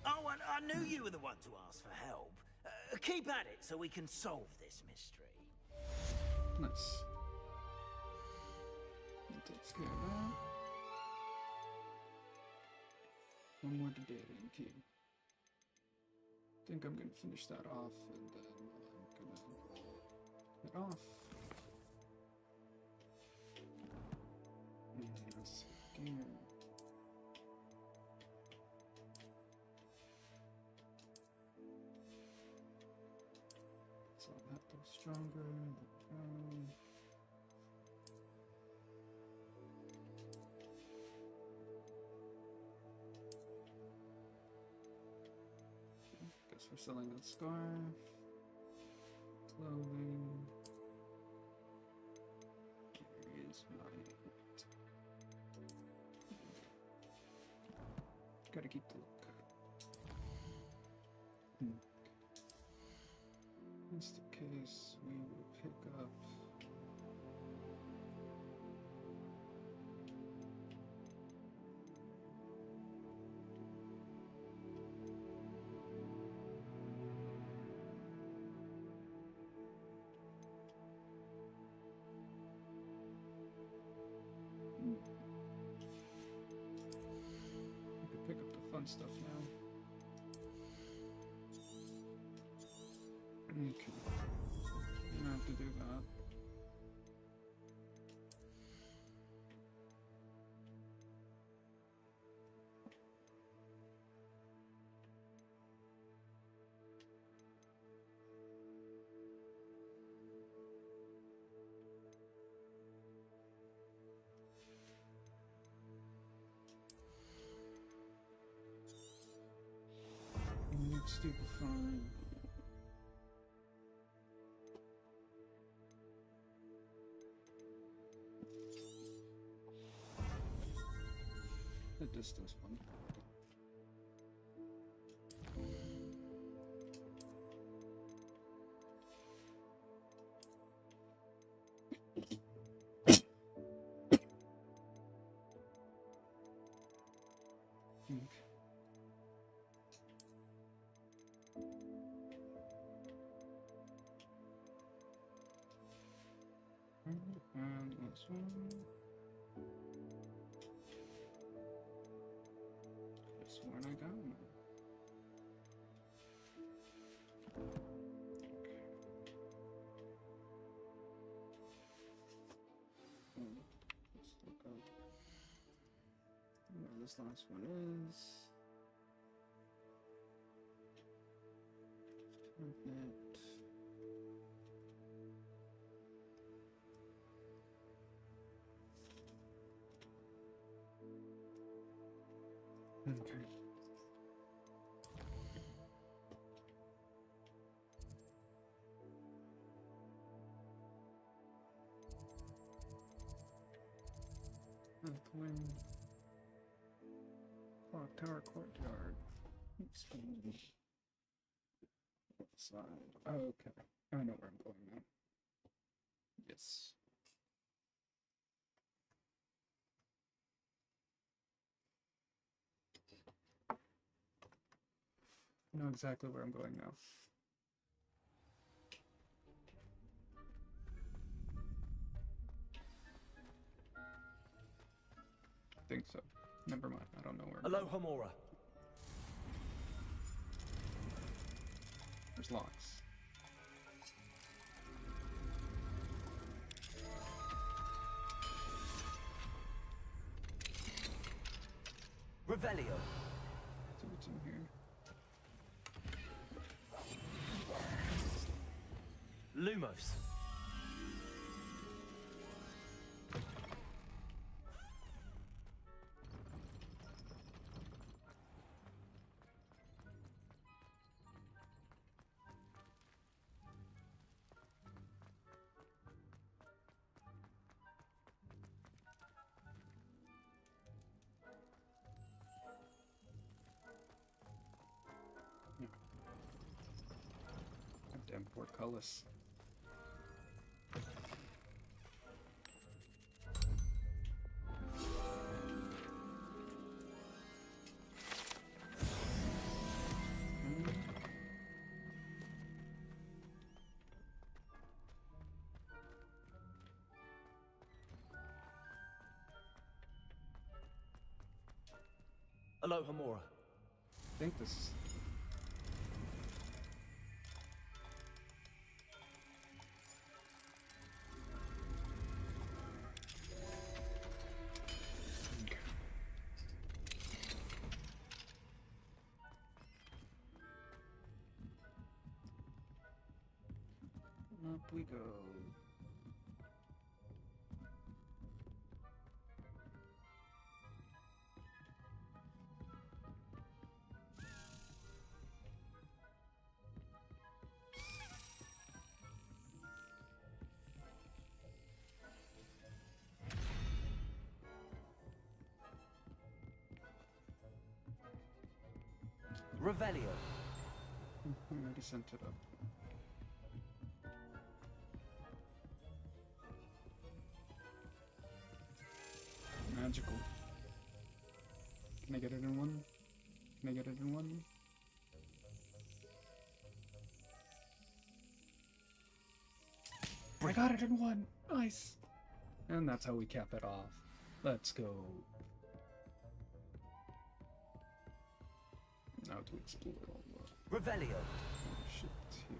Oh, and I knew you were the one to ask for help. Keep at it so we can solve this mystery. Nice. That takes care of that. One more to data and key. I think I'm gonna finish that off, and then I'm gonna it off. Yes, again. So that goes stronger. Guess we're selling a scarf, clothing. Here is my. Gotta keep the look. That's the case. We will pick up. I could pick up the fun stuff now. Okay. I'm gonna have to do that. Stupefying. The distance one. And this one. This one I got one. Let's look up where this last one is. Magnet. Okay. Earthwind. Clock Tower Courtyard. Expand. Side. Oh, okay. I know where I'm going now. Yes. I know exactly where I'm going now. I think so. Never mind. I don't know where I'm Aloha Mora. There's locks. Revelio. See what's in here. Lumos. Goddamn portcullis. Aloha Mora. I think this is... we go. Revelio. I already sent it up. Magical. Can I get it in one? Can I get it in one? I got it in one! Nice! And that's how we cap it off. Let's go. Now to explore all the... Revelio. Oh, shit, here.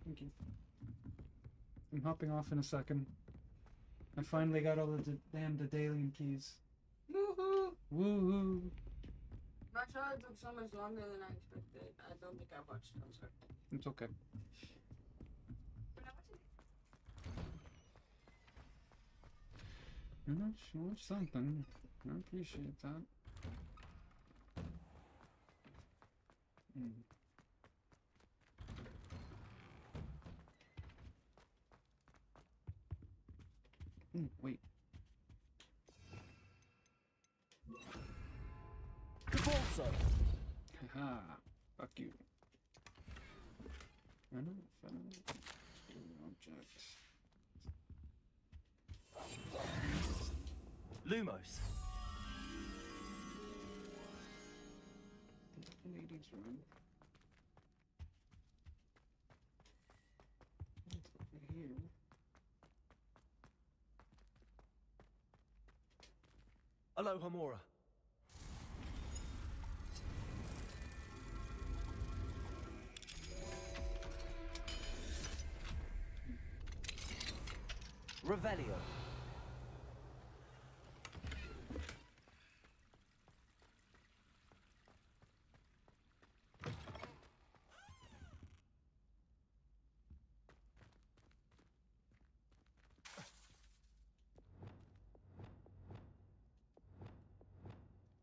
Thank you. I'm hopping off in a second. I finally got all the damn Daedalian keys. Woohoo! Woohoo! Not sure it took so much longer than I expected. I don't think I watched it. I'm sorry. It's okay. Something. I appreciate that. Wait. Convulso. Haha. Fuck you. Random object. Lumos. Ladies room. What's over here? Alohomora. Revelio.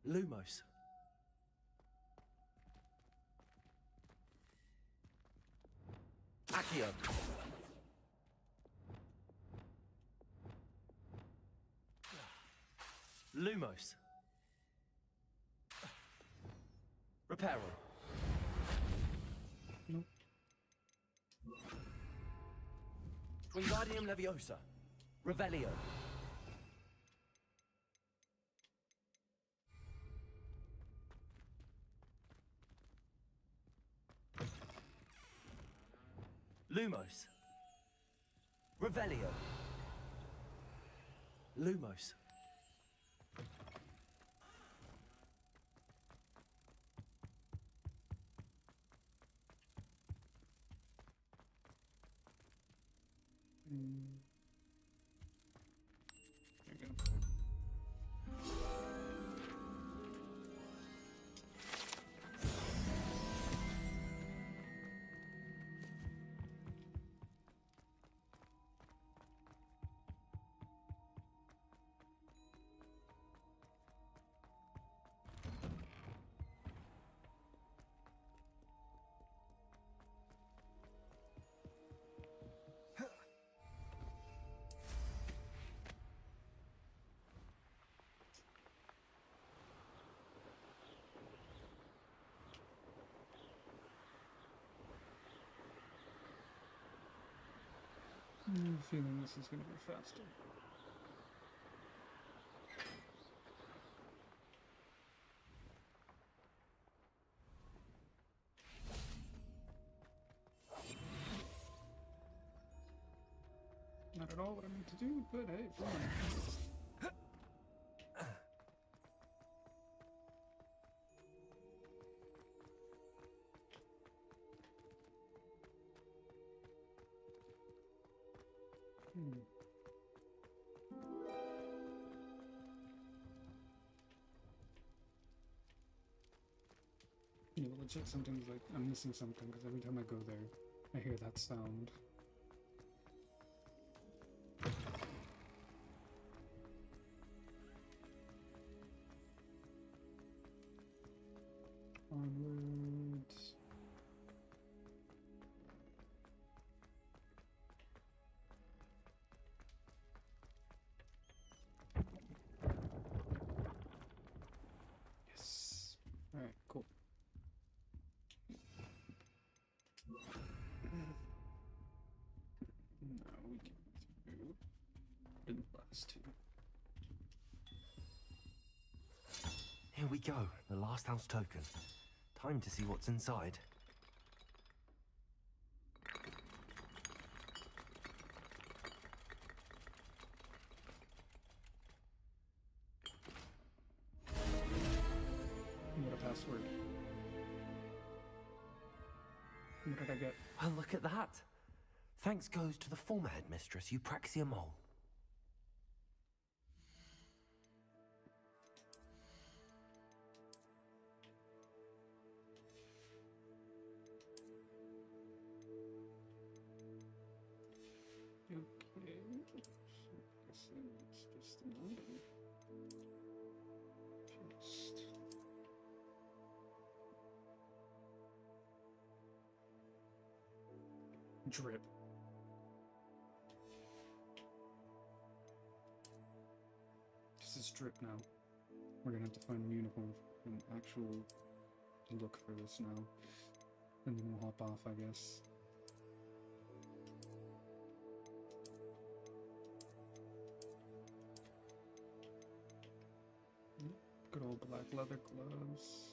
Lumos. Accio. Lumos. Reparo. Nope. Wingardium Leviosa. Revelio. Lumos. Revelio. Lumos. There you go. I have a feeling this is going to be faster. Not at all what I meant to do, but hey, fine. Yeah, well, legit, something's like, I'm missing something, because every time I go there, I hear that sound. Onwards. Yes. Alright, cool. Now we can do the last two. Here we go, the last house token. Time to see what's inside. What a password. What did I get? Well, look at that. Thanks goes to the former headmistress, Eupraxia Mole. Okay. So I guess it's just another. Just. Drip. This is drip now. We're gonna have to find a uniform and actual look for this now. And then we'll hop off, I guess. Good old black leather gloves.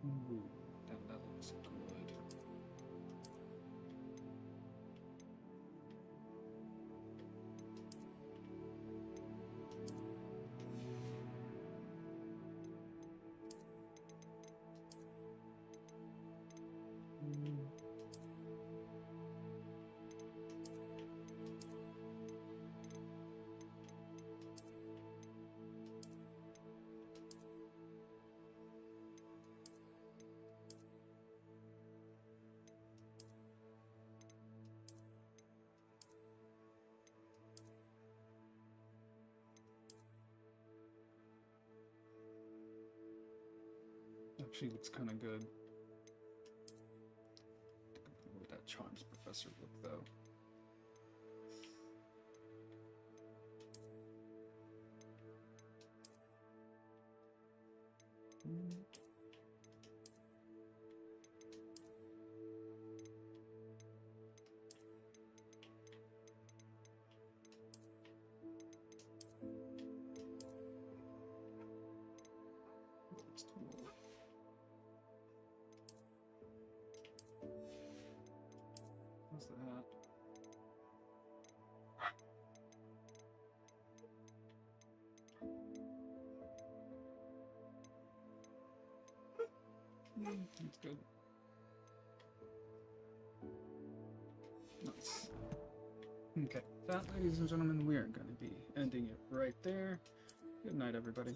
Ooh, that looks good. Actually looks kind of good. What would that charms professor look though? Let's do more. What's the hat? That's good. Nice. Okay, that, ladies and gentlemen, we are going to be ending it right there. Good night, everybody.